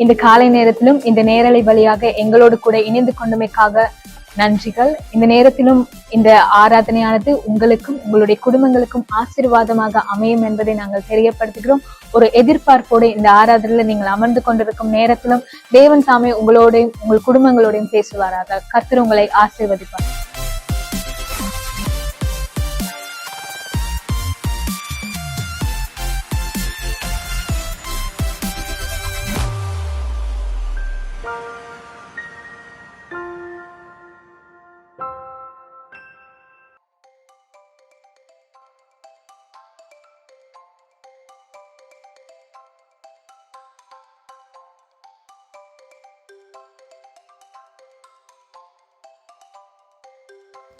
இந்த காலை நேரத்திலும் இந்த நேரலை வழியாக எங்களோடு கூட இணைந்து கொண்டமைக்காக நன்றிகள். இந்த நேரத்திலும் இந்த ஆராதனையானது உங்களுக்கும் உங்களுடைய குடும்பங்களுக்கும் ஆசீர்வாதமாக அமையும் என்பதை நாங்கள் தெரியப்படுத்துகிறோம். ஒரு எதிர்பார்ப்போடு இந்த ஆராதனையில நீங்கள் அமர்ந்து கொண்டிருக்கும் நேரத்திலும் தேவன் தாமே உங்களோடையும் உங்கள் குடும்பங்களோடையும் பேசுவாராக. கர்த்தர் உங்களை ஆசீர்வதிப்பார்.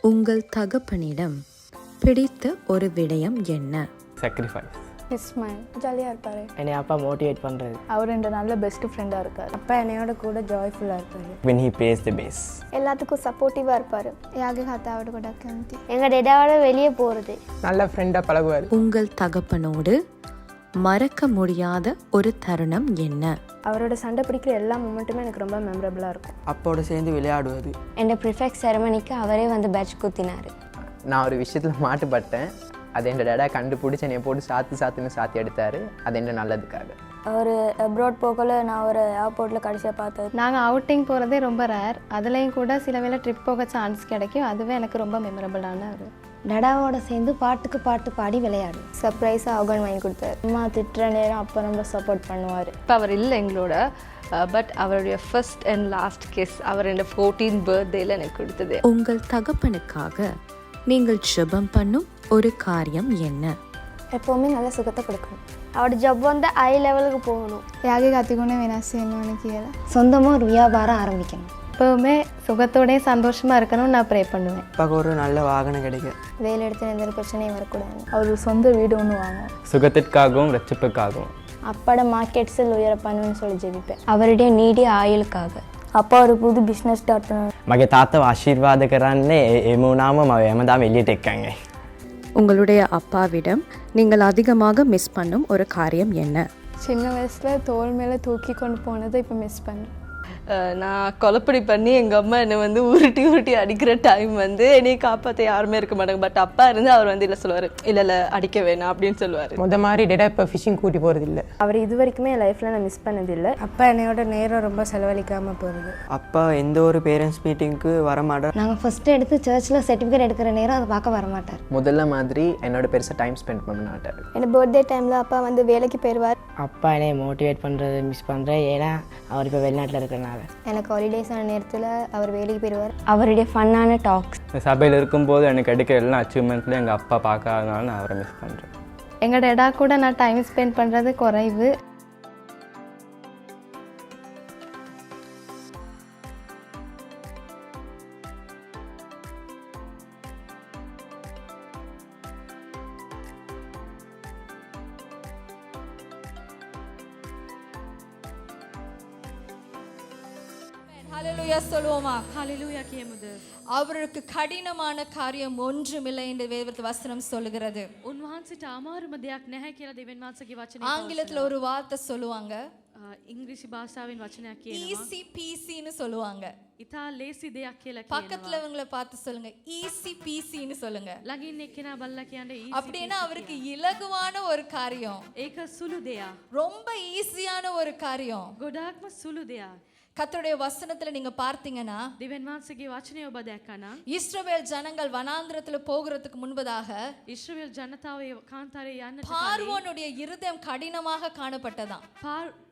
உங்கள் தகப்பனிடம் பிடித்த ஒரு விடயம் என்ன? சாக்ரிஃபைஸ். ஸ்மைல், ஜாலியாக இருப்பார். என்னை அப்பா மோட்டிவேட் பண்ணுறது. அவர் என்ற நல்ல பெஸ்ட் ஃப்ரெண்டாக இருக்கார். அப்பா என்னையோட கூட ஜாய்ஃபுல்லாக இருப்பார். when he pays the base. எல்லாத்துக்கும் சப்போர்ட்டிவாக இருப்பார். யாகி ஹாத்தாவோட கூட கந்தி எங்கள் டேடாவோட வெளியே போகிறது. நல்ல ஃப்ரெண்டாக பழகுவார். உங்கள் தகப்பனோடு மறக்க முடியாத ஒரு தருணம் என்ன? அவரோட சண்டை பிடிக்கிற எல்லா மூமெண்ட்டுமே எனக்கு ரொம்ப மெமரபிளாக இருக்கும். அப்போட சேர்ந்து விளையாடுவது. என் ப்ரிஃபெக்ட் செரமனிக்கு அவரே வந்து பேட்ச் குத்தினார். நான் ஒரு விஷயத்தில் மாட்டுப்பட்டேன். அது என் டேடா கண்டுபிடிச்சி என்னை போட்டு சாத்தி எடுத்தார். அது என்ன நல்லதுக்காக. ஒரு அப்ராட் போகல நான் ஒரு ஏர்போர்ட்டில் கடைசியாக பார்த்தது. நாங்கள் அவுட்டிங் போகிறதே ரொம்ப ரேர். அதுலேயும் கூட சில வேளை ட்ரிப் போக சான்ஸ் கிடைக்கும். அதுவே எனக்கு ரொம்ப மெமரபிளான ஒரு டடாவோட சேர்ந்து பாட்டுக்கு பாட்டு பாடி விளையாடும். சர்ப்ரைஸாக ஆர்கன் வாங்கி கொடுத்தாரு. அம்மா திட்டுற நேரம் அப்போ ரொம்ப சப்போர்ட் பண்ணுவார். இப்போ அவர் இல்லை எங்களோட, பட் அவருடைய ஃபர்ஸ்ட் அண்ட் லாஸ்ட் கிஸ் அவர் என்னோட 14th பர்த்டேல எனக்கு கொடுத்தது. உங்கள் தகப்பனுக்காக நீங்கள் ஜெபம் பண்ணும் ஒரு காரியம் என்ன? எப்போவுமே நல்ல சுகத்தை கொடுக்கணும். அவரோட ஜப் வந்து ஹை லெவலுக்கு போகணும். யாகி காத்திக்கொண்டே வேணாம் செய்யணும். சொந்தமாக ஒரு வியாபாரம் ஆரம்பிக்கணும். எப்போவுமே சுகத்தோடய சந்தோஷமாக இருக்கணும்னு நான் ப்ரே பண்ணுவேன். அப்பாவுக்கு ஒரு நல்ல வாகனம் கிடைக்கும். வேலை எடுத்து எந்த பிரச்சனையும் வரக்கூடாது. அவர் சொந்த வீடு ஒன்று வாங்கும். சுகத்திற்காகவும் ரட்சிப்புக்காகவும். அப்பாட மார்க்கெட்ஸில் உயர பண்ணுன்னு சொல்லி ஜெபிப்பேன். அவருடைய நீடிய ஆயுளுக்காக. அப்பா ஒரு புது பிஸ்னஸ் ஸ்டார்ட் பண்ணார். මගේ තාත්තව ආශිර්වාද කරන්නේ එම වුණාම මම හැමදාම එළියට එක්කන්. உங்களுடைய அப்பாவிடம் நீங்கள் அதிகமாக மிஸ் பண்ணும் ஒரு காரியம் என்ன? சின்ன வயசில் தோல் மேலே தூக்கி கொண்டு போனதை இப்போ மிஸ் பண்ணேன். நான் கொலைப்படி பண்ணி எங்கள் அம்மா என்னை வந்து உருட்டி அடிக்கிற டைம் வந்து என்னையை காப்பாற்ற யாருமே இருக்க மாட்டாங்க. பட் அப்பா இருந்து அவர் வந்து இல்லை சொல்லுவார், இல்லை அடிக்க வேணாம் அப்படின்னு சொல்லுவார். மாதிரி டேடா இப்போ ஃபிஷிங் கூட்டி போகிறது இல்லை. அவர் இது வரைக்குமே என் லைஃப்பில் நான் மிஸ் பண்ணதில்லை. அப்பா என்னையோட நேரம் ரொம்ப செலவழிக்காமல் போகிறது. அப்பா எந்த ஒரு பேரண்ட்ஸ் மீட்டிங்க்கு வரமாட்டார். நாங்கள் ஃபஸ்ட்டு எடுத்து சர்ச்சில் சர்டிஃபிகேட் எடுக்கிற நேரம் அதை பார்க்க வரமாட்டார். முதல்ல மாதிரி என்னோட பெருசாக டைம் ஸ்பெண்ட் பண்ண மாட்டார். என் பர்த்டே டைமில் அப்பா வந்து வேலைக்கு போயிடுவார். அப்பா என்னை மோட்டிவேட் பண்ணுறது மிஸ் பண்ணுறேன். ஏன்னா அவர் இப்போ வெளிநாட்டில் இருக்கிறனால. எனக்கு ஹாலிடேஸ் ஆன நேரத்தில் அவர் வேலைக்கு போயிடுவார். அவருடைய ஃபன்னான டாக்ஸ். சபையில் இருக்கும்போது எனக்கு எடுக்கிற எல்லா அச்சீவ்மெண்ட்லையும் எங்கள் அப்பா பார்க்காதனால நான் அவரை மிஸ் பண்ணுறேன். எங்கள் டேடா கூட நான் டைம் ஸ்பெண்ட் பண்ணுறது குறைவு. ஹல்லேலூயா சொல்லுவோமா? ஹல்லேலூயா කියමුද? அவருக்கு கடினமான காரியம் ஒன்றுமில்லை என்று வேத வசனம் சொல்லுகிறது. උන්වහන්සේට අමාරුම දෙයක් නැහැ කියලා දෙවියන් වහන්සේගේ වචනේ. ஆங்கிலத்துல ஒரு வார்த்தை சொல்லுவாங்க. ඉංග්‍රීසි භාෂාවෙන් වචනයක් කියනවා. ஈஸி பீசின்னு சொல்லுவாங்க. ඉතා ලේසි දෙයක් කියලා කියනවා. பக்கத்துல அவங்கள பார்த்து சொல்லுங்க, ஈஸி பீசின்னு சொல்லுங்க. ළඟින් එක්කෙනා බලලා කියන්නේ ஈஸி. அப்படினா அவருக்கு இலகுவான ஒரு காரியம். ඒක සුළු දෙයක්. ரொம்ப ஈஸியான ஒரு காரியம். ගොඩාක්ම සුළු දෙයක්. கர்த்தருடைய வசனத்துல நீங்க பார்த்தீங்கன்னா දෙවියන් වහන්සේගේ වචනය ඔබ දැක්කනම් இஸ்ரவேல் ஜனங்கள் வனாந்திரத்துல போகிறதுக்கு முன்பதாக ඉස්රායෙල් ජනතාව කාන්තාරේ යන්නට பார்வோனுடைய இருதயம் கடினமாக காணப்பட்டதாம்.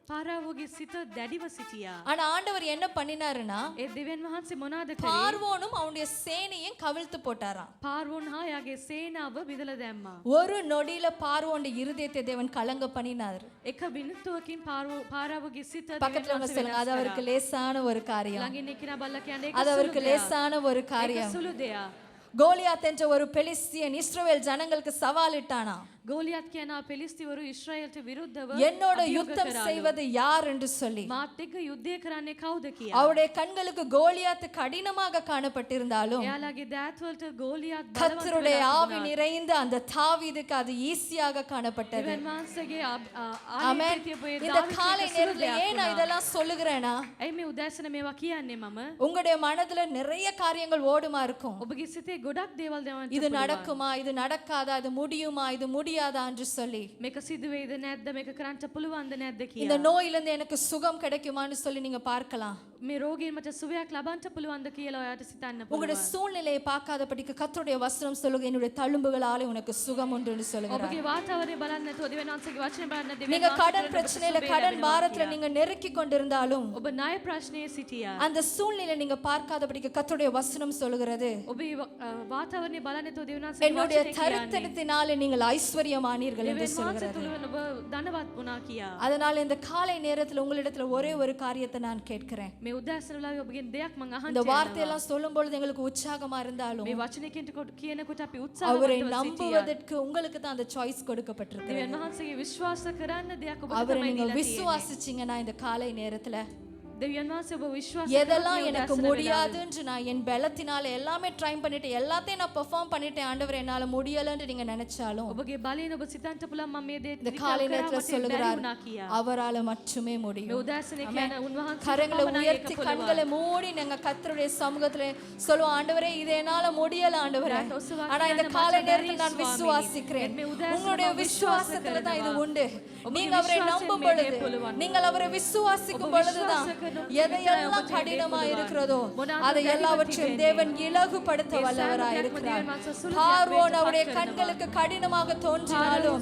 පාරාවෝගේ සිත දැඩිව සිටියා. ஆனா ஆண்டவர் என்ன பண்ணினாருன்னா ඒ දෙවියන් වහන්සේ මොනවාද කරේ? பார்வோனும் அவனுடைய சேனையும் கவிழ்த்து போட்டாராம். පාර්වෝන් හා යාගේ සේනාව බිඳලා දැම්මා. ஒரு நொடியில பார்வோனுடைய இருதயத்தை தேவன் கலங்க பண்ணினார். එක බිනතුවකින් පාරාවෝගේ සිත பக்கத்துல வந்து சொல்லுங்க, அது அவருக்கு லேசான ஒரு காரியம். ළඟින් එක්කෙනා බලලා කියන්නේ அது அவருக்கு லேசான ஒரு காரியம். සුළු දෙයක්. கோலியாத் என்ற ஒரு பெலிஸ்தியன் இஸ்ரவேல் ஜனங்களுக்கு சவாலிட்டானா. ගෝලියත් කියන පෙලිස්තිවරු ඉස්රායෙල්ට විරුද්ධව என்னோட யுத்தம் செய்வது யார் என்று சொல்லி මාත් එක්ක යුද්ධය කරන්නේ කවුද කියලා. அவருடைய கண்களுக்கு கோலியாத் கடினமாக காணப்பட்டிருந்தாலும் එයාලගේ දෑත්වලට ගෝලියත් கர்த்தருடைய ஆவி நிறைந்த அந்த தாவீதுக்கு அது ஈஸியாக காணப்பட்டது. දෙවියන් වහන්සේගේ ஆமென். இந்த காலை நேரத்துல ஏன் நான் இதெல்லாம் சொல்லுகிறேனா, ඇයි මේ උදෑසන මේවා කියන්නේ මම? உங்களுடைய மனதுல நிறைய காரியங்கள் ஓடுமா இருக்கும். ඔබගේ සිතේ ගොඩක් දේවල් දැවන්න இது நடக்குமா, இது நடக்காதா, இது முடியுமா, இது முடியாதா என்று சொல்லி, මේක සිදු වෙයිද නැද්ද, මේක කරන්න පුළුවන්ද නැද්ද இந்த කියලා. நோயிலிருந்து எனக்கு சுகம் கிடைக்குமான்னு சொல்லி நீங்க பார்க்கலாம். මේ රෝගීන් මට සුවයක් ලබන්න පුළුවන්ද කියලා ඔයාට සිතන්න உங்களுடைய පුළුවන්. சூழ்நிலையை பார்க்காதபடிக்கு கர்த்தருடைய வசனம் சொல்லுங்க, என்னுடைய தழும்புகளாலே உனக்கு சுகம் உண்டு என்று சொல்லுகிறார். ඔබගේ වාතාවරණය බලන්න නැතුව දෙවියන් වහන්සේගේ වචනේ බලන්න நீங்க கடன் பிரச்சனையில கடன் பாரத்துல நீங்க நெருக்கி கொண்டிருந்தாலும் ඔබ ණය ප්‍රශ්නයේ සිටියා. அந்த சூழ்நிலை நீங்க பார்க்காதபடிக்கு கர்த்தருடைய வசனம் சொல்லுகிறது, ඔබේ වාතාවරණය බලන්න නැතුව දෙවියන් වහන්සේගේ என்னுடைய වචනේ කියන්නේ தரித்திரத்தினாலே நீங்கள் ஐஸ்வர்யமானீர்கள் என்று දෙවියන් වහන්සේ சொல்கிறது. තුල ඔබ ධනවත් වුණා කියා. அதனால இந்த காலை நேரத்துல உங்களிடத்துல ஒரே ஒரு காரியத்தை நான் கேட்கிறேன். මේ උදෑසන වෙලාවේ ඔබගෙන් දෙයක් මම இந்த අහන්න வார்த்தையெல்லாம் சொல்லும் பொழுது எங்களுக்கு உற்சாகமா இருந்தாலும் මේ වචනේ කියනකොට අපි அவரை උත්සාහවත් සිටියා. நம்புவதற்கு உங்களுக்கு தான் அந்த சாய்ஸ் கொடுக்கப்பட்டிருக்கு. දෙවියන් වහන්සේගේ විශ්වාස කරන්න දෙයක් ඔබට அவரை තමයි நீங்க දීලා තියෙන්නේ. விசுவாசிச்சீங்கன்னா இந்த காலை நேரத்துல දෙවියන් වහන්සේ ඔබ විශ්වාස எதெல்லாம் කරොත් මේ எனக்கு උදෑසන முடியாதுன்னு நான் என் பலத்தினால எல்லாமே ட்ரை பண்ணிட்டு எல்லாத்தையும் நான் பெர்ஃபார்ம் பண்ணிட்டேன் ஆண்டவர் என்னால முடியலன்னு நீங்க நினைச்சாலும் ඔබගේ බලයෙන් ඔබ සිතන්න පුළුවන් මම මේ දේ இந்த காலை நேரத்துல சொல்லுகிறார் වුණා කියා. அவரால மட்டுமே මේ முடியும். උදෑසනේ කියන උන්වහන්සේ கரங்களை පමණයි உயர்த்தி ඒක පුළුවන්. கண்களை மூடி நாங்க கர்த்தருடைய சமூகத்துல சொல்லுவோம், ஆண்டவரே இது என்னால முடியல ஆண்டவரே, ஆனா இந்த காலை நேரத்தில் நான் விசுவாசிக்கிறேன். உங்களுடைய விசுவாசத்துல தான் இது உண்டு. நீங்க அவரை நம்பும் பொழுது, நீங்கள் அவரை விசுவாசிக்கும் பொழுதுதான் எதையெல்லாம் கடினமா இருக்கிறதோ அதை எல்லாவற்றையும் தேவன் இலகுபடுத்த வல்லவராய் இருக்கிறார். பார்வோன் அவருடைய கண்களுக்கு கடினமாக தோன்றினாலும்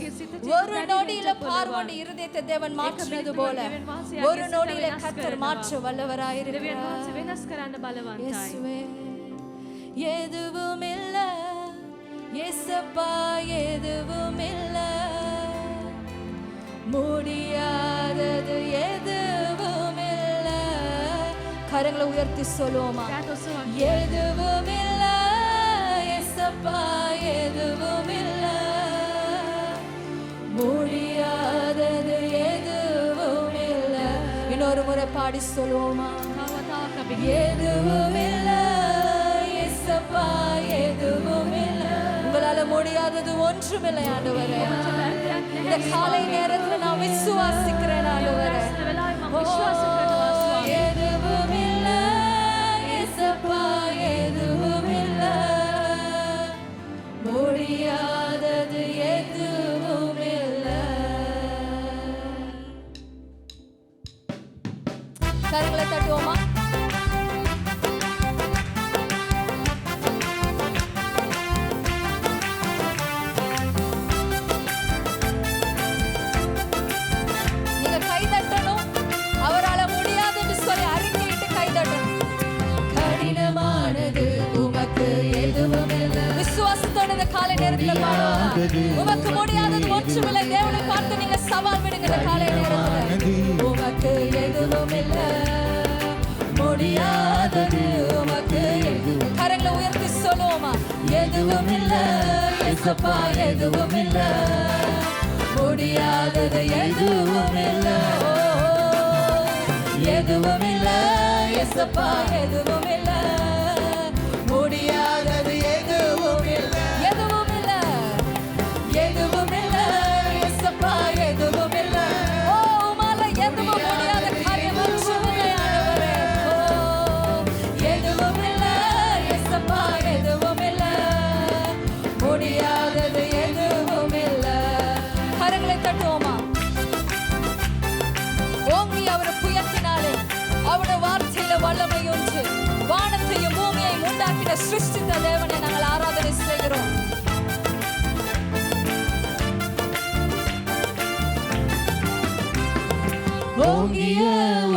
ஒரு நொடியில பார்வோன் இருதயத்தை தேவன் மாற்றினது போல ஒரு நொடியில கர்த்தர் மாற்ற வல்லவராய் දෙවියන් இருக்கிறார். වහන්සේ වෙනස් කරන්න බලවන්තයි. இயேசுவே, எதுவும் இல்ல இயேசப்பா, எதுவும் இல்ல முடியாதது எதுவும் இல்ல. கரங்களை உயர்த்தி சொல்லுவோமா, எதுவும் இல்ல இயேசப்பா, எதுவும் இல்ல முடியாதது எதுவும் இல்ல. இன்னொரு முறை பாடி சொல்லுவோமா, எதுவும் இல்ல இயேசப்பா, எதுவும் இல்ல. உங்களால முடியாதது ஒன்றுமில்லை ஆண்டவரே. இந்த காலை நேரத்துல நான் விசுவாசிக்கிறேன் ஆண்டவரே. எதுவும் இல்ல இயேசப்பா, எதுவும் இல்ல முடியாதது எதுவும் இல்ல. கரங்களை தட்டுவோமா? நீங்க கை தட்டணும், அவரால முடியாது என்று சொல்லி அறிக்கையிட்டு கை தட்டணும். கடினமானது உமக்கு எதுவும் இல்லை. விசுவாசத்தோட இந்த காலை நேரத்துல பாடுவோம். உமக்கு முடியாதது ஒன்றுமில்லை. தேவனை பார்த்து நீங்க சவால் விடுங்க இந்த காலை நேரத்துல. உமக்கு எதுவும் இல்லை முடியாதது உமக்கு. கரங்களை உயர்த்தி சொல்லுவோமா, எதுவும் இல்லை இயேசப்பா, எதுவும் இல்லை முடியாதது எதுவும் இல்லை. எதுவும் இல்லை இயேசப்பா, எதுவும் இல்லை முடியாதது எதுவும் இல்லை. எதுவும் இல்லை, எதுவும் இல்லை இயேசப்பா, எதுவும் இல்லை. ஓ உமால எதுவும் முடியாத காரியம் ஒன்றுமில்லை ஆண்டவரே. எதுவும் இல்லை இயேசப்பா, எதுவும் இல்லை முடியாதது எதுவும் இல்லை. கரங்களை தட்டுவோமா? ஓங்கி அவர் புயத்தினாலே அவருடைய வார்த்தையில வல்லமை ஒன்று. வானத்தையும் பூமியையும் உண்டாக்கின சிருஷ்டித்த தேவனை நாங்கள் ஆராதனை செய்கிறோம். ஓங்கிய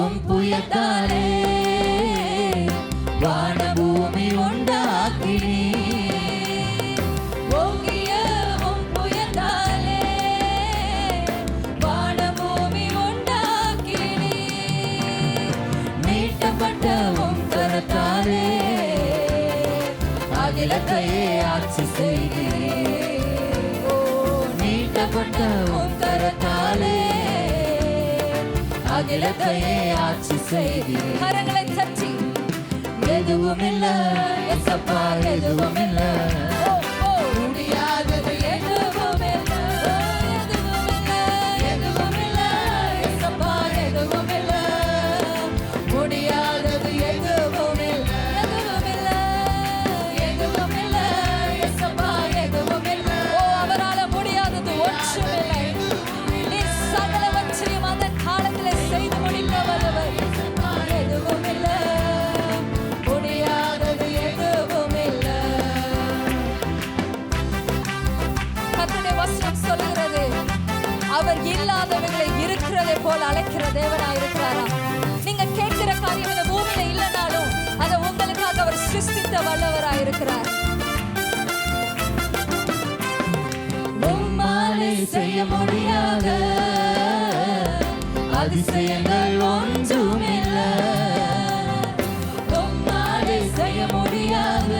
உம் புயத்தாலே வான பூமி உண்டாக்கினீ. ஓங்கிய உம் புயத்தாலே வான பூமி உண்டாக்கினீ. நீட்டப்பட்ட உம் கரத்தாலே அகிலத்தையே ஆட்சி செய்தீ. நீட்ட கொண்ட உம் கரத்தாலே அகிலத்தையே ஆட்சி செய்தீர். கரங்களை தட்டி எதுவும் இல்ல ஏசப்பா எதுவும் இல்ல முடியாதது எதுவும் இல்ல எதுவும் இல்ல எதுவும் இல்ல ஏசப்பா எதுவும் இல்ல முடியாதது எதுவும் இல்ல எதுவும் இல்ல எதுவும் இல்ல ஏசப்பா எதுவும் இல்ல அவரால முடியாதது ஒன்றுமில்லை. நீ சகலவற்றையும் அந்த காலத்திலே செய்து முடிக்க வல்லவர். எதுவும் இல்ல முடியாதது எதுவும் இல்ல. கர்த்தருடைய வசனம் சொல்லுகிறது, அவர் இல்லாதவர்களை இருக்கிறதை போல அழைக்கிற தேவனா இருக்கிறாரா? நீங்க கேட்கிற காரியம் இந்த பூமியில இல்லைனாலும் அதை உங்களுக்காக அவர் சிருஷ்டித்த வல்லவரா இருக்கிறார். உம்மாலே செய்ய முடியாத அதிசயங்கள் ஒன்றுமில்ல. உம்மாலே செய்ய முடியாத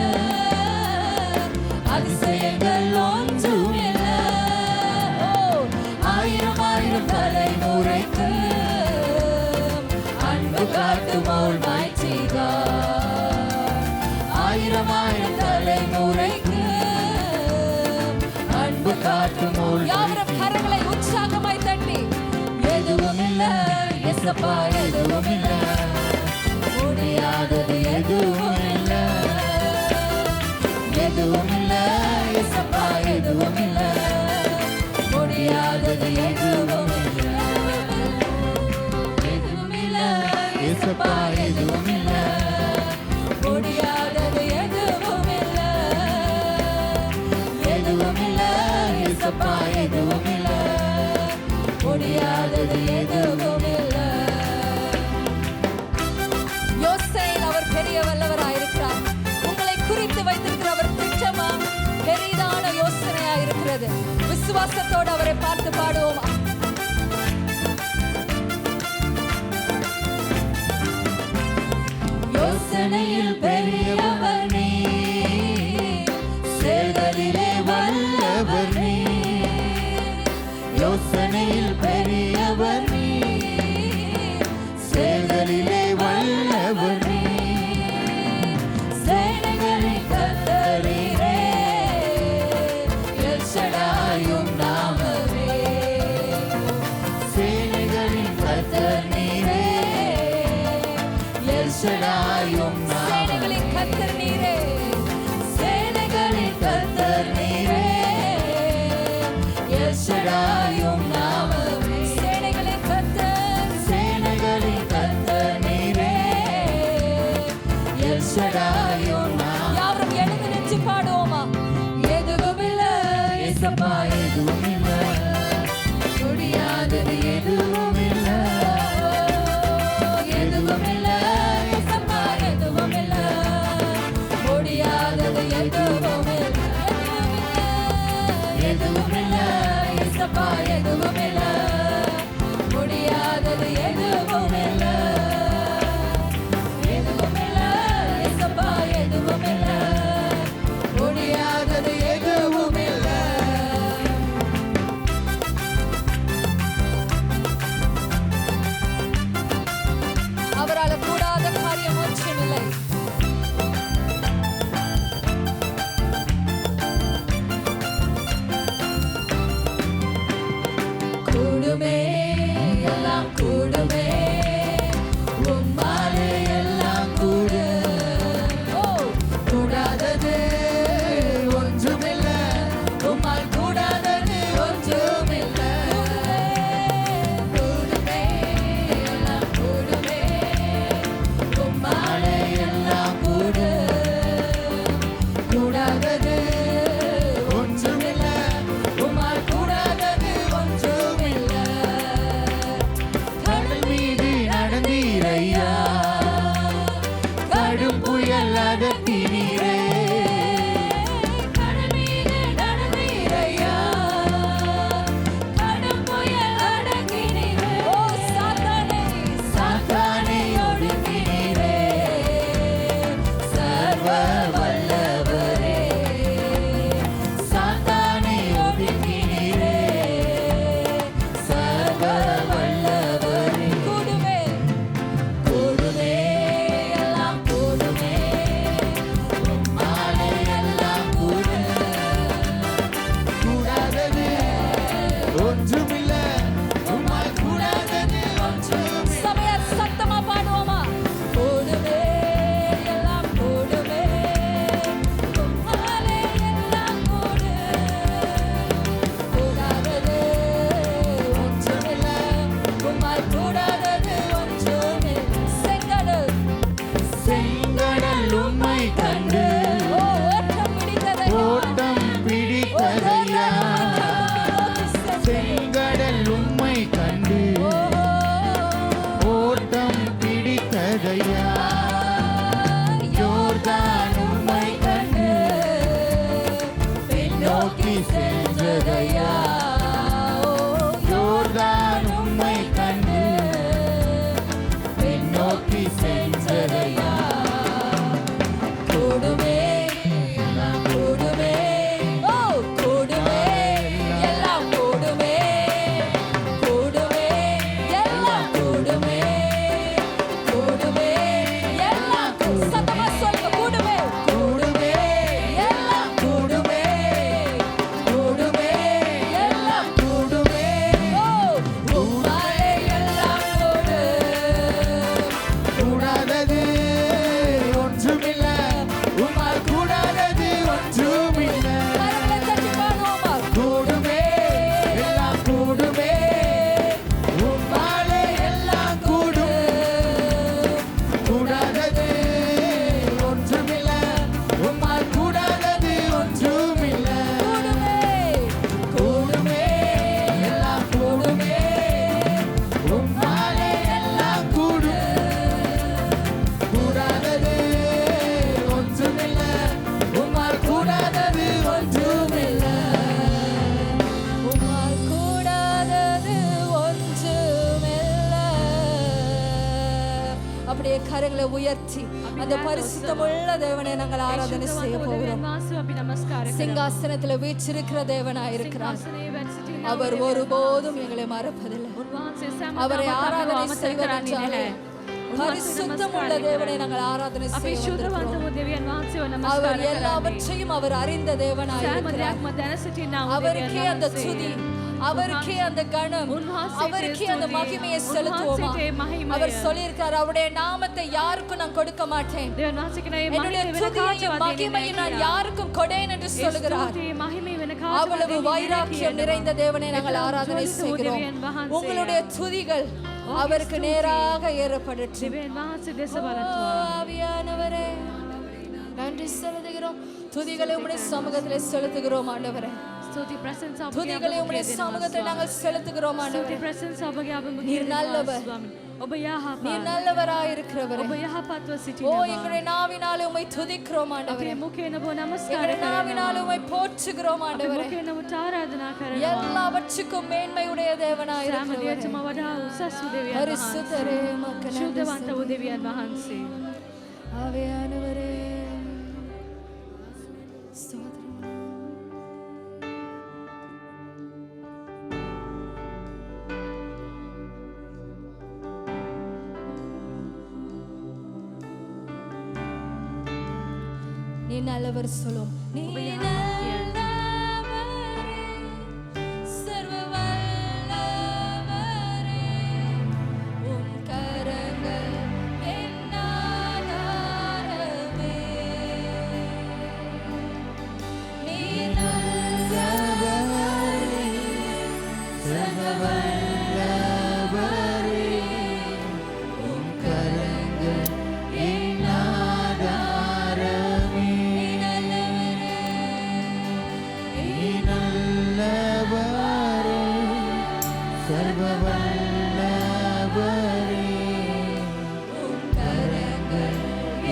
அதிசயங்கள் ஒன்றுமில்ல. ஆயிரம் ஆயிரம் தலைமுறைக்கு அன்பு காட்டும் Almighty God. ஆயிரம் ஆயிரம் தலைமுறைக்கு அன்பு காட்டும் யாவரும் கரங்களை உற்சாகமாய் தட்டி எதுவும் இல்ல ஏசப்பா எதுவும் இல்ல முடியாதது எதுவும் இல்ல எதுவும் இல்ல ஏசப்பா எதுவும் இல்ல முடியாதது எதுவும் இல்ல எதுவும் இல்ல ஏசப்பா எதுவும் இல்ல முடியாதது எதுவும் இல்ல எதுவும் இல்ல ஏசப்பா எதுவும் இல்ல முடியாதது எதுவும் இல்ல. யோசேன் அவர் பெரிய வல்லவராயிருக்கிறார். உங்களை குறித்து வைத்திருக்கிற அவர் திட்டமா பெரிதான யோசனையா இருக்கிறது. விசுவாசத்தோடு அவரை பார்த்து பாடுவோமா? யோசனையில் பெரியவர் நீ, செயல்களிலே வல்லவர் நீ. யோசனையில் பெரியவர் நீ, செயல்களிலே வல்லவர் நீ. சேனைகளின் கர்த்தரீரே, எல் ஷடாயும் நாமமே. சேனைகளின் கர்த்தர் நீரே, எல் ஷடாயும் நாமமே. சேனைகளின் கர்த்தர் நீரே, சேனைகளின் கர்த்தர் நீரே, எல் ஷடாயும் நாமமே. சேனைகளின் கர்த்தர், சேனைகளின் கர்த்தர் நீரே, எல் ஷடாயும் நாமமே. யாவரும் எழுந்து நின்று பாடுவோமா? எதுவும் இல்ல ஏசப்பா எதுவும் இல்ல முடியாதது எதுவும் இல்ல எதுவும் இல்ல ஏசப்பா எதுவும் இல்ல முடியாதது எதுவும் இல்ல எதுவும் இல்ல ஏசப்பா எதுவும் இல்ல முடியாதது எதுவும் இல்ல எதுவும் இல்ல ஏசப்பா எதுவும் இல்ல முடியாதது எதுவும் இல்ல. அவரால் கூடாத காரியம் ஒன்றுமில்லை. நோக்கி சென்றதையா யோர்தான் உம்மை கண்டு நோக்கி சென்றதையா கூடுமே எல்லாம் கூடுமே ஓ கூடுமே எல்லாம் கூடுமே கூடுமே எல்லாம் கூடுமே கூடுமே எல்லாம் சத்தமா சொல்லுங்க கூடுமே கூடுமே எல்லாம் கூடுமே கூடுமே எல்லாம் கூடுமே ஓ உம்மாலே எல்லாம் கூடாதது ஒன்றுமில்லை உம்மால் கூடாதது ஒன்றுமில்லை கரங்களை தட்டி பாடுவோமா கூடுமே எல்லாம் கூடுமே உம்மாலே எல்லாம் கூடும் கூடாதது ஒன்றுமில்லை உம்மால் கூடாதது ஒன்றுமில்லை கூடுமே எல்லாம் கூடுமே உம்மாலே எல்லாம் கூடும் கூடாதது ஒன்றுமில்லை உம்மால் கூடாதது ஒன்றுமில்லை உம்மால் கூடாதது ஒன்றுமில்லை. அப்படியே கரங்களை உயர்த்தி அந்த பரிசுத்தமுள்ள தேவனை நாங்கள் ஆராதனை செய்ய போகிறோம். சிங்காசனத்தில் வீற்றிருக்கிற தேவனாய் இருக்கிறார். அவர் ஒருபோதும் எங்களை மறப்பதில்லை. அவரை ஆராதனை செய்வதற்காக பரிசுத்தமுள்ள தேவனை நாங்கள் ஆராதனை செய்ய வந்திருக்கிறோம். அவர் எல்லாவற்றையும் அவர் அறிந்த தேவனாய் இருக்கிறார். அவருக்கே அந்த துதி, அவருக்கே அந்த கணம், அவருக்கே அந்த மகிமையை செலுத்துவோமா? அவர் சொல்லியிருக்கிறார், அவருடைய நாமத்தை யாருக்கும் நான் கொடுக்க மாட்டேன், என்னுடைய துதியையும் மகிமையும் நான் யாருக்கும் கொடேன் என்று சொல்லுகிறார். அவ்வளவு வைராக்கியம் நிறைந்த தேவனை நாங்கள் ஆராதனை செய்கிறோம். உங்களுடைய துதிகள் அவருக்கு நேராக ஏறப்படட்டும். ஆவியானவரே நன்றி செலுத்துகிறோம். துதிகளை உம்முடைய சமூகத்திலே செலுத்துகிறோம் ஆண்டவரே. துதிகளை உம்முடைய சமூகத்தில் நாங்கள் செலுத்துகிறோம் ஆண்டவரே. நீர் நல்லவர், நீர் நல்லவராய் இருக்கிறவர். ஓ எங்களுடைய நாவினாலே உம்மை துதிக்கிறோம் ஆண்டவரே. எங்களுடைய நாவினாலே உம்மை போற்றுகிறோம் ஆண்டவரே. எல்லாவற்றுக்கும் மேன்மையுடைய தேவனாய் இருக்கிறவர். பரிசுத்தரே உமக்கு நன்றி. ஆவியானவரே ஸ்தோத்திரம். நீ நல்லவர் சொல்லும். நீ நல்லவரே, சர்வ வல்லவரே, உம் கரங்கள் என் ஆதாரமே. நீ நல்லவரே, சர்வ வல்லவரே, உம் கரங்கள் என் ஆதாரமே. நீ நல்லவரே, சர்வ வல்லவரே, உம் கரங்கள்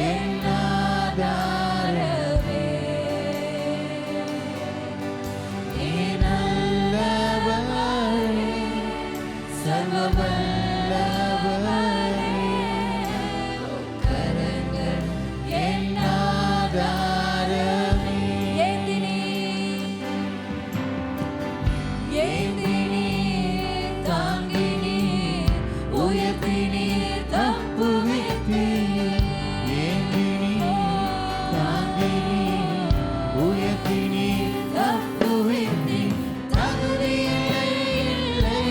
என் ஆதாரமே. நீ நல்லவரே, சர்வ வல்லவரே, உம் கரங்கள் என் ஆதாரமே. ஏந்தி நீர் தாங்கி நீர் உயர்த்தி நீர் தப்புவித்தீர். ஏந்தி நீர் தாங்கி நீர் உயர்த்தி நீர் தப்புவித்தீர். தகுதியில்லை இல்லை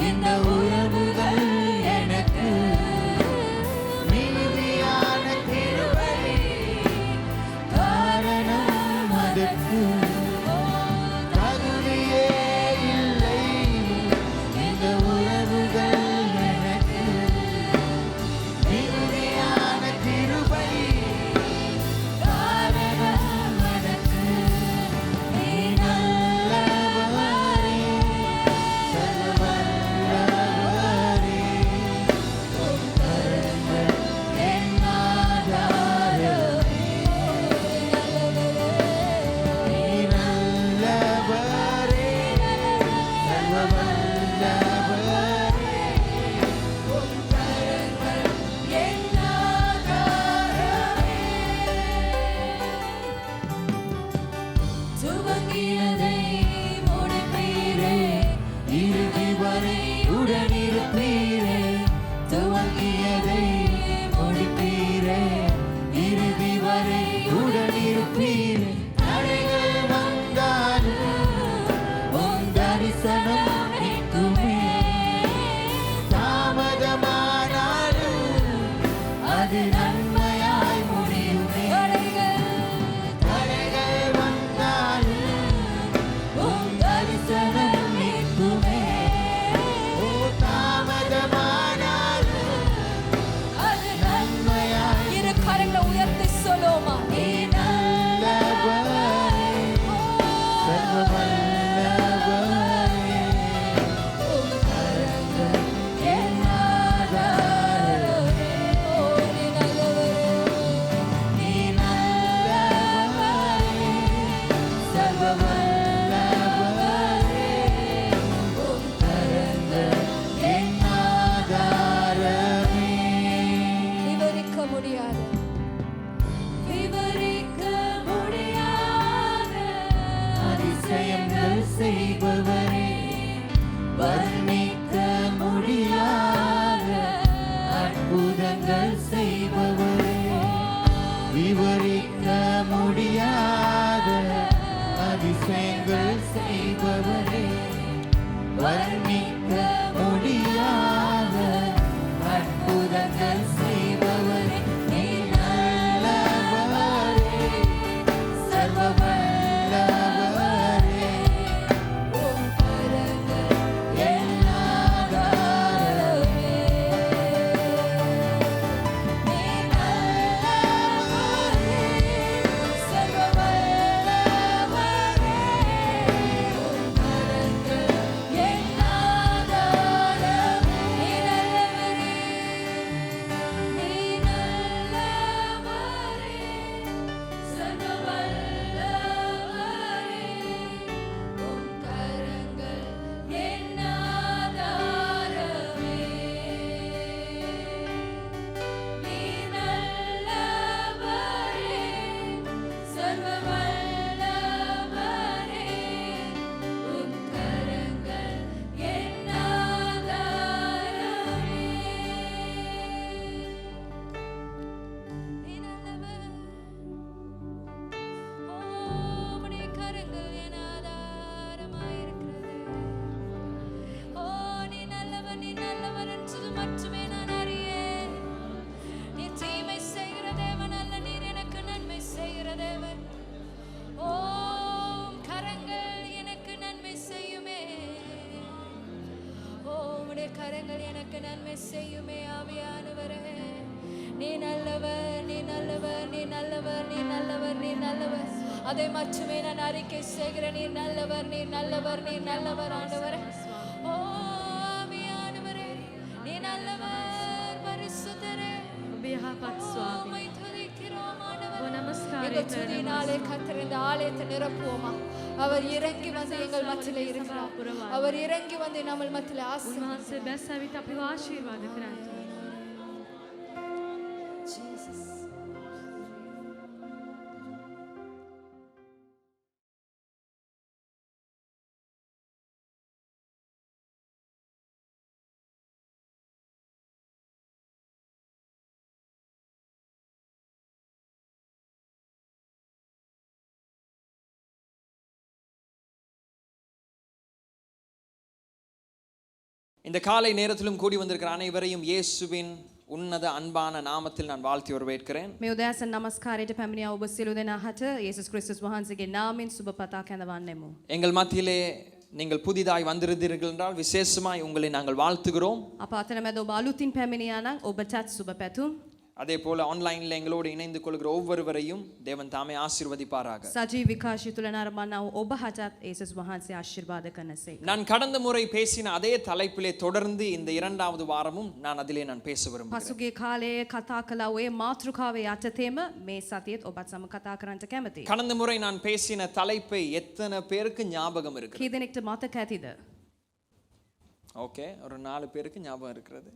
இந்த உறவுகள் எனக்கு, நீதியான கிருபை காரணம் அதற்கு. தகுதியே இல்லை இந்த உறவுகள் எனக்கு, நீதியான கிருபை காரணம் அதற்கு. நீ நல்லவரே, துவங்கியதை முடிப்பீரே இறுதி வரை உடனிருப்பீரே துவங்கியதை முடிப்பீரே இறுதி வரை உடனிருப்பீரே தடைகள் வந்தாலும் உன் தரிசனம் நிற்குமே தாமதமானாலும் அது நன்மையாய் முடியுமே தடைகள் வந்தாலும் உன் தரிசனம் நிற்குமே ஓ தாமதமானாலும் அது நன்மையாய் இரு கரங்களை உயர்த்தி சொல்லுவோமா நீ நல்லவரே சர்வ வல்லவரே உம் கரங்கள் என் ஆதாரமே. ஓ, நீ நல்லவரே. நீ நல்லவரே சர்வ வல்லவரே உம் கரங்கள் என் ஆதாரமே விவரிக்க முடியாது விவரிக்க முடியாத அதிசயங்கள் செய்பவரே வர்ணிக்க முடியாத அற்புதங்கள் செய்பவரே விவரிக்க முடியாத அதிசயங்கள் செய்பவரே வர்ணிக்க முடியாத அற்புதங்கள் செய்பவரே நீ நல்லவரே சர்வ வல்லவரே உம் கரங்கள் என் ஆதாரமே நீ நல்லவரே சர்வ வல்லவரே உம் கரங்கள் என் ஆதாரமே நீ நல்லவரே சர்வ வல்லவரே உம் கரங்கள் என் ஆதாரமே நீ நல்லவரே சர்வ வல்லவரே உம் கரங்கள் என் ஆதாரமே நீ நல்லவர் ஓ உம்முடைய கரங்கள் என் ஆதாரமாயிருக்கிறது ஓ நீ நல்லவர் என்று மட்டுமே நான் அறியேன் நீ தீமை செய்கிற தேவன் அல்ல நீர் எனக்கு நன்மை செய்கிற தேவன் ஓ உம் கரங்கள் எனக்கு நன்மை செய்யுமே ஓ உம்முடைய கரங்கள் எனக்கு நன்மை செய்யுமே ஆவியானவரே நீ நல்லவர் நீ நல்லவர் நீ நல்லவர் நீ நல்லவர் நீ நல்லவர் அதை மட்டுமே நான் அறிக்கை செய்கிறேன் நீர் நல்லவர் நீர் நல்லவர் நீர் நல்லவர் ஆண்டவரே ஓ ஆவியானவரே நீ நல்லவர் பரிசுத்தரே ඔබ යහපත් ස්වාමී. உம்மை துதிக்கிறோம் ஆண்டவரே. ඔබ නමස්කාරය இந்த துதியினாலே கர்த்தர் இந்த ஆலயத்தை நிரப்புவோமா அவர் இறங்கி வந்து எங்கள் மத்தியிலே இருக்கிறார் அவர் இறங்கி வந்து நம்ம மத்தியிலே ஆசீர்வதிக்கிறார். උන්වහන්සේ බැස් ඇවිත් අපිව ආශිර්වාද කරන්න. Jesus. இந்த காலை நேரத்திலும் கூடி வந்திருக்கிற அனைவரையும் இயேசுவின் உன்னத அன்பான நாமத்தில் நான் வாழ்த்தி வரவேற்கிறேன். මේ උදෑසන නමස්කාරයට පැමිණියා ඔබ සියලු දෙනාට යේසුස් ක්‍රිස්තුස් වහන්සේගේ නාමයෙන් සුබ පතා කැඳවන්නෙමු. எங்கள் மத்தியிலே நீங்கள் புதிதாய் வந்திருந்தீர்கள் என்றால் விசேஷமாய் உங்களை நாங்கள் வாழ்த்துகிறோம். අප අතර මැද ඔබ අලුතින් පැමිණියා නම් ඔබටත් සුබ පැතුම්. அதே போல ஆன்லைன்ல எங்களோடு இணைந்து கொள்கிற ஒவ்வொருவரையும் தேவன் தாமே ஆசீர்வதிப்பாராக. සජීව විකාශය තුල නරඹනා වූ ඔබ හටත් යේසුස් වහන්සේ ආශිර්වාද කරනසේ. நான் கடந்த முறை பேசின அதே தலைப்பிலே தொடர்ந்து இந்த இரண்டாவது வாரமும் நான் அதிலே பேச விரும்புகிறேன். පසුගිය කාලයේ කතා කළා ඔය මාතෘකාවේ යටතේම මේ සතියේත් ඔබත් සමග කතා කරන්න කැමතියි. கடந்த முறை நான் பேசின தலைப்பை எத்தனை பேருக்கு ஞாபகம் இருக்கு? කී දෙනෙක්ට මතක ඇතිද? ஓகே, ஒரு 4 பேருக்கு ஞாபகம் இருக்கிறது.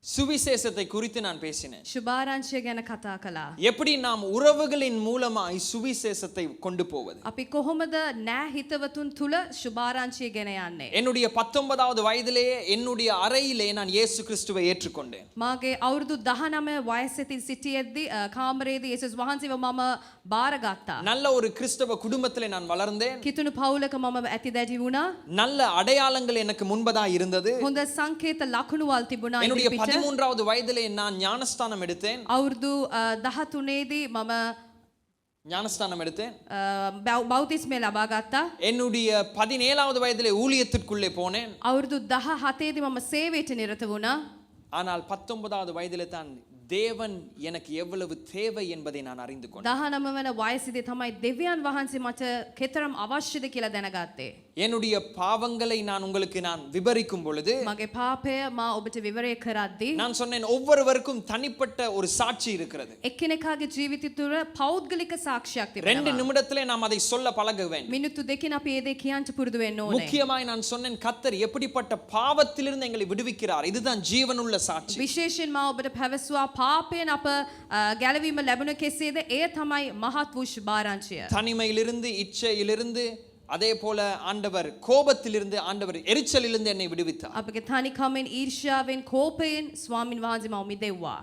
சுவிசேஷத்தை குறித்து நான் பேசினேன். සුභාරංචිය ගැන කතා කළා. எப்படி நாம் உறவுகளின் மூலமாய் சுவிசேஷத்தை கொண்டு போவது. අපි කොහොමද නෑ හිතවතුන් තුල සුභාරංචිය ගෙන යන්නේ? என்னுடைய 19வது வயதிலேயே என்னுடைய அறையிலே நான் இயேசு கிறிஸ்துவை ஏற்றுக்கொண்டேன். මාගේ අවුරුදු 19 වයසෙදී සිටියේදී කාමරයේදී යේසුස් වහන්සේව මම බාරගත්තා. நல்ல ஒரு கிறிஸ்தவ குடும்பத்திலே நான் வளர்ந்தேன். කිතුණු පවුලක මම ඇති දැඩි වුණා. நல்ல அடையாளங்கள் எனக்கு முன்பதாக இருந்தது. හොඳ සංකේත ලකුණුවල් තිබුණා. என்னுடைய 13வது வயதிலே நான் ஞானஸ்தானம் எடுத்தேன். අවුරුදු 13 දී මම ஞானஸ்தானம் எடுத்தேன். බෞතිස්මය ලබා ගත්තා. என்னுடைய 17வது வயதிலே ஊழியத்திற்குள்ளே போனேன். අවුරුදු 17 දී මම සේවයට නිරත වුණා. ஆனால் 19வது வயதிலே தான் தேவன் எனக்கு எவ்வளவு தேவை என்பதை நான் அறிந்து கொண்டேன். 19 වන වයසේදී තමයි දෙවියන් වහන්සේ මට කෙතරම් අවශ්‍යද කියලා දැනගත්තේ. என்னுடைய பாவங்களை நான் உங்களுக்கு விவரிக்கும் பொழுது මගේ පාපය මා ඔබට විවරය කරද්දී நான் சொன்னேன் ஒவ்வொருவருக்கும் தனிப்பட்ட ஒரு சாட்சி இருக்கிறது. එක්කෙනෙකුගේ ජීවිතය තුළ පෞද්ගලික சாட்சிයක් තිබෙනවා. 2 நிமிடத்திலே நாம் அதை சொல்ல பழக வேண்டும். මිනිත්තු දෙකකින් අපි ඒ දේ කියන්න පුරුදු වෙන්න ඕනේ. முக்கியமாய் நான் சொன்னேன் கர்த்தர் எப்படிப்பட்ட பாவத்திலிருந்து எங்களை விடுவிக்கிறார். இதுதான் ஜீவனுள்ள சாட்சி. විශේෂයෙන් මා ඔබට පැවසුවා පාපයෙන් අප ගැලවීම ලැබුණ කෙසේද? එය තමයි මහත් වූ සුභාරංචිය. தனிமையிலிருந்து இச்சையிலிருந்து அதே போல ஆண்டவர் கோபத்திலிருந்து ஆண்டவர் எரிச்சலிலிருந்து என்னை விடுவித்தார். අපගේ තනිකමෙන් ඊර්ෂ්‍යාවෙන් කෝපයෙන් ස්වාමින් වහන්සේ මව මිදෙව්වා.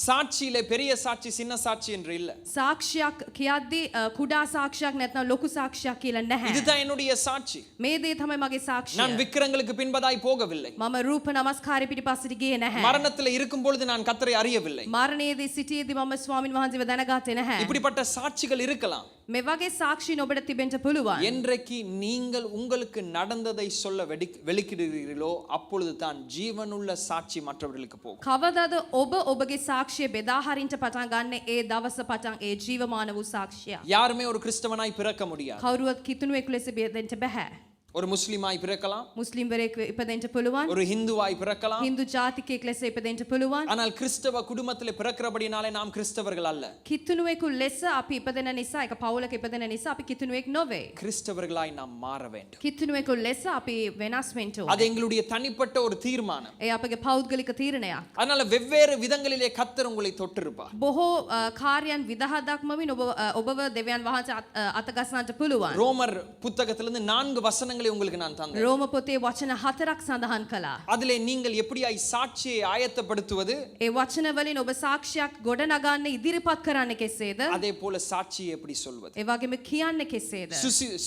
சாட்சியிலே பெரிய சாட்சி சின்ன சாட்சி என்று இல்ல. சாක්ෂියක් කියද්දී කුඩා சாක්ෂියක් නැත්නම් ලොකු சாක්ෂියක් කියලා නැහැ. இதுதான் என்னுடைய சாட்சி. මේ දේ තමයි මගේ சாක්ෂිය. நான் விக்கிரங்களுக்கு பின்பதாய் போகவில்லை. මම රූප නමස්කාරය පිටිපස්සට ගියේ නැහැ. மரணத்தில் இருக்கும் பொழுது நான் கர்த்தரை அறியவில்லை. මරණයේදී සිටියේදී මම ස්වාමින් වහන්සේව දැනගත්තේ නැහැ. இப்படிப்பட்ட சாட்சிகள் இருக்கலாம். මේ වගේ சாක්ෂි ඔබට තිබෙන්න පුළුවන්. என்றைக்கு நீங்கள் உங்களுக்கு நடந்ததை சொல்ல வெளிக்கிடுகிறீர்களோ அப்பொழுது தான் ஜீவனுள்ள சாட்சி மற்றவர்களுக்கு போகும். කවදාද ඔබ ඔබගේ சாක්ෂිය බෙදා හරින්න පටන් ගන්න ඒ දවස පටන් ඒ ජීවමාන වූ சாක්ෂිය. யாருமே ஒரு கிறிஸ்தவனாய் பிறக்க முடியாது. කවුරුවත් කිතුණුවෙකු ලෙස බෙදෙන්න බෑ. ஒரு முஸ்லிமாய் பிறக்கலாம். මුස්ලිම්වරයෙක් ඉපදෙන්න පුළුවන්. ஒரு ஹிந்துவாய் பிறக்கலாம். හින්දු ජාතිකයෙක් ලෙස ඉපදෙන්න පුළුවන්. ஆனால் கிறிஸ்தவ குடும்பத்திலே பிறக்கிறபடினாலே நாம் கிறிஸ்தவர்கள் அல்ல. කිතුණුවෙකු ලෙස අපි ඉපදෙන නිසා එක පවුලක ඉපදෙන නිසා අපි කිතුණුවෙක් නොවේ. கிறிஸ்தவர்களாய் நாம் மாற வேண்டும். කිතුණුවෙකු ලෙස අපි වෙනස් වෙන්න ඕනේ. அது எங்களுடைய தனிப்பட்ட ஒரு தீர்மானம். ඒ අපගේ පෞද්ගලික තීරණයක්. அதனால வெவ்வேறு விதங்களிலே கர்த்தர் உங்களை தொட்டிருப்பார். බොහෝ කාර්යයන් විදහාදක්මමින් ඔබව දෙවියන් වහන්සේ අතගස්සන්නට පුළුවන්. ரோமர் புத்தகத்திலிருந்து 4 வசனங்களை உங்களுக்கு நான் தந்தேன். රෝම පොතේ වචන 4ක් සඳහන් කළා. அதிலே நீங்கள் எப்படியாய் சாட்சியை ஆயத்தப்படுத்துவது, ඒ වචන වලින් ඔබ සාක්ෂියක් ගොඩ නගන්න ඉදිරිපත් කරන්න කෙසේද? அதே போல சாட்சியை எப்படி சொல்வது? ඒ වගේම කියන්න කෙසේද?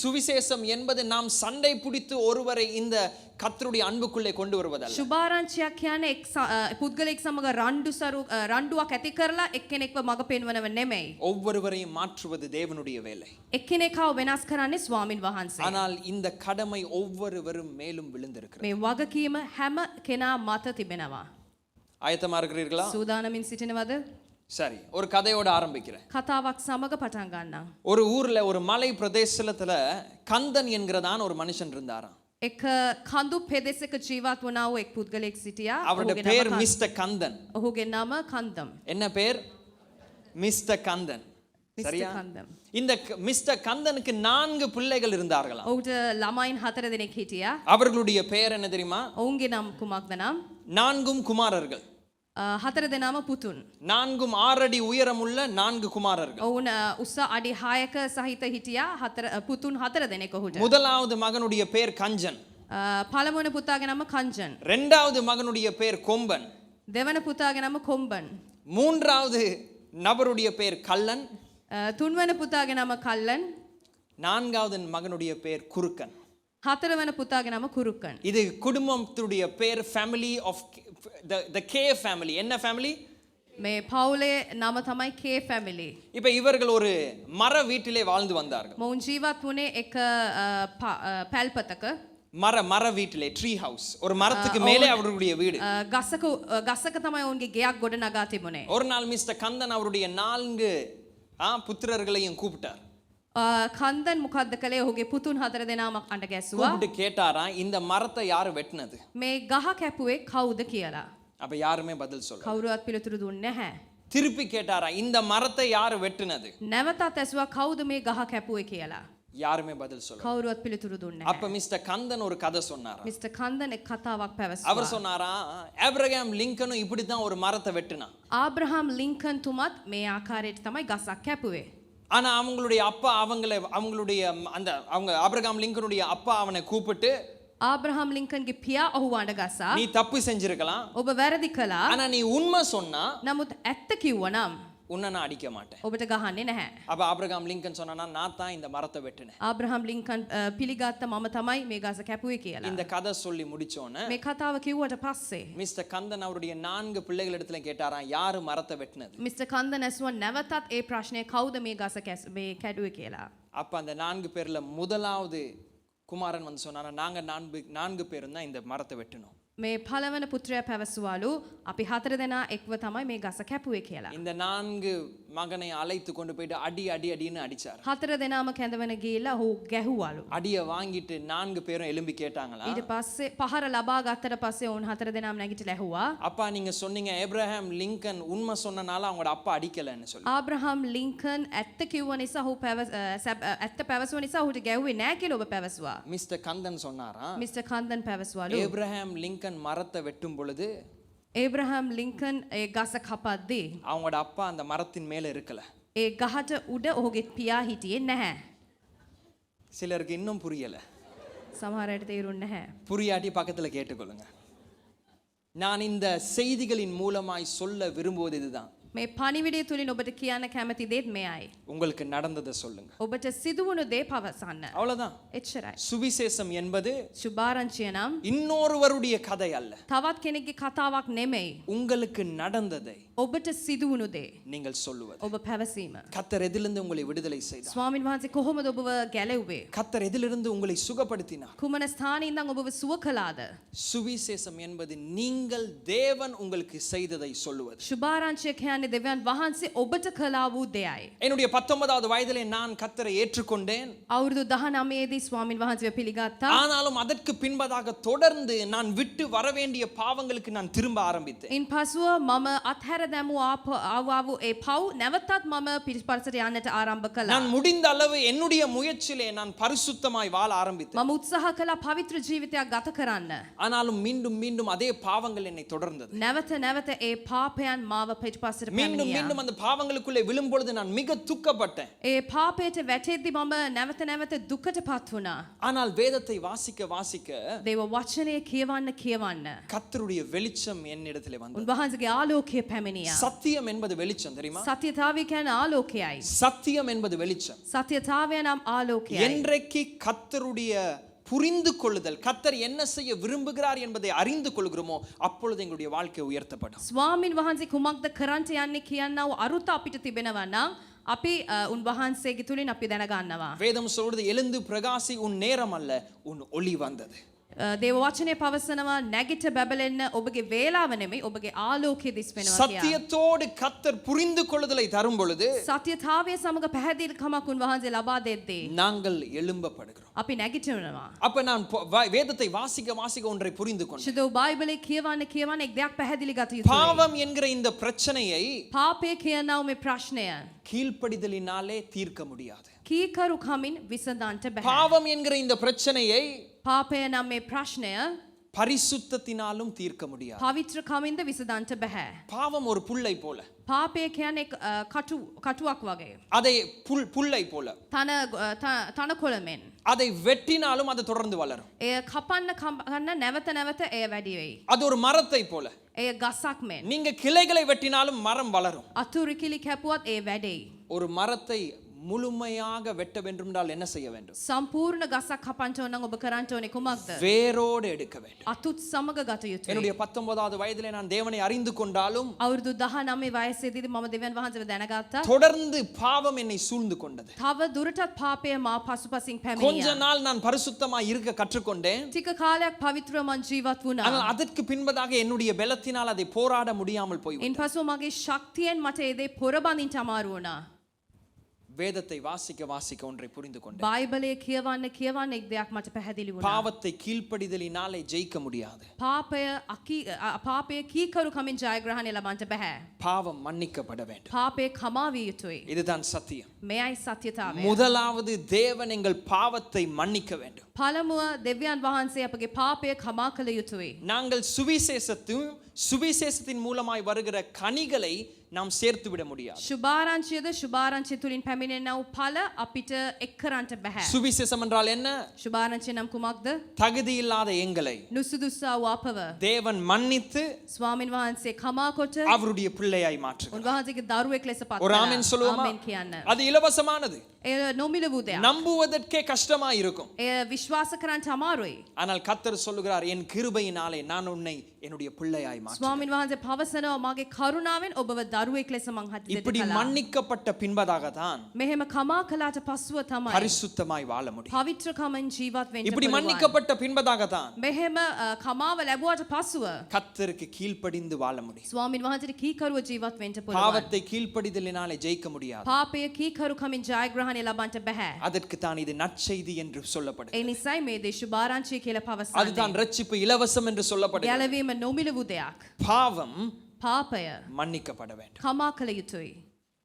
சுவிசேஷம் என்பது நாம் சண்டை பிடித்து ஒருவரை இந்த கர்த்தருடைய அன்புக்குள்ளே கொண்டு வருவதல்ல. සුභාරංචියක් කියන්නේ පුද්ගලයෙක් සමග රණ්ඩුවක් ඇති කරලා එක්කෙනෙක්ව මඟ පෙන්වනව නෙමෙයි. ஒவ்வொருவரையும் மாற்றுவது தேவனுடைய வேலை. එක්කෙනෙක්ව වෙනස් කරන්නේ ස්වාමින් වහන්සේ. ஆனால் இந்த கடமை ஒவ்வொருவரும் மேலும் விழுந்திருக்கிறது. මේ වගකීම හැම කෙනා මත තිබෙනවා. ஆயத்தமா இருக்கிறீர்களா? සූදානමින් සිටිනවද? சரி, ஒரு கதையோட ஆரம்பிக்கிறேன். කතාවක් සමග පටන් ගන්නම්. ஒரு ஊர்ல ஒரு மலை பிரதேசத்துல கந்தன் என்கிறதான ஒரு மனுஷன் இருந்தாராம். එක කඳු පෙදෙසක ජීවත් වුණා වූ එක් පුද්ගලයෙක් සිටියා. அவருடைய பேர் மிஸ்டர் கந்தன். ඔහුගේ නම කන්දම්. என்ன பேர்? மிஸ்டர் கந்தன். சரியா? කන්දම්. இந்த மிஸ்டர் கந்தனுக்கு 4 பிள்ளைகள் இருந்தார்களாம். ඔහුට ළමයින් 4 දෙනෙක් හිටියා. அவர்களுடைய பெயர் என்ன தெரியுமா? ඔවුන්ගේ නම් කුමක්ද නම්? 4 குமாரர்கள். 4 දෙනාම පුතුන්. 4 6 அடி உயரமுள்ள 4 குமாரர்கள். ඔවුන් උස අඩි 6ක සහිත හිටියා. පුතුන් 4 දෙනෙක් ඔහුට. முதலாவது மகனுடைய பேர் கஞ்சன். පළමුවන පුතාගේ නම කංජන්. இரண்டாவது மகனுடைய பேர் கொம்பன். දෙවන පුතාගේ නම කොම්බන්. மூன்றாவது நபருடைய பேர் கல்லன். තුන්වන පුතාගේ නම කල්ලන්. நான்காவது மகனுடைய பேர் குருக்கன். හතරවන පුතාගේ නම කුරුකන්. இது குடும்பத்துடைய பேர் family of the K family. என்ன ஃபேமிலி? මේ පවුලේ නම තමයි K family. இப்போ இவர்கள் ஒரு மர வீட்டிலே வாழ்ந்து வந்தார்கள். මොවුන් ජීවත් වුණේ එක පැල්පතක. மர வீட்டிலே ட்ரீ ஹவுஸ். ஒரு மரத்துக்கு மேலே அவருடைய வீடு. ගසක තමයි ඔවුන්ගේ ගෙයක් ගොඩ නගා තිබුණේ. ஒரு நாள் மிஸ்டர் கந்தன் அவருடைய 4 புத்திரர்களையும் கூப்பிட்டார். කන්දන් මොකද්ද කළේ? ඔහුගේ පුතුන් 4 දෙනාම අඬ ගැස්සුවා. கூப்பிட்டு கேட்டாராம், இந்த மரத்தை யார் வெட்டினது? මේ ගහ කැපුවේ කවුද කියලා. அப்ப யாருமே பதில் சொல்லல. කවුරුවත් පිළිතුරු දුන්නේ නැහැ. திருப்பி கேட்டாராம், இந்த மரத்தை யார் வெட்டினது? නැවතත් ඇසුවා කවුද මේ ගහ කැපුවේ කියලා. யாருமே பதில் சொல்ல. කවුරුවත් පිළිතුරු දුන්නේ அப்ப மிஸ்டர் கந்தன் ஒரு கதை சொன்னார். මිස්ටර් කන්දන් එක් කතාවක් පැවසුවා. அவர் சொன்னாரா ஆபிரகாம் லிங்கனும் இப்படி தான் ஒரு மரத்தை வெட்டினான். ආබ්‍රහම් ලින්කන් තුමත් මේ ආකාරයට තමයි ගසක් කැපුවේ. ஆனா அவங்களுடைய அப்பா அவங்களுடைய அந்த அவங்க ஆபிரகாம் லிங்கனுடைய அப்பா அவனை கூப்பிட்டு ආබ්‍රහම් ලින්කන්ගේ පියා ඔහු වඩ ගසා நீ தப்பு செஞ்சிருக்கலாம். ඔබ වැරදි කළා. ஆனா நீ உண்மை சொன்னா නමුත් ඇත්ත කිව්වනම් உன்னை நான் அடிக்க மாட்டேன். ඔබට ගහන්නේ නැහැ. அப்ப ஆபிரகாம் லிங்கன் சொன்னானா நான் தான் இந்த மரத்தை வெட்டினேன். ආබ්‍රහම් ලින්කන් පිළිගත්ත මම තමයි මේ ගස කැපුවේ කියලා. இந்த கதை சொல்லி முடிச்சோனே මේ කතාව කිව්වට පස්සේ மிஸ்டர் கந்தன் அவருடைய 4 பிள்ளைகளிடத்துல கேட்டாராம் யாரு மரத்தை வெட்டினது. මිස්ටර් කන්දන් ඇසුවා නැවතත් ඒ ප්‍රශ්නය කවුද මේ ගස මේ කැඩුවේ කියලා. அப்ப அந்த 4 பேர்ல முதலாவது குமாரன் வந்து சொன்னாரா நாங்க 4 பேரும் தான் இந்த மரத்தை வெட்டினோம். මේ පළවන පුත්‍රයා පැවසුවාලු අපි 4 දෙනා එක්ව තමයි මේ ගස කැපුවේ කියලා. இந்த 4 மகனை அழைத்து கொண்டு போயிட்டு அடின்னு அடிச்சார். 4 දෙනාම කැඳවන ගිහිල්ලා ඔහු ගැහුවාලු. அடிய வாங்கிட்டு 4 பேரும் எழும்பி கேட்டாங்களா. ඊට පස්සේ පහර ලබා ගත්තට පස්සේ ඔවුන් 4 දෙනාම නැගිටලා ඇහුවා. அப்பா நீங்க சொன்னீங்க ஆபிரகாம் லிங்கன் உண்மை சொன்னனால அவங்களோட அப்பா அடிக்கலன்னு சொல்லி. ආබ්‍රහම් ලින්කන් ඇත්ත කිව්ව නිසා ඔහු ඇත්ත පැවසුව නිසා ඔහුට ගැහුවේ නැහැ කියලා ඔබ පැවසුවා. மிஸ்டர் கந்தன் சொன்னாரா මිස්ටර් කන්දන් පැවසුවාලු. ஆபிரகாம் லிங்கன் மரத்தை வெட்டும் பொழுது ඒබ්‍රහම් ලින්කන් ඒ ගස කපද්දී அவங்களோட அப்பா அந்த மரத்தின் மேல இருக்கல. ඒ ගහට උඩ ඔහුගේ පියා හිටියේ නැහැ. சிலருக்கு இன்னும் புரியல. සමහර අයට තේරුන්නේ නැහැ. புரியாட்டி பக்கத்துல கேட்டுக்கொள்ளுங்க. நான் இந்த செய்திகளின் மூலமாய் சொல்ல விரும்புவது இதுதான். මේ පණිවිඩය තුලින් ඔබට කියන්න කැමති දේත් මෙයයි. உங்களுக்கு நடந்ததை சொல்லுங்க. ඔබට සිදුවුණු දේ පවසන්න. அவ்வளவுதான். එච්චරයි. சுவிசேஷம் என்பது සුභාරංචිය නම් இன்னொருவருடைய கதை அல்ல. තවත් කෙනෙක්ගේ කතාවක් නෙමෙයි. உங்களுக்கு நடந்ததை ඔබට සිදුවුණු දේ நீங்கள் சொல்லுவது. ඔබ පැවසීම. கர்த்தர் எதிலிருந்து உங்களை விடுதலை செய்தார். ස්වාමීන් වහන්සේ කොහොමද ඔබව ගැලෙව්වේ? கர்த்தர் எதிலிருந்து உங்களை சுகப்படுத்தினார். කුමන ස්ථානයේ ඉඳන් ඔබව සුව කළාද? சுவிசேஷம் என்பது நீங்கள் தேவன் உங்களுக்கு செய்ததை சொல்லுவது. සුභාරංචිය කියන්නේ දෙවියන් වහන්සේ ඔබට කළා වූ දෙයයි. என்னுடைய 19வது வயதிலே நான் கர்த்தரை ஏற்றுக்கொண்டேன். අවුරුදු 19 දී ස්වාමීන් වහන්සේව පිළිගත්තා. ஆனாலும் அதற்கு பின்பதாக தொடர்ந்து நான் விட்டு வர வேண்டிய பாவங்களுக்கு நான் திரும்ப ஆரம்பித்தேன். ඉන් පසුව මම අත්හැර දැමූ ආවු ඒ පව් නැවතත් මම පිටිපස්සට යන්නට ආරම්භ කළා. நான் முடிந்த அளவு என்னுடைய முயற்சியிலே நான் பரிசுத்தமாய் வாழ ஆரம்பித்தேன். මම උත්සාහ කළා පවිත්‍ර ජීවිතයක් ගත කරන්න. ஆனாலும் மீண்டும் அதே பாவங்கள் என்னை தொடர்ந்தது. නැවත ඒ පාපයන් මාව පිටිපස්සට மீண்டும் அந்த பாவங்களுக்குள்ளே விழும் பொழுது நான் மிக துக்கப்பட்டேன். ඒ පාපයට වැටෙද්දි මම නැවත දුකටපත් වුණා. ஆனால் வேதத்தை வாசிக்க දේව වචනය කියවන්න கர்த்தருடைய வெளிச்சம் என்னிடத்திலே வந்தது. උන්වහන්සේගේ ආලෝකය පැමිණියා. சத்தியம் என்பது வெளிச்சம் தெரியுமா? සත්‍යතාවය කියන්නේ ආලෝකයයි. சத்தியம் என்பது வெளிச்சம். සත්‍යතාවය නම් ආලෝකයයි. என்றைக்கு கர்த்தருடைய புரிந்து கொள்ளுதல் கர்த்தர் என்ன செய்ய விரும்புகிறார் என்பதை அறிந்து கொள்கிறோமோ அப்பொழுது எங்களுடைய வாழ்க்கை உயர்த்தப்படும். ස්වාමින් වහන්සේ කුමක්ද කරන්ට යන්නේ කියනව අරුත අපිට තිබෙනවා නම් අපි උන්වහන්සේගේ තුලින් අපි දැනගන්නවා. வேதம் சொல்றது எழுந்து பிரகாசி உன் நேரம் அல்ல உன் ஒளி வந்தது. දේව වචනේ පවසනවා නැගිට බබලෙන්න ඔබගේ වේලාව නෙමෙයි ඔබගේ ආලෝකය දිස් වෙනවා කියලා. சத்தியத்தோடு கர்த்தர் புரிந்து கொள்ளுதலை தரும் பொழுது සත්‍යතාවය සමග පැහැදිලිකමක් උන්වහන්සේ ලබා දෙද්දී நாங்கள் எழும்பப்படுகிறோம். අපි නැගිටිනවා. அப்ப நான் வேதத்தை வாசிக்க ஒன்றை புரிந்து கொண்டேன். ශුද්ධ බයිබලේ කියවන්න එක් දෙයක් පැහැදිලි ගත යුතුයි. பாவம் என்கிற இந்த பிரச்சனையை පාපය කියනව මේ ප්‍රශ්නය கீழ்ப்படிதலினாலே தீர்க்க முடியாது. කීකරු කමින් විසඳන්න බෑ. பாவம் என்கிற இந்த பிரச்சனையை පාපය නම් මේ ප්‍රශ්නය பரிசுத்தத்தினாலும் தீர்க்க முடியாது. පවිත්‍ර කමින්ද විසඳන්න බෑ. பாவம் ஒரு புல்லை போல. පාපය කියන්නේ කටුවක් වගේ. அதை புல்லை போல. තනකොළමෙන්. அதை வெட்டினாலும் அது தொடர்ந்து வளரும். එය කපන්න නැවත එය වැඩි වෙයි. அது ஒரு மரத்தை போல. එය ගසක් මෙන්. நீங்க கிளைகளை வெட்டினாலும் மரம் வளரும். අතුරු කිලි කැපුවත් එය වැඩෙයි. ஒரு மரத்தை முழுமையாக வெட்ட வேண்டும் என்றால் என்ன செய்ய வேண்டும்? සම්පූර්ණ ගසක් කපන්න ඕන නම් ඔබ කරන්න ඕනේ කුමක්ද? வேரோடு எடுக்க வேண்டும். අතුත් සමග ගත යුතුයි. என்னுடைய 19வது வயதிலே நான் தேவனை அறிந்து கொண்டாலும் අවුරුදු 19 වයසේදී මම දෙවියන් වහන්සේව දැනගත්තා. தொடர்ந்து பாவம் என்னை சூழ்ந்து கொண்டது. තව දුරටත් පාපය මා පසුපසින් පැමිණියා. கொஞ்ச நாள் நான் பரிசுத்தமாய் இருக்க கற்றுக்கொண்டேன். ටික කාලයක් පවිත්‍රව මං ජීවත් වුණා. ஆனால் அதற்கு பின்பதாக என்னுடைய பலத்தினால் அதை போராட முடியாமல் போய்விட்டது. ඉන්පසු මගේ ශක්තියෙන් මට ඒ දේ පොරබඳින්න අමාරු වුණා. வேதத்தை வாசிக்க வாசிக்க ஒன்றை புரிந்து கொண்டேன். බයිබලයේ කියවන්න එක් දෙයක් මට පැහැදිලි වුණා. பாவத்தை கீழ்ப்படிதலினாலே ஜெயிக்க முடியாது. පාපය කීකරු කමින් ජයග්‍රහණය ලබන්නට බෑ. பாவம் மன்னிக்கப்பட வேண்டும். පාපය කමා විය යුතුයි. இதுதான் சத்தியம். මෙයයි සත්‍යතාවය. முதலாவது தேவன் எங்கள் பாவத்தை மன்னிக்க வேண்டும். පළමුව දෙවියන් වහන්සේ අපගේ පාපය කමා කළ යුතුයි. நாங்கள் சுவிசேஷத்தின் மூலமாய் வருகிற கனிகளை நாம் சேர்த்து விட முடியாது. සුභාරංචිය තුලින් පැමිණෙනා වූ ඵල අපිට එක් කරන්නට බෑ. சுவிசேஷம் என்றால் என்ன? සුභාරංචිය නම් කුමක්ද? தகுதி இல்லாத எங்களை නුසුදුසා වූ අපව தேவன் மன்னித்து ස්වාමින් වහන්සේ කමා කොට அவருடைய பிள்ளையாய் மாற்றுகிறார். උන්වහන්සේගේ දරුවෙක් ලෙස පත් ஒரு කළා. ஆமென் சொல்லுவோமா? ආමෙන් කියන්න. அது இலவசமானது. එය නොමිල වූ දෙයක්. நம்புவதற்கே கஷ்டமாய் இருக்கும். එය විශ්වාස කරන්න අමාරුයි. ஆனால் கர்த்தர் சொல்லுகிறார், என் கிருபையினாலே நான் உன்னை என்னுடைய பிள்ளையாய் மாற்றுவேன். ස්වාමින් වහන්සේ පවසනවා මගේ කරුණාවෙන් ඔබව දරුවෙක් ලෙස මං හදලා இப்படி மன்னிக்கப்பட்ட பின்பதாக தான் මෙහෙම කමා කළාට පස්සුව තමයි பரிசுத்தமாய் வாழ முடியும். පවිත්‍රකමෙන් ජීවත් වෙන්න இப்படி පුළුවන්. மன்னிக்கப்பட்ட பின்பதாக தான் මෙහෙම කමාව ලැබුවාට පස්සුව கர்த்தருக்கு கீழ்ப்படிந்து வாழ முடியும். ස්වාමින් වහන්සේට කීකරුව ජීවත් වෙන්න පුළුවන්. பாவத்தை கீழ்ப்படிதலினாலே ஜெயிக்க முடியாது. පාපය කීකරු කමින් ජයග්‍රහණය ලබන්නට බෑ. அதற்கு தான் இது நற்செய்தி என்று சொல்லப்படுகிறது. ඒ නිසයි මේ දේ සුභාරංචිය කියලා පවසන්නේ. அதுதான் ரட்சிப்பு இலவசம் என்று சொல்லப்படுகிறது. ගැලවීම නොමිල වූ දෙයක්. பாவம் පාපය மன்னிக்கப்பட வேண்டும். කමා කළ යුතුයි.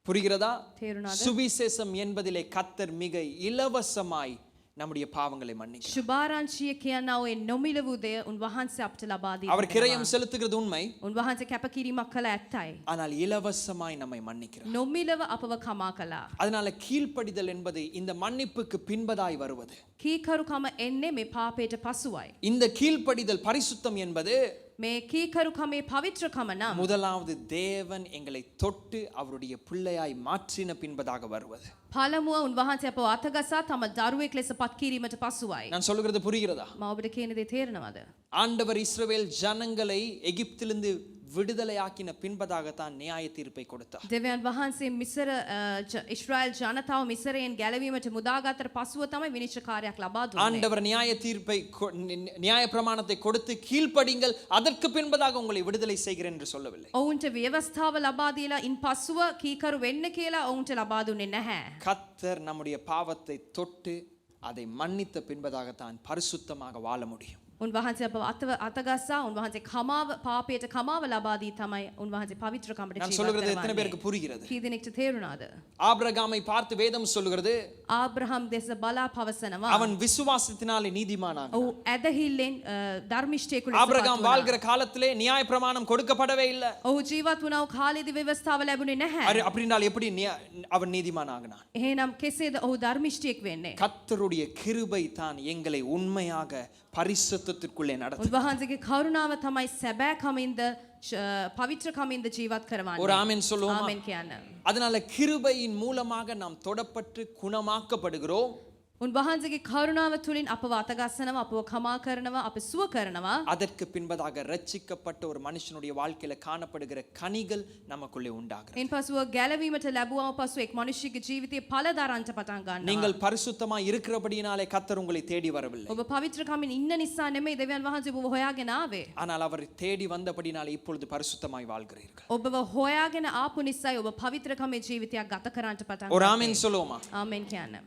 புரிகிறதா? තේරුණාද? சுவிசேஷம் என்பதிலே கர்த்தர் மிக இலவசமாய் நம்முடைய பாவங்களை மன்னிக்கிறார். සුභාරංචිය කියනවා ඒ නොමිල වූ දෙය උන්වහන්සේ අපට ලබා දී. அவர் கிரயம் செலுத்துகிறது உண்மை. උන්වහන්සේ කැපකිරීමක් කළ ඇත්තයි. ஆனால் இலவசமாய் நம்மை மன்னிக்கிறார். නොමිලව අපව කමා කළා. அதனால கீழ்ப்படிதல் என்பது இந்த மன்னிப்புக்கு பின்பதாய் வருவது. කීකරුකම එන්නේ මේ පාපයට පසුවයි. இந்த கீழ்ப்படிதல் பரிசுத்தம் என்பது මේ කීකරුකමේ පවිත්‍රකම නම් முதலாவது தேவன் எங்களை தொட்டு அவருடைய பிள்ளையாய் மாற்றின பின்பதாக வருவது. පළමුව උන්වහන්සේ අපව අතගසා තම දරුවෙක් ලෙස පත් කිරීමට පසුවයි. நான் சொல்லுகிறது புரிகிறதா? මම ඔබට කියන දේ තේරෙනවද? ஆண்டவர் இஸ்ரவேல் ஜனங்களை எகிப்திலிருந்து விடுதலையாக்கின பின்பதாகத்தான் நியாய தீர்ப்பை கொடுத்தார். දෙවියන් වහන්සේ මිසර ඉස්රායල් ජනතාව මිසරයෙන් ගැලවීමට මුදාගත්තට පසුව තමයි විනිශ්චයකාරයක් ලබා දුන්නේ. ஆண்டவர் நியாய தீர்ப்பை நியாய பிரமாணத்தை கொடுத்து கீழ்ப்படிங்கள், அதற்கு பின்பதாக உங்களை விடுதலை செய்கிறேன் என்று சொல்லவில்லை. ඔවුන්ට ව්‍යවස්ථාව ලබා දීලා ඉන් පසුව කීකරු වෙන්න කියලා ඔවුන්ට ලබා දුන්නේ නැහැ. கர்த்தர் நம்முடைய பாவத்தை தொட்டு அதை மன்னித்த பின்பதாகத்தான் பரிசுத்தமாக வாழ முடியும். උන්වහන්සේ අපව අතගස්සා උන්වහන්සේ පාපයට කමාව ලබා දී තමයි උන්වහන්සේ පවිත්‍රකමට நான் ජීවත් சொல்லுகிறது எத்தனை කරවන්නේ. பேருக்கு புரிகிறது? කී දෙනෙක්ට තේරුණාද? ஆபிரகாமை பார்த்து வேதம் சொல்லுகிறது, ආබ්‍රහම් දෙස බලා පවසනවා. அவன் விசுவாசத்தினாலே நீதிமானானான். ඔව් ඇදහිල්ලෙන් ධර්මිෂ්ඨයෙකු ලෙස ஆபிரகாம் வாழ்கிற காலத்திலே நியாய பிரமாணம் கொடுக்கப்படவே இல்லை. ඔහු ජීවත් වුණා වූ කාලේදී ව්‍යවස්ථාව ලැබුණේ නැහැ. அப்படினால் எப்படி அவன் நீதிமானானான்? එහෙනම් කෙසේද ඔහු ධර්මිෂ්ඨයෙක් වෙන්නේ? கர்த்தருடைய கிருபை தான் எங்களை உண்மையாக பரிசுத்தத்திற்குள்ளே நடத்தும். උන්වහන්සේගේ කරුණාව තමයි සැබෑ කමින්ද පවිත්‍ර කමින්ද ජීවත් කරවන්නේ. ஒரு ஆமென் சொல்லுவோமா? ආමෙන් කියන්න. அதனால கிருபையின் மூலமாக நாம் தொடப்பட்டு குணமாக்கப்படுகிறோம். උන්වහන්සේගේ කරුණාව තුලින් අපව අතගස්සනවා, අපව කමා කරනවා, අප සුව කරනවා. அதற்கு பின்பதாக ரட்சிக்கப்பட்ட ஒரு மனுஷனுடைய வாழ்க்கையில காணப்படுகிற கனிகள் நமக்குள்ளே உண்டாகிறது. ඉන් පසුව ගැලවීමට ලැබුවා පසු එක් මිනිසෙකුගේ ජීවිතයේ ඵල දරන්න පටන් ගන්නවා. நீங்கள் பரிசுத்தமாய் இருக்கிறபடியினாலே கர்த்தர் உங்களை தேடி வரவில்லை. ඔබ පවිත්‍ර කමින් ඉන්න නිසා නෙමෙයි දෙවියන් වහන්සේ ඔබව හොයාගෙන ආවේ. ஆனால் அவர் தேடி வந்தபடியினாலே இப்பொழுது பரிசுத்தமாய் வாழ்கிறீர்கள். ඔබව හොයාගෙන ආපු නිසායි ඔබ පවිත්‍ර කමේ ජීවිතයක් ගත කරන්නට පටන් ஒரு ගන්නේ. ஆமென் சொல்லுவோமா? ආමෙන් කියන්න.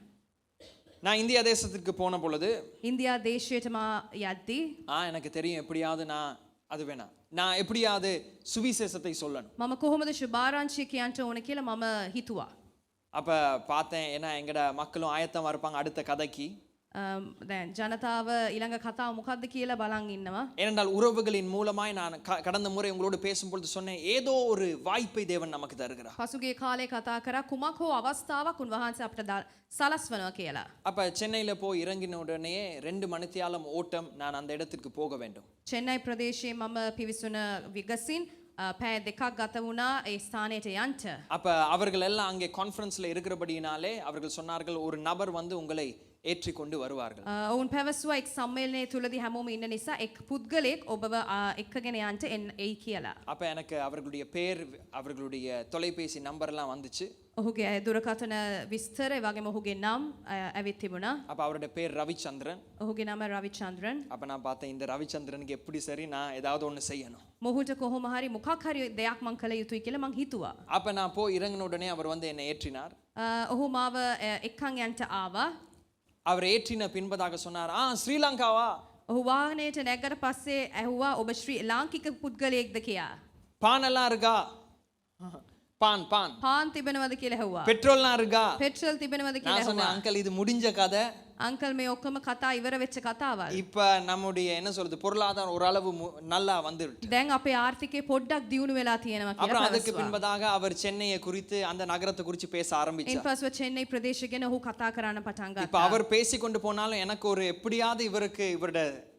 நான் இந்தியா தேசத்திற்கு போன பொழுது ඉන්දියා දේශයට මා යද්දී எனக்கு தெரியும் எப்படியாவது அது வேணாம், நான் எப்படியாவது சுவிசேஷத்தை சொல்லணும். මම කොහොමද සුභාරංචිය කියන්න ඕන කියලා මම හිතුවා. அப்ப பார்த்தேன், ஏன்னா எங்கட மக்களும் ஆயத்தமா இருப்பாங்க அடுத்த கதைக்கு. දැන් ජනතාව ඊළඟ කතාව මොකක්ද කියලා බලන් ඉන්නවා. ஏனென்றால் உறவுகளின் மூலமாய் நான் கடந்த முறை உங்களோடு பேசும்பொழுது சொன்னேன், ஏதோ ஒரு வாய்ப்பை தேவன் நமக்கு தருகிறார். පසුගිය කාලේ කතා කරා කුමක් හෝ අවස්ථාවක් උන්වහන්සේ අපට සලස්වනවා කියලා. அப்ப சென்னையில போய் இறங்கின உடனே 2 மணித்தியாலம் ஓட்டம், நான் அந்த இடத்திற்கு போக வேண்டும். චෙන්නයි ප්‍රදේශයේ මම පිවිසුන විගසින් පැය දෙකක් ගත වුණා ඒ ස්ථානයට යන්න. அப்ப அவர்கள் எல்லாம் அங்கே கான்ஃபரன்ஸ்ல இருக்கிறபடியினாலே அவர்கள் சொன்னார்கள், ஒரு நபர் வந்து உங்களை ஏற்றி கொண்டு வருவார்கள். ඔවුන් පැවසුවා එක් සම්මේලනයේ තුලදී හැමෝම ඉන්න නිසා එක් පුද්ගලයෙක් ඔබව එක්කගෙන යන්න එයි කියලා. அப்ப எனக்கு அவர்களுடைய பேர், அவர்களுடைய தொலைபேசி நம்பர் எல்லாம் வந்துச்சு. ඔහුගේ දුරකථන විස්තර ඒ වගේම ඔහුගේ නම් ඇවිත් තිබුණා. அப்ப அவருடைய பேர் ரவிச்சந்திரன். ඔහුගේ නම රවිචන්ද්‍රන්. அப்ப நான் பார்த்தேன் இந்த ரவிச்சந்திரனுக்கு எப்படி சரி நான் ஏதாவது ஒன்று செய்யணும். මොහුට කොහොම හරි මොකක් හරි දෙයක් මං කළ යුතුයි කියලා මං හිතුවා. அப்ப நான் போய் இறங்கின உடனே அவர் வந்து என்னை ஏற்றினார். ඔහු මාව එක්කන් යන්ට ආවා. அவர் ஏற்றின பின்பதாக சொன்னார், ஸ்ரீலங்காவா? ඔහු වාහනයට නැග්ගට පස්සේ ඇහුවා ඔබ ශ්‍රී ලාංකික පුද්ගලයෙක්ද කියලා. பான் எல்லாம் இருக்கா? பான் பான். පාන් තිබෙනවද කියලා ඇහුවා. பெட்ரோல்லாம் இருக்கா? පෙට්‍රල් තිබෙනවද කියලා நான் சொன்னேன், ඇහුවා. அங்கிள் இது முடிஞ்ச கதை. අංකල් මේ ඔක්කොම කතා ඉවර වෙච්ච කතාවල්. இப்ப நம்முடைய என்ன சொல்றது பொருளாதாரம் ஓரளவு நல்லா வந்துருச்சு. දැන් අපේ ආර්ථිකය පොඩ්ඩක් දියුණු වෙලා තියෙනවා කියලා அப்புறம் அதுக்கு පැවසුවා. பின்பதாக அவர் சென்னையை குறித்து அந்த நகரத்தை குறித்து பேச ஆரம்பிச்சார். ඉන්පස්ව චෙන්නයි ප්‍රදේශය ගැන ඔහු කතා කරන්න පටන් இப்ப ගත්තා. அவர் பேசிக்கொண்டு போனாலும் எனக்கு ஒரு எப்படியாவது இவருக்கு இவருடைய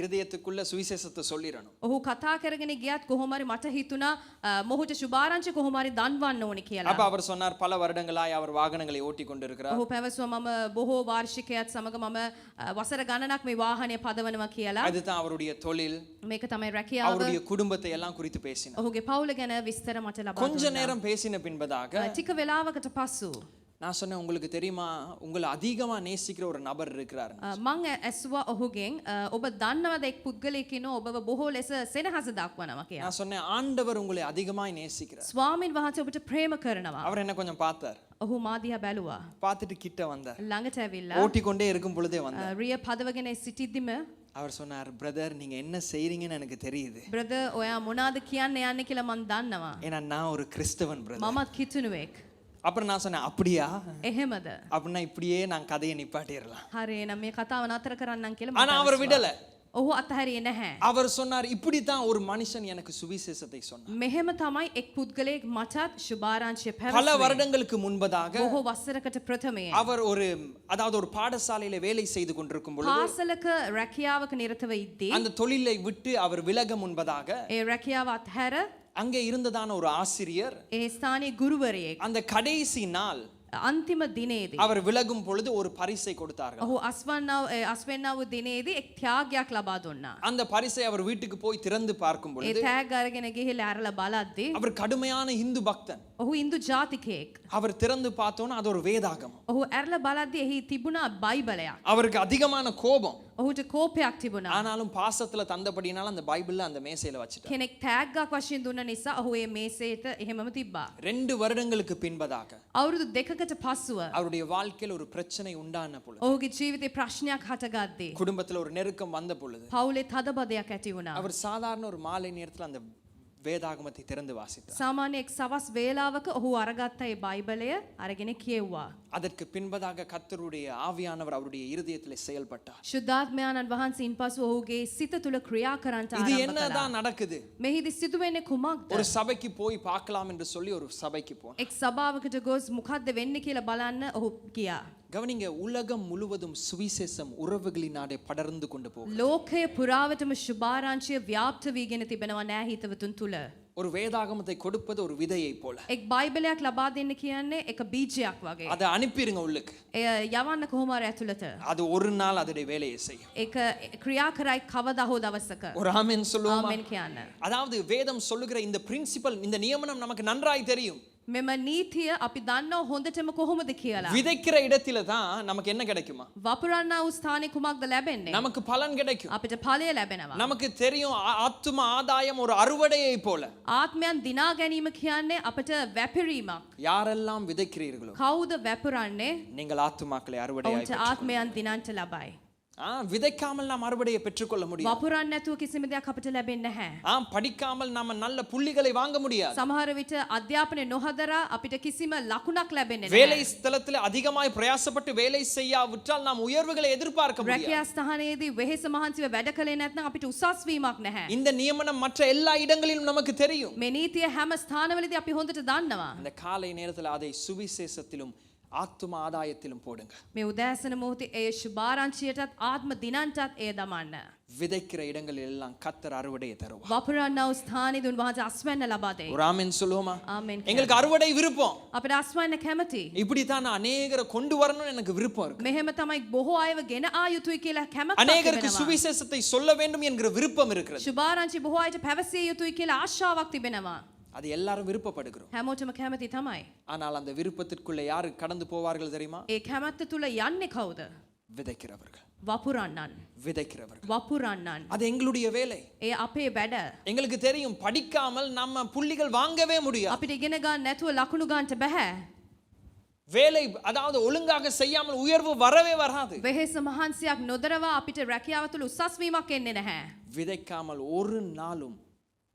இருதயத்துக்குள்ள சுவிசேஷத்தை சொல்லிடணும். ඔහු කතා කරගෙන ගියත් කොහොම හරි මට හිතුණා මොහුට සුභාරංචි කොහොම හරි දන්වන්න ඕනි කියලා. அப்ப அவர் சொன்னார், பல வருடங்களாய் அவர் வாகனங்களை ஓட்டி கொண்டிருக்கிறார். ඔහු පැවසුවා මම බොහෝ වාර්ෂිකයත් සමග මම වසර ගණනක් මේ වාහනය පදවනවා කියලා. அதுதான் அவருடைய தொழில். මේක තමයි රැකියාව. அவருடைய குடும்பத்தை எல்லாம் குறித்து பேசினார். ඔහුගේ පවුල ගැන විස්තර මට ලබා கொஞ்ச දුන්නා. நேரம் பேசின பின்பதாக ටික වෙලාවකට පසු நான் சொன்னேன், உங்களுக்கு தெரியுமா உங்களை அதிகமா நேசிக்கிற ஒரு நபர் இருக்கிறார். මං ඇස්වා ඔහුගෙන් ඔබ දන්නවද එක් පුද්ගලයෙක් ඉන්නවා ඔබව බොහෝ ලෙස සෙනහස දක්වනවා කියලා. நான் சொன்னேன், ஆண்டவர் உங்களை அதிகமாய் நேசிக்கிறார். ස්වාමීන් වහන්සේ ඔබට ප්‍රේම කරනවා. அவர் என்ன கொஞ்சம் பார்த்தார். ඔහු මා දිහා බැලුවා. பார்த்துட்டு கிட்ட வந்தார். ළඟට ඇවිල්ලා ஓட்டிக்கொண்டே இருக்கும் பொழுதே வந்தார். රිය පදවගෙන සිටිද්දිම அவர் சொன்னார், பிரதர் நீங்க என்ன செய்றீங்கன்னு எனக்கு தெரியுது. බ්‍රදර් ඔයා මොනවද කියන්න යන්නේ කියලා මං දන්නවා. ஏன்னா நான் ஒரு கிறிஸ்தவன் பிரதர். මමත් කිතුණුවෙක්. அப்புறம் நான் சொன்னேன், அப்படியா? එහෙමද? அப்படின்னா இப்படியே நான் கதையை நிப்பாட்டிடலாம். හරි එහෙනම් මේ කතාව නතර කරන්නම් කියලා ஆனா அவர் விடல. ඔහු අතහැරියේ නැහැ. அவர் சொன்னார், இப்படித்தான் ஒரு மனுஷன் எனக்கு சுவிசேஷத்தை சொன்னார். මෙහෙම තමයි එක් පුද්ගලයෙක් මටත් සුභාරංචිය பல පැවසුවේ. வருடங்களுக்கு முன்பதாக බොහෝ වසරකට ප්‍රථමයෙන් அவர் அதாவது ஒரு பாடசாலையில வேலை செய்து கொண்டிருக்கும் பொழுது පාසලක රැකියාවක නිරතව ඉද්දී அந்த தொழிலை விட்டு அவர் விலக முன்பதாக ඒ රැකියාව අත්හැර அங்கே இருந்ததான ஒரு ஆசிரியர் ඒ ස්ථානයේ ගුරුවරයෙක් அந்த கடைசி நாள் අන්තිම දිනේදී அவர் விலகும் பொழுது ஒரு பரிசை கொடுத்தார்கள். ඔහු අස්වැන්නව දිනේදී එක් ත්‍යාගයක් ලබා දුන්නා. அந்த பரிசை அவர் வீட்டுக்கு போய் திறந்து பார்க்கும் ඒ பொழுது තෑග්ග අරගෙන ගිහිල්ලා ඇරලා බලද්දී அவர் கடுமையான இந்து பக்தன். ඔහු ඉන්දු ජාතිකයෙක්. அவர் திறந்து பார்த்தோன்னா அது ஒரு வேதாகம். ඔහු ඇරලා බලද්දී එහි තිබුණා බයිබලයක්. அவருக்கு அதிகமான கோபம். ඔහුට කෝපයක් තිබුණා. ஆனாலும் பாசத்துல தந்தபடினால அந்த பைபிள்ல அந்த மேசையில வச்சிட்டார். කෙනෙක් තෑග්ගක් වශයෙන් දුන්න නිසා ඔහු ඒ මේසෙට එහෙමම තිබ්බා. 2 வருடங்களுக்கு பின்பதாக අවුරුදු දෙකකට පසුව அவருடைய வாழ்க்கையில் ஒரு பிரச்சனை உண்டான பொழுது, ඔහුගේ ජීවිතේ ප්‍රශ්නයක් හටගද්දී குடும்பத்துல ஒரு நெருக்கம் வந்த பொழுது, පවුලේ තදබදයක් ඇති වුණා. அவர் சாதாரண ஒரு மாலை நேரத்துல அந்த வேதாகமத்தை திறந்து வாசித்தார். සාමාන්‍ය එක් සවස් වේලාවක ඔහු අරගත්ත ඒ බයිබලය අරගෙන කියෙව්වා. அதற்கு பின்பதாக கர்த்தருடைய ஆவியானவர் அவருடைய இருதயத்திலே செயல்பட்டார். ශුද්ධාත්මයාණන් වහන්සේ ඉන්පසු ඔහුගේ සිත තුළ ක්‍රියා කරන්නට இது ආරම්භ කළා. என்னதான் நடக்குது? මෙහිදී සිදුවෙන්නේ කුමක්ද? ஒரு சபைக்கு போய் பார்க்கலாம் என்று சொல்லி ஒரு சபைக்கு போனார். එක් සභාවකට ගොස් මොකද්ද වෙන්නේ කියලා බලන්න ඔහු ගියා. கவனிங்க, உலகம் முழுவதும் சுவிசேஷம் உறவுகளினாலே படர்ந்து கொண்டு போகும். ලෝකය පුරාවටම සුභාරංචිය ව්‍යාප්ත වීගෙන තිබෙනවා නෑ හිතවතුන් තුළ. ஒரு வேதாகமத்தை கொடுப்பது ஒரு விதையை போல. එක් බයිබලයක් ලබා දෙන්න කියන්නේ එක බීජයක් වගේ. அதை அனுப்பிடுங்க உள்ளுக்கு. එය යවන්න කොහොම හරි ඇතුළත. அது ஒரு நாள் அதோட வேலையை செய்யும். ඒක ක්‍රියා කරයි කවදා හෝ දවසක. ஒரு ஆமென் சொல்லுவோமா? ආමෙන් කියන්න. அதாவது வேதம் சொல்லுகிற இந்த பிரின்சிபல், இந்த நியமனம் நமக்கு நன்றாய் தெரியும். මෙම නීතිය අපි දන්නව හොඳටම කොහොමද කියලා. விதைக்கிற இடத்துல தான் நமக்கு என்ன கிடைக்குமா? වපුරන්නා වූ ස්ථානේ කුමක්ද ලැබෙන්නේ? நமக்கு பலன் கிடைக்கும். අපිට ඵලය ලැබෙනවා. நமக்கு தெரியும் ஆத்தும ஆதாயம் ஒரு அறுவடையை போல. ආත්මයන් දිනා ගැනීම කියන්නේ අපිට වැපිරීමක්. யாரெல்லாம் விதைக்கிறீர்களோ කවුද වැපුරන්නේ? நீங்கள் ஆத்துமாக்களை அறுவடையாய் ඔවුන්ට ආත්මයන් දිනන්ට ලබයි. விதைக்காமல் நாம் அறுவடையை பெற்றுக்கொள்ள முடியும். වපුරන්නේ නැතුව කිසිම දෙයක් අපිට ලැබෙන්නේ නැහැ. படிக்காமல் நாம நல்ல புள்ளிகளை வாங்க முடியாது. සමහර විට අධ්‍යාපනය නොහදරා අපිට කිසිම ලකුණක් ලැබෙන්නේ வேலை නැහැ. ஸ்தலத்தில் அதிகமாய் பிரயாசப்பட்டு வேலை செய்யாவிட்டால் நாம் உயர்வுகளை எதிர்பார்க்க முடியாது. රැකියා ස්ථානයේදී වෙහෙස මහන්සිව වැඩ කළේ නැත්නම් අපිට උසස් වීමක් නැහැ. இந்த நியமனம் மற்ற எல்லா இடங்களிலும் நமக்கு தெரியும். මේ නීතිය හැම ස්ථානවලදී අපි හොඳට දන්නවා. இந்த காலை நேரத்தில் அதை சுவிசேஷத்திலும் ஆத்தும ஆதாயத்திலும் போடுங்க. මේ උදෑසන මොහොතේ ඒ සුභාරංචියටත් ආත්ම දිනන්ටත් එය දමන්න. விதைக்கிற இடங்களில் எல்லாம் கர்த்தர் அறுவடையை தருவார். වපුරන්නා වූ ස්ථානයේදී උන්වහන්සේ අස්වැන්න ලබා දෙයි. ஒரு ஆமென் சொல்லுவோமா? ආමෙන්. எங்களுக்கு அறுவடை விருப்பம். අපිට අස්වැන්න කැමති. இப்படி தான் நான் அநேகரை கொண்டு வரணும்னு எனக்கு விருப்பம் இருக்கு. මෙහෙම තමයි බොහෝ අයව ගෙන ආ යුතුයි කියලා කැමැත්තක් அநேகருக்கு තිබෙනවා. சுவிசேஷத்தை சொல்ல வேண்டும் என்கிற விருப்பம் இருக்கிறது. සුභාරංචි බොහෝ අයට පැවසිය යුතුයි කියලා ආශාවක් තිබෙනවා. அது எல்லாரும் விருப்பப்படுகிறோம். හැමෝටම කැමති තමයි. ஆனால் அந்த விருப்பத்திற்குள்ள யாரு கடந்து போவார்கள் தெரியுமா? ඒ කැමැත්ත තුල යන්නේ කවුද? விதைக்கிறவர்கள். වපුරන්නන්. விதைக்கிறவர்கள். වපුරන්නන්. அது எங்களுடைய வேலை. ඒ අපේ වැඩ. எங்களுக்கு தெரியும் படிக்காமல் நம்ம புள்ளிகள் வாங்கவே முடியாது. අපිට ඉගෙන ගන්න නැතුව ලකුණු ගන්නට බෑ. வேலை அதாவது ஒழுங்காக செய்யாமல் உயர்வு வரவே வராது. වෙහෙස මහන්සියක් නොදරවා අපිට රැකියාව තුල උසස් වීමක් එන්නේ නැහැ. விதைக்காமல் ஒரு நாளும்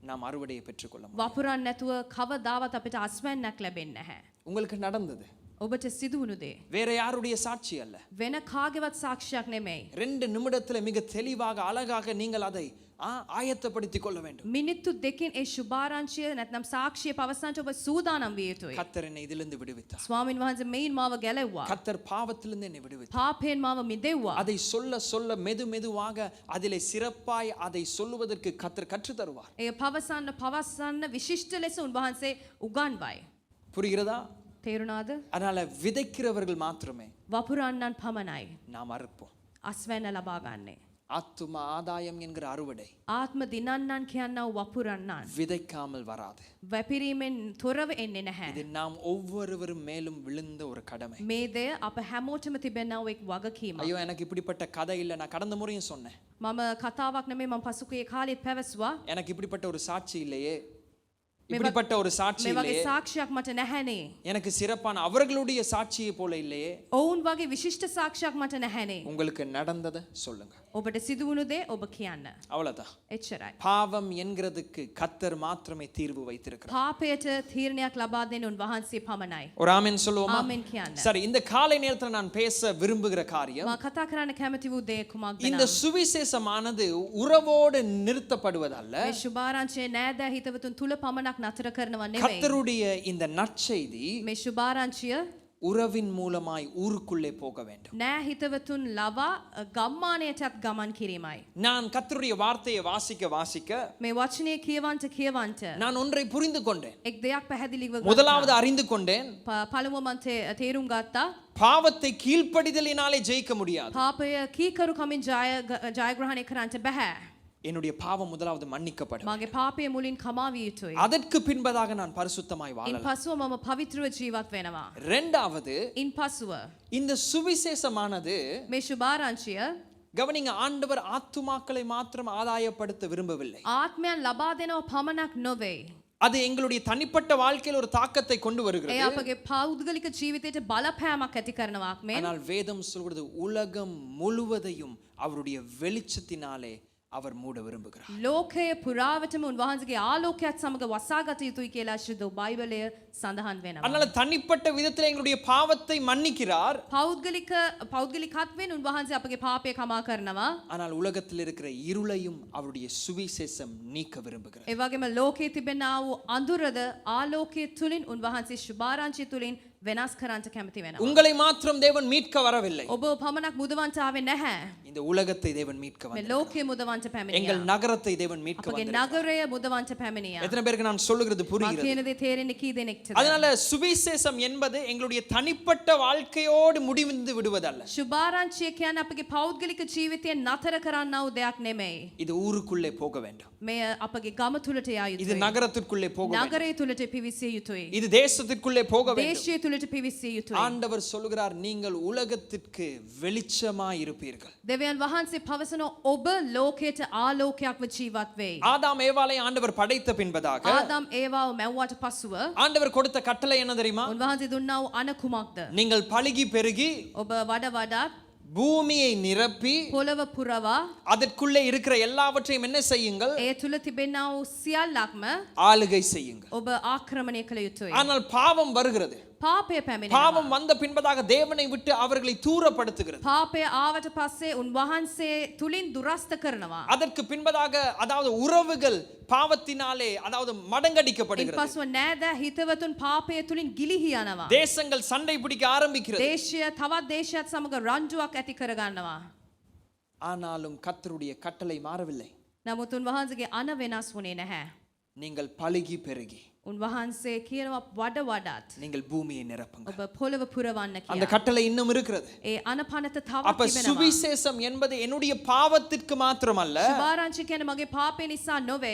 நாம் அறுவடையை பெற்றுக்கொள்ள முடியாது. වපුරන්න නැතුව කවදාවත් අපිට අස්වැන්නක් ලැබෙන්නේ නැහැ. உங்களுக்கு நடந்தது. ඔබට සිදුවුණු දේ வேற யாருடைய சாட்சி அல்ல. වෙන කාගේවත් சாட்சிයක් නෙමෙයි. 2 நிமிடத்துல மிக தெளிவாக அழகாக நீங்கள் அதை ஆயத்தப்படுத்திக் கொள்ள வேண்டும். මිනිත්තු දෙකකින් ඒ සුභාරංචිය නැත්නම් සාක්ෂිය පවසන්නට ඔබ සූදානම් විය යුතුයි. கர்த்தர் என்னை இதிலிருந்து விடுவித்தார். ස්වාමීන් වහන්සේ මෙයින් මාව ගැලෙව්වා. கர்த்தர் பாவத்திலிருந்து என்னை விடுவித்தார். පාපයෙන් මාව මිදෙව්වා. அதை சொல்ல சொல்ல மெதுமெதுவாக அதிலே சிறப்பாய் அதை சொல்லுவதற்கு கர்த்தர் கற்றுத் தருவார். ඒ පවසන්න විශිෂ්ට ලෙස උන්වහන්සේ උගන්වයි. புரிகிறதா? තේරුණාද? அதனால விதைக்கிறவர்கள் மாத்திரமே වපුරන්නන් පමණයි நாம் அறுப்போம். අස්වැන්න ලබා ගන්නේ. ஆத்தும ஆதாயம் என்கிற அறுவடை ආත්ම දිනන්නන් කියනවා වපුරන්නන්. விதைக்காமல் வராது. වැපිරීමෙන් තොරව එන්නේ නැහැ. இது நாம் ஒவ்வொருவரும் மேலும் விழுந்த ஒரு கடமை. මේ දෙය අප හැමෝටම තිබෙනා එක් වගකීමක්. ஐயோ எனக்கு இப்படிப்பட்ட கதை இல்ல. நான் கடந்த முறையும் சொன்னேன். මම කතාවක් නෙමෙයි මම පසුගිය කාලෙත් පැවසුවා. எனக்கு இப்படிப்பட்ட ஒரு சாட்சி இல்லையே. இப்படிப்பட்ட ஒரு சாட்சி මේ වගේ இல்லையே. සාක්ෂියක් මට නැහැනේ. எனக்கு சிறப்பான அவர்களுடைய சாட்சியை போல இல்லையே. ඔවුන් වගේ විශිෂ්ට සාක්ෂියක් මට නැහැනේ. உங்களுக்கு நடந்ததை சொல்லுங்க. ඔබට සිදුවුණු දේ ඔබ කියන්න. அவ்வளவுதான். එච්චරයි. பாவம் என்கிறதுக்கு கர்த்தர் மாத்திரமே தீர்வு வைத்திருக்கிறார். පාපයට තීරණයක් ලබා දෙන උන්වහන්සේ පමණයි. ஒரு ஆமென் சொல்லுவோமா? ආමෙන් කියන්න. சரி, இந்த காலை நேரத்துல நான் பேச விரும்புகிற காரியம், මම කතා කරන්න කැමති වූ දේ කුමක්ද இந்த නම් சுவிசேஷமானது உறவோடு நிறுத்தப்படுவதல்ல. මේ සුභාරංචිය නෑදෑ හිතවතුන් තුල පමණක් නතර කරනව නෙවෙයි. கர்த்தருடைய இந்த நற்செய்தி මේ සුභාරංචිය உறவின் மூலமாய் ஊருக்குள்ளே போக வேண்டும். නෑ හිතවතුන් ලවා ගම්මානයටත් ගමන් කිරීමයි. நான் கர்த்தருடைய வார்த்தையை வாசிக்க මේ වචනය කියවන්ට நான் ஒன்றை புரிந்து கொண்டேன். එක් දෙයක් පැහැදිලිව முதலாவது அறிந்து கொண்டேன், පළමුව මම තේරුම් ගත්තා. பாவத்தை கீழ்ப்படிதலினாலே ஜெயிக்க முடியாது. පාපය කීකරු කමින් ජයග්‍රහණය කරන්නට බෑ. என்னுடைய பாவம் முதலாவது மன்னிக்கப்படும். මගේ පාපය මුලින් කමා විය යුතුයි. அதற்கு பின்பதாக நான் பரிசுத்தமாய் ඉන් வாழலாம். පසුව මම පවිත්‍රව ජීවත් වෙනවා. இரண்டாவது, ඉන් පසුව இந்த சுவிசேஷமானது මේ සුභාරංචිය கவனிங்க, ஆண்டவர் ஆத்துமாக்களை மாத்திரம் ஆதாயப்படுத்த விரும்பவில்லை. ආත්මයන් ලබා දෙනව පමණක් නොවේ. அது எங்களுடைய தனிப்பட்ட வாழ்க்கையில் ஒரு தாக்கத்தை கொண்டு ඒ வருகிறது. අපගේ පෞද්ගලික ජීවිතයට බලපෑමක් ඇති කරනවාක් මේ. ஆனால் வேதம் சொல்கிறது உலகம் முழுவதையும் அவருடைய வெளிச்சத்தினாலே அவர் மூட விரும்புகிறார். ලෝකයේ පුරාවටම උන්වහන්සේගේ ආලෝකයත් සමග වසාගත යුතුයි කියලා ශ්‍රී බයිබලය සඳහන් වෙනවා. அதனால தனிப்பட்ட விதத்தில் எங்களுடைய பாவத்தை மன்னிக்கிறார். පෞද්ගලිකත්වයෙන් උන්වහන්සේ අපගේ පාපය කමා කරනවා. ஆனால் உலகத்தில் இருக்கிற இருளையும் அவருடைய சுவிசேஷம் நீக்க விரும்புகிறார். ඒ වගේම ලෝකයේ තිබෙනා වූ අඳුරද ආලෝකයේ තුලින් උන්වහන්සේ සුභාරංචිය තුලින් වෙනස් කරන්නට කැමති වෙනවා. உங்களை மாத்திரம் தேவன் மீட்க வரவில்லை. ඔබ පමණක් මුදවන්ට ආවේ නැහැ. இந்த உலகத்தை தேவன் மீட்க මේ வந்தார். ලෝකයේ මුදවන්ට எங்கள் පැමිණියා. நகரத்தை தேவன் மீட்க අපගේ வந்தார். නගරය මුදවන්ට පැමිණියා. எத்தனை பேருக்கு நான் சொல்லுகிறது මා புரிகிறது? කියන දේ තේරෙන්නේ කී දෙනෙක්ටද? அதனால சுவிசேஷம் என்பது எங்களுடைய தனிப்பட்ட வாழ்க்கையோடு முடிந்து விடுவதல்ல. සුභාරංචිය කියන්නේ අපගේ පෞද්ගලික ජීවිතයෙන් නතර කරන්නා වූ දෙයක් නෙමෙයි. இது ஊருக்குள்ளே போக வேண்டும். මෙය අපගේ ගම තුලට යා இது යුතුයි. நகரத்திற்குள்ளே போக வேண்டும். නගරය තුලට පිවිසිය යුතුයි. இது தேசத்திற்குள்ளே போக வேண்டும். දේශය තුලට පිවිසිය යුතුයි. ஆண்டவர் சொல்லுகிறார், நீங்கள் உலகத்திற்கு வெளிச்சமாய் இருப்பீர்கள். දෙවියන් වහන්සේ පවසන ඔබ ලෝකයට ආලෝකයක්ව ජීවත් වෙයි. ஆதாம் ஏவாளை ஆண்டவர் படைத்த பின்பதாக ආදම් ඒවාව මැව්වට පසුව ஆண்டவர் கொடுத்த கட்டளை என்ன தெரியுமா? උන්වහන්සේ දුන්නා වූ අණ කුමක්ද? நீங்கள் பலுகி பெருகி ඔබ වඩාත් பூமியை நிரப்பி පොළව පුරවා அதற்குள்ளே இருக்கிற எல்லாவற்றையும் என்ன செய்யுங்கள்? ඒ තුල තිබෙනා වූ සියල්ලක්ම ஆளுகை செய்யுங்கள். ඔබ ආක්‍රමණය කළ යුතුයි. ஆனால் பாவம் வருகிறது. පාපය පැමිණෙනවා. பாவம் வந்த பின்பதாக தேவனை விட்டு அவர்களை தூரப்படுத்துகிறது. පාපය ආවට පස්සේ උන්වහන්සේ තුලින් දුරස්ත කරනවා. அதற்கு பின்பதாக அதாவது உறவுகள் பாவத்தினாலே அதாவது ඉන් மடங்கடிக்கப்படுகிறது. පසුව නෑදෑ හිතවතුන් පාපය තුලින් ගිලිහි යනවා. தேசங்கள் சண்டை பிடிக்க ஆரம்பிக்கிறது. දේශය තවත් දේශයත් සමග රණ්ඩුවක් ඇති කරගන්නවා. ஆனாலும் கர்த்தருடைய கட்டளை மாறவில்லை. නමුත් උන්වහන්සේගේ අණ වෙනස් වුණේ නැහැ. நீங்கள் பலுகி பெருகி උන්වහන්සේ කියනවා වඩාත් நீங்கள் பூமியை நிரப்புங்கள். ඔබ පොළව පුරවන්න அந்த කියලා. கட்டளை இன்னும் இருக்கிறது. ඒ අණ පනත තවත් அப்ப තිබෙනවා. சுவிசேஷம் என்பது என்னுடைய பாவத்திற்கு மாத்திரமல்ல, සුභාරංචිය කියන්නේ මගේ පාපය නිසා නොවේ.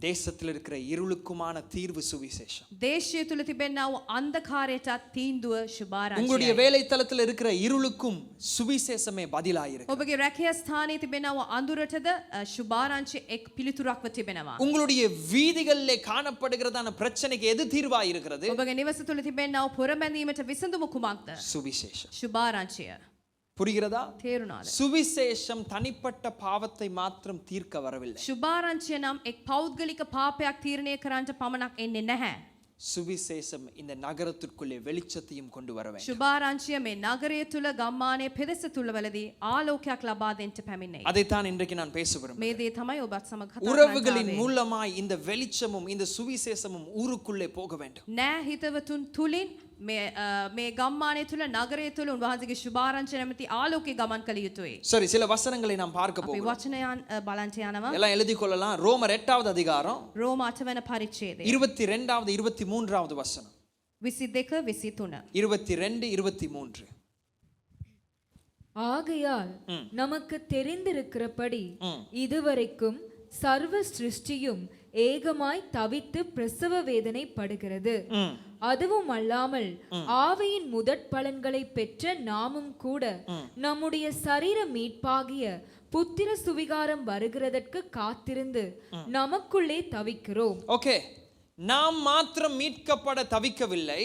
தேசத்தில் இருக்கிற இருளுக்குமான தீர்வு சுவிசேஷம். දේශය තුල තිබෙනා වූ අන්ධකාරයටත් තීන්දුව සුභාරංචියයි. உங்களுடைய வேலை தளத்தில் இருக்கிற இருளுக்கும் சுவிசேஷமே பதிலாயிருக்கு. ඔබගේ රැකියා ස්ථානයේ තිබෙනා වූ අඳුරටද සුභාරංචිය එක් පිළිතුරක්ව තිබෙනවා. உங்களுடைய வீதிகளிலே காணப்படுகிறதான பிரச்சனைக்கு எது தீர்வாய் இருக்கிறது? ඔබගේ නිවස තුල තිබෙනා වූ පොරබැඳීමට විසඳුම කුමක්ද? சுவிசேஷம். සුභාරංචිය. புரிகிறதா? තේරුණාද? சுவிசேஷம் தனிப்பட்ட பாவத்தை மாத்திரம் தீர்க்க வரவில்லை. සුභාරංචිය නම් එක් පෞද්ගලික පාපයක් තීරණය කරන්නට පමණක් එන්නේ නැහැ. சுவிசேஷம் இந்த நகரத்திற்குள்ளே வெளிச்சத்தையும் கொண்டு வர வேண்டும். සුභාරංචිය මේ නගරය තුල ගම්මානයේ පෙදෙස තුලවලදී ආලෝකයක් ලබා දෙන්නට පැමිණෙයි. அதைத்தான் இன்றைக்கு நான் பேச මේ விரும்புகிறேன். දේ තමයි ඔබත් සමග කතා உறவுகளின் කරන්නේ. மூலமாய் இந்த வெளிச்சமும் இந்த சுவிசேஷமும் ஊருக்குள்ளே போக வேண்டும். නෑ හිතවතුන් තුලින් මේ ගම්මානය තුල නගරය තුල උන්වහන්සේගේ සුභාරංචිය නැමැති ආලෝකය ගමන් කළ යුතුයි. சரி, சில வசனங்களை நாம் பார்க்க අපි போகிறோம். වචනයන් බලන්ට යනවා. எல்லாம் எழுதி கொள்ளலாம். ரோமர் 8வது அதிகாரம் රෝම 8 වෙනි පරිච්ඡේදය 22வது 23வது வசனம். 22 23 22 23. ஆகையால் நமக்கு தெரிந்திருக்கிறபடி இதுவரைக்கும் சர்வ சிருஷ்டியும் ஏகமாய் தவித்து பிரசவ வேதனை படுகிறது. அதுவும் அல்லாமல் ஆவியின் முதற் பலன்களை பெற்ற நாமும் கூட நம்முடைய சரீர மீட்பாகிய புத்திர சுவிகாரம் வருகிறதற்கு காத்திருந்து நமக்குள்ளே தவிக்கிறோம். ஓகே, நாம் மாத்திரம் மீட்கப்பட தவிக்கவில்லை.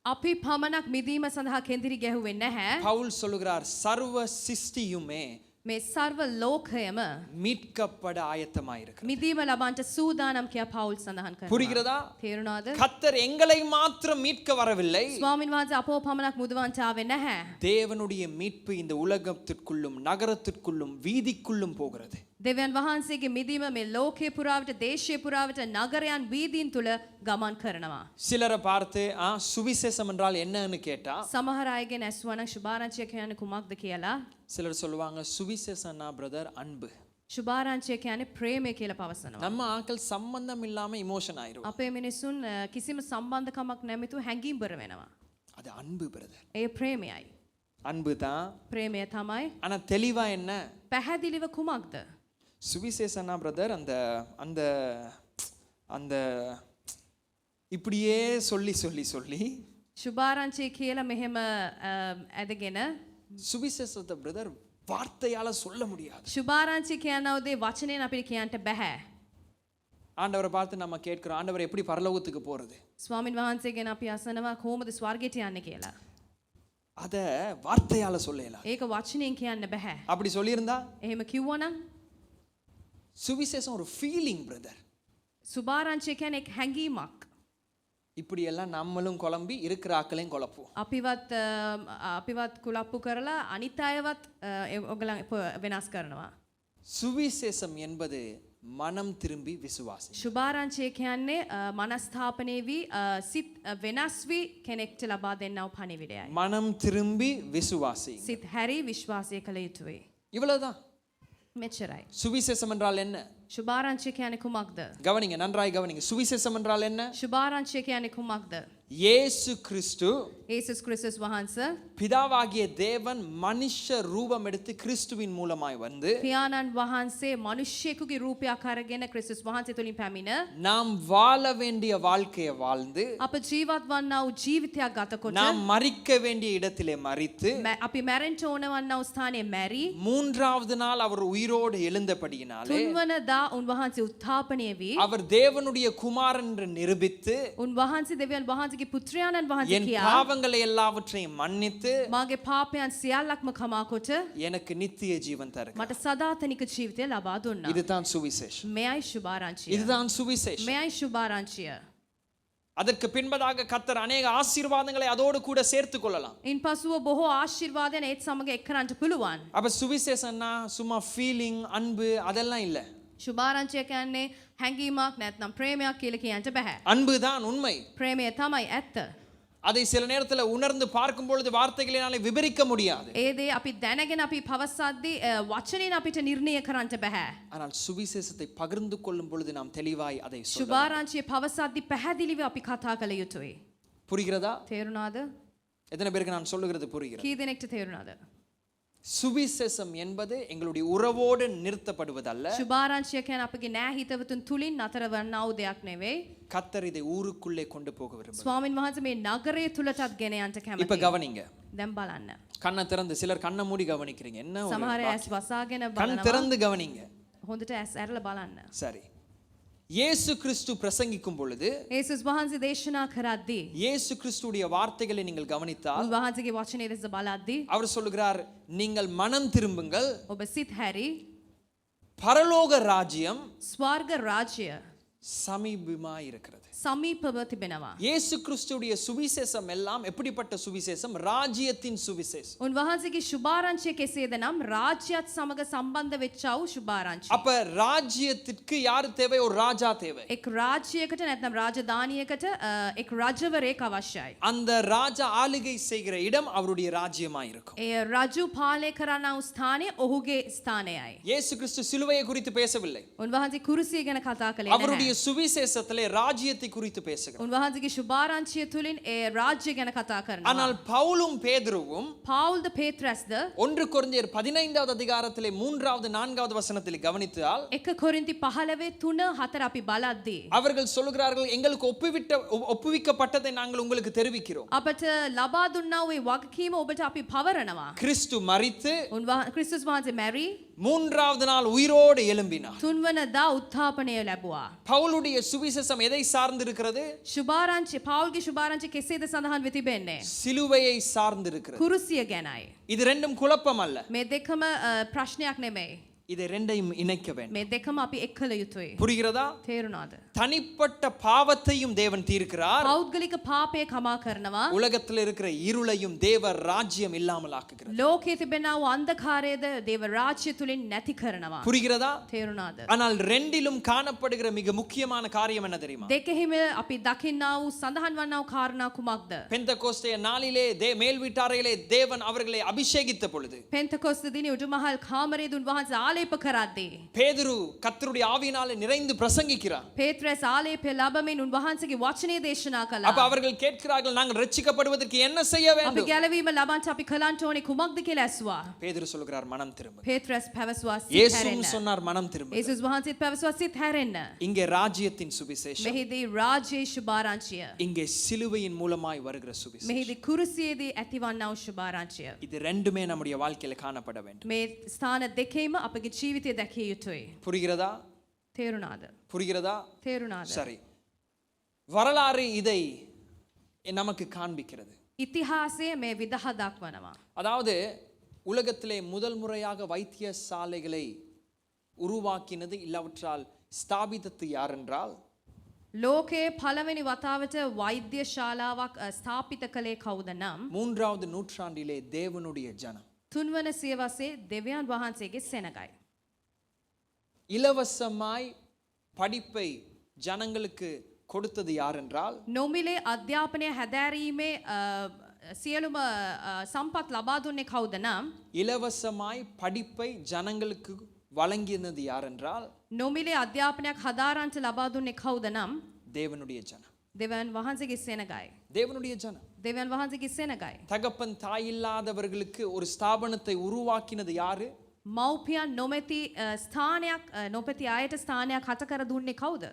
අපි පමණක් මිදීම සඳහා කෙඳිරි ගැහුවේ නැහැ. பவுல் சொல்லுகிறார் சர்வ சிருஷ்டியுமே මේ සර්ව ලෝකයම மீட்கப்பட ஆயத்தமாயிருக்கு. මිදීම ලබන්නට සූදානම් කියා පවුල් සඳහන් කරනවා. புரிகிறதா? තේරුණාද? கர்த்தர் எங்களை மாத்திரம் மீட்க வரவில்லை. ස්වාමීන් වහන්සේ අපව පමණක් මුදවන්නට ආවේ නැහැ. தேவனுடைய மீட்பு இந்த உலகத்திற்குள்ளும் நகரத்திற்குள்ளும் வீதிக்குள்ளும் போகிறது. දෙවියන් වහන්සේගේ මිදීම මේ ලෝකේ පුරාවට දේශයේ පුරාවට නගරයන් වීදීන් තුල ගමන් කරනවා. சிலரை பார்த்து சுவிசேஷம் என்றால் என்னன்னு கேட்டா සමහර අයගෙන් ඇසුවනම් සුභාරංචිය කියන්නේ කුමක්ද කියලා. சிலர் சொல்லுவாங்க சுவிசேஷம்னா பிரதர் அன்பு. සුභාරංචිය කියන්නේ ප්‍රේමය කියලා පවසනවා. நம்ம ஆட்கள் சம்பந்தம் இல்லாம இமோஷன் ஆயிரும். අපේ මිනිසුන් කිසිම සම්බන්ධකමක් නැමෙතු හැඟීම්බර වෙනවා. அது அன்பு பிரதர். ඒ ප්‍රේමයයි. அன்பு தான். ප්‍රේමය තමයි. ஆனா தெளிவா என்ன? පැහැදිලිව කුමක්ද? சுவிசேஷனா பிரதர் அந்த அந்த அந்த இப்படியே சொல்லி சொல்லி சொல்லி සුභාරංචිය කියලා මෙහෙම ඇදගෙන சுவிசேஷத்தை பிரதர் வார்த்தையால சொல்ல முடியாது. සුභාරංචිය කියනව දේ වචනයෙන් අපිට කියන්න බෑ. ஆண்டவரை பார்த்து நம்ம கேட்கிறோம், ஆண்டவர் எப்படி பரலோகத்துக்கு போறது? ස්වාමින් වහන්සේගෙන් අපි අසනවා කොහොමද ස්වර්ගයට යන්නේ කියලා. அத வார்த்தையால சொல்லலாம். ඒක වචනයෙන් කියන්න බෑ. அப்படி சொல்லியிருந்தா එහෙම කිව්වනම් சுவிசேஷம் ஒரு ஃபீலிங் பிரதர். සුභාරංචිය කියන්නේ එක් හැඟීමක්. இப்படி எல்லாம் நம்மளும் குழம்பி இருக்கிற ஆக்களையும் குழப்புவோம். අපිවත් කුලප්පු කරලා අනිත් අයවත් ඔයගලන් වෙනස් කරනවා. சுவிசேஷம் என்பது மனம் திரும்பி விசுவாசி. සුභාරංචිය කියන්නේ මනස්ථාපනයේ වී සිත් වෙනස් වී කෙනෙක්ට ලබා දෙන්නව පණිවිඩයයි. மனம் திரும்பி விசுவாசி. සිත් හැරි විශ්වාසය කළ යුතුයි. இவ்வளவுதான். මෙච්චරයි. சுவிசேஷம் என்றால் என்ன? සුභාරංචිය කියන්නේ කුමක්ද? கவனிங்க, நன்றாய் கவனிங்க. சுவிசேஷம் என்றால் என்ன? සුභාරංචිය කියන්නේ කුමක්ද? இயேசு கிறிஸ்து යේසුස් ක්‍රිස්තුස් වහන්සේ பிதாவாகிய தேவன் மனுஷ ரூபம் எடுத்து கிறிஸ்துவின் மூலமாய் வந்து පියාණන් වහන්සේ මිනිසෙකුගේ රූපයක් අරගෙන ක්‍රිස්තුස් වහන්සේ තුලින් පැමිණ நாம் வாழ வேண்டிய வாழ்க்கையை வாழ்ந்து අප ජීවත් වන්නා වූ ජීවිතයක් ගතකොට நாம் மரிக்க வேண்டிய இடத்திலே மரித்து අපි මැරෙන්න ඕන වන්නා වූ ස්ථානයේ මැරි மூன்றாவது நாள் அவர் உயிரோடு எழுந்தபடியினாலே තුන්වන දා උන්වහන්සේ උත්ථාපනය වී அவர் தேவனுடைய குமாரன் என்று நிரூபித்து උන්වහන්සේ දෙවියන් වහන්සේගේ පුත්‍රයාණන් වහන්සේ என் කියා பாவங்களை எல்லாவற்றையும் மன்னித்து මාගේ පාපයන් සියල්ලක්ම කමා කොට எனக்கு நித்திய ஜீவன் தருகிறார். මට සදාතනික ජීවිතය ලබා දුන්නා. இதுதான் சுவிசேஷம். මෙයයි සුභාරංචිය. இதுதான் சுவிசேஷம். මෙයයි සුභාරංචිය. அதற்கு பின்பதாக கர்த்தர் அநேக ஆசீர்வாதங்களை அதோடு கூட சேர்த்து கொள்ளலாம். ඉන්පසුව බොහෝ ආශිර්වාදයන් ඒත් සමග එක් කරන්නට පුළුවන්. அப்ப சுவிசேஷம்னா சும்மா ஃபீலிங் அன்பு அதெல்லாம் இல்ல. සුභාරංචිය කියන්නේ හැඟීමක් නැත්නම් ප්‍රේමයක් කියලා කියන්න බෑ. அன்புதான் உண்மை. ප්‍රේමය තමයි ඇත්ත. அதை சில நேரத்துல உணர்ந்து பார்க்கும் பொழுது வார்த்தைகளினாலே விவரிக்க முடியாது. ඒ දේ අපි දැනගෙන අපි පවසද්දී වචනෙන් අපිට නිර්ණය කරන්න බෑ. ஆனால் சுவிசேஷத்தை பகிர்ந்து கொள்ளும் பொழுது நாம் தெளிவாய் அதை சொல்லலாம். සුභාරංචිය පවසද්දී පැහැදිලිව අපි කතා කළ යුතුයි. புரிகிறதா? තේරුණාද? எத்தனை பேருக்கு நான் சொல்லுகிறது புரிகிறது? කී දෙනෙක්ට තේරුණාද? சுவிசேஷம் என்பது எங்களுடைய உறவோடு நிறுத்தப்படுவதல்ல. සුභාරංචිය කියන්නේ අපගේ නෑ හිතවතුන් තුලින් නතර වන්නා වූ දෙයක් නෙවෙයි. கர்த்தர் இதை ஊருக்குள்ளே கொண்டு போக விரும்புகிறார். ස්වාමින් වහන්සේ මේ නගරය තුලටත් ගෙන යන්න இப்ப කැමතියි. கவனிங்க. දැන් බලන්න. கண்ணை திறந்து, சிலர் கண்ணை மூடி கவனிக்கிறீங்க. என்ன ஒரு සමහර ඇස් வாக்கியம். වසාගෙන கண் බලනවා. திறந்து கவனிங்க. හොඳට ඇස් ඇරලා බලන්න. சரி. இயேசு கிறிஸ்து பிரசங்கிக்கும் பொழுது යේසුස් වහන්සේ දේශනා කරද්දී இயேசு கிறிஸ்துடைய வார்த்தைகளை நீங்கள் கவனித்தால் උන්වහන්සේගේ වචනේ දෙස බලද්දී அவர் சொல்லுகிறார், நீங்கள் மனம் திரும்புங்கள், ඔබ සිත් හැරි பரலோக ராஜ்யம் ස්වර්ග රාජ්‍ය சமீபமாய் இருக்கிறது. සමීපව තිබෙනවා. இயேசு கிறிஸ்துடைய சுவிசேஷம் எல்லாம் எப்படிப்பட்ட சுவிசேஷம்? ராஜ்யத்தின் சுவிசேஷம். උන්වහන්සේගේ සුභාරංචිය කෙසේද නම් රාජ්‍යත් සමග සම්බන්ධ වෙච්ච වූ සුභාරංචිය. அப்ப ராஜ்யத்திற்கு யார் தேவை? ஒரு ராஜா தேவை. එක් රාජ්‍යයකට නැත්නම් රාජධානියකට එක් රජවරයෙක් අවශ්‍යයි. அந்த ராஜா ஆளுகை செய்கிற இடம் அவருடைய ராஜ்யமாய் இருக்கும். ඒ රජු පාලනය කරන්නා වූ ස්ථානය ඔහුගේ ස්ථානයයි. இயேசு கிறிஸ்து சிலுவையை குறித்து பேசவில்லை. උන්වහන්සේ කුරුසිය ගැන කතා කළේ அவருடைய නැහැ. சுவிசேஷத்திலே ராஜ்யத்தை குறித்து பேசுகிறார். උන්වහන්සේගේ සුභාරංචිය තුලින් ඒ රාජ්‍ය ගැන කතා කරනවා. ஆனால் பவுலும் பேதுருவும் පවුල්ද පේත්‍රස්ද 1 கொரிந்தியர் 15வது அதிகாரத்திலே 3வது 4வது வசனத்தில் கவனித்தால் 1 කොරින්ති 15 3 4 අපි බලද්දී அவர்கள் சொல்கிறார்கள், எங்களுக்கு ஒப்புவிக்கப்பட்டதை நாங்கள் உங்களுக்கு தெரிவிக்கிறோம். අපට ලබා දුන්නා වූ වගකීම ඔබට අපි පවරනවා. கிறிஸ்து மரித்து ක්‍රිස්තුස් වහන්සේ මැරි 3வது நாள் உயிரோடு எழும்பினார். තුන්වනදා උත්ථාපනය ලැබුවා. பவுலுடைய சுவிசேஷம் எதை சார்ந்து இருக்கிறது? සුභාරංචි පවුල්ගේ සුභාරංචි කෙසේද සඳහන් වෙ තිබෙන්නේ? சிலுவையை சார்ந்து இருக்கிறது. කුරුසිය ගැනයි. இது ரெண்டும் குழப்பம் அல்ல. මේ දෙකම ප්‍රශ්නයක් නෙමෙයි. இதை ரெண்டையும் இணைக்க வேண்டும். මේ දෙකම අපි එක් කළ යුතුයි. புரிகிறதா? තේරුණාද? தனிப்பட்ட பாவத்தையும் தேவன் தீர்க்கிறார். පෞද්ගලික පාපය කමා කරනවා. உலகத்தில் இருக்கிற இருளையும் தேவ ராஜ்யம் இல்லாமல் ஆக்குகிறார். ලෝකයේ තිබෙනා වූ අන්ධකාරයද දේව රාජ්‍ය තුලින් නැති කරනවා. புரிகிறதா? තේරුණාද? ஆனால் ரெண்டிலும் காணப்படுகிற மிக முக்கியமான காரியம் என்ன தெரியுமா? දෙකෙහිම අපි දකින්නා වූ සඳහන් වන්නා වූ කාරණා කුමක්ද? பெந்தெகோஸ்தே நாளிலே மேல் வீட்டாரையிலே தேவன் அவர்களை அபிஷேகித்த பொழுது පෙන්තකොස්ත දිනේ උඩුමහල් කාමරයේ උන්වහන්සේ ආලේප කරද්දී பேதுரு கர்த்தருடைய ஆவியினாலே நிறைந்து பிரசங்கிக்கிறார். පේත්‍රස් ආලේපය ලැබමින් උන්වහන්සේගේ වචනේ දේශනා කළා. அப்ப அவர்கள் கேட்கிறார்கள், நாங்கள் ரட்சிக்கப்படுவதற்கு என்ன செய்ய අපි வேண்டும்? ගැලවීම ලබන්න අපි කලන්ට ඕනේ කුමක්ද කියලා ඇසුවා. பேதுரு சொல்கிறார், மனம் திரும்பு. පේත්‍රස් පැවසුවා සිත இயேசுவும் හැරෙන්න. சொன்னார், மனம் திரும்பு. යේසුස් වහන්සේත් පැවසුවා සිත හැරෙන්න. இங்கே ராஜ்யத்தின் சுவிசேஷம், මෙහිදී රාජ්‍යයේ සුභාරංචිය. இங்கே சிலுவையின் மூலமாய் வருகிற சுவிசேஷம். මෙහිදී කුරුසියේදී ඇතිවන්නා වූ සුභාරංචිය. இது ரெண்டுமே நம்முடைய வாழ்க்கையில காணப்பட வேண்டும். මේ ස්ථාන දෙකේම අපගේ ජීවිතය දැකිය යුතුයි. புரிகிறதா? තේරුණාද? புரிகிறதா? තේරුණාද? சரி. வரலாறு இதை நமக்கு காண்பிக்கிறது. ඉතිහාසය මේ විදහා දක්වනවා. அதாவது உலகத்திலே முதல் முறையாக வைத்தியசாலைகளை உருவாக்கினது இல்லாவிட்டால் ஸ்தாபித்தது யார் என்றால் ලෝකයේ පළවෙනි වතාවට වෛද්‍ය ශාලාවක් ස්ථාපිත කළේ කවුද නම් 3வது நூற்றாண்டிலே தேவனுடைய ஜனம். තුන්වන සියවසේ දෙවියන් වහන්සේගේ සෙනගයි. இலவசமாய் படிப்பை ஜனங்களுக்கு கொடுத்தது யார் என்றால் නොමිලේ අධ්‍යාපනය හැදෑරීමේ සියලුම සම්පත් ලබා දුන්නේ කවුද නම් இலவசமாய் படிப்பை ஜனங்களுக்கு வழங்கினது யார் என்றால் නොමිලේ අධ්‍යාපනයක් හදාරන්ට ලබා දුන්නේ කවුද නම් தேவனுடைய ஜனம். දෙවියන් වහන්සේගේ සෙනගයි. தேவனுடைய ஜனம். දෙවියන් වහන්සේගේ සෙනගයි. தகப்பன் தாய் இல்லாதவர்களுக்கு ஒரு ஸ்தாபனத்தை உருவாக்கினது யாரு? මව්පියන් නොමැති ස්ථානයක් නොපැති අයට ස්ථානයක් හත කර දුන්නේ කවුද?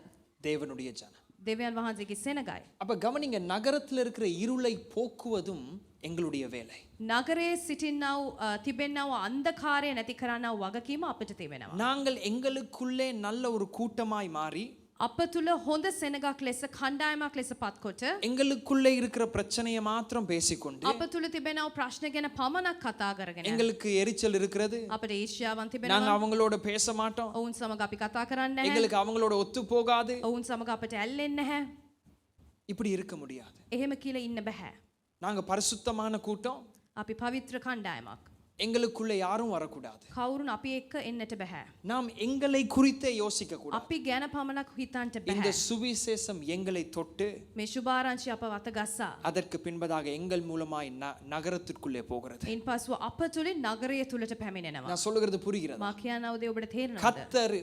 தேவனுடைய ஜனம். දෙවියන් වහන්සේගේ සෙනගයි. அப்ப கவனிங்க, நகரத்தில் இருக்கிற இருளை போக்குவதும் எங்களுடைய வேலை. නගරයේ සිටින්නා වූ තිබෙන්නා වූ අන්ධකාරය නැති කරන්නා වූ වගකීම අපිට තිබෙනවා. நாங்கள் எங்களுக்குள்ளே நல்ல ஒரு கூட்டமாய் மாறி අප තුල හොඳ සෙනගක් ලෙස කණ්ඩායමක් ලෙස පත්කොට எங்களுக்குள்ளே இருக்கிற பிரச்சனையை மாத்திரம் பேசிக்கொண்டு අප තුල තිබෙනා වූ ප්‍රශ්න ගැන පමණක් කතා කරගෙන எங்களுக்கு எரிச்சல் இருக்கிறது, අපිට ඊර්ෂ්‍යාවන් நாங்க තිබෙනවා. அவங்களோட பேச மாட்டோம், ඔවුන් සමග අපි කතා කරන්නේ නැහැ. எங்களுக்கு அவங்களோட ஒத்து போகாது, ඔවුන් සමග අපිට ඇල්ලෙන්නේ නැහැ. இப்படி இருக்க முடியாது. එහෙම කියලා ඉන්න බෑ. நாங்க பரிசுத்தமான கூட்டம், අපි පවිත්‍ර කණ්ඩායමක්. எங்களுக்குள்ளே யாரும் வரக்கூடாது. කවුරුන් අපි එක්ක එන්නට බෑ. நாம் எங்களை குறித்தே யோசிக்க கூடாது. අපි ගැන පමණක් හිතන්ට இந்த බෑ. சுவிசேஷம் எங்களை தொட்டு මේ සුභාරංචි අප වත ගස්සා. அதற்கு பின்பதாக எங்கள் மூலமாய் நகரத்திற்குள்ளே போகிறது. ඉන් පසුව අප තුලින් නගරය තුලට පැමිණෙනවා. நான் சொல்லுகிறது புரிகிறது? මා කියනා දේ ඔබට තේරෙනවද? கர்த்தர்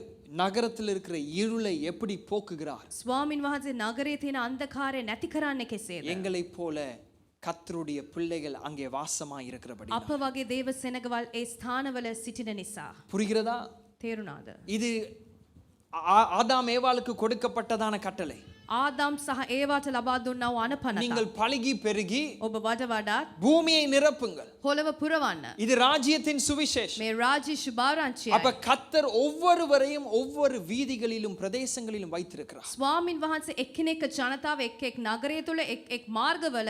நகரத்தில் இருக்கிற இருளை எப்படி போக்குகிறார்? ස්වාමින් වහන්සේ නගරයේ තියෙන අන්ධකාරය නැති කරන්නේ කෙසේද? எங்களைப் போல கர்த்தருடைய பிள்ளைகள் அங்கே வாசமாய் இருக்கிறபடி. අප වගේ දේව සෙනගවල් ඒ ස්ථානවල සිටින නිසා. புரிகிறதா? තේරුණාද? இது ஆதாம் ஏவாளுக்கு கொடுக்கப்பட்டதான கட்டளை. ආදම් සහ ඒවාට ලබා දුන්නා වූ අනපනත. நீங்கள் பலுகி பெருகி ඔබ වඩ වඩාත් பூமியை நிரப்புங்கள். පොළව පුරවන්න. இது ராஜ்யத்தின் சுவிசேஷம். මේ රාජ්‍ය සුභාරංචියයි. அப்ப கர்த்தர் ஒவ்வொருவரையும் ஒவ்வொரு வீதிகளிலும் பிரதேசங்களிலும் வைத்திருக்கிறார். ස්වාමින් වහන්සේ එක්කෙනෙක් ජනතාව එක් නගරය තුල එක් මාර්ගවල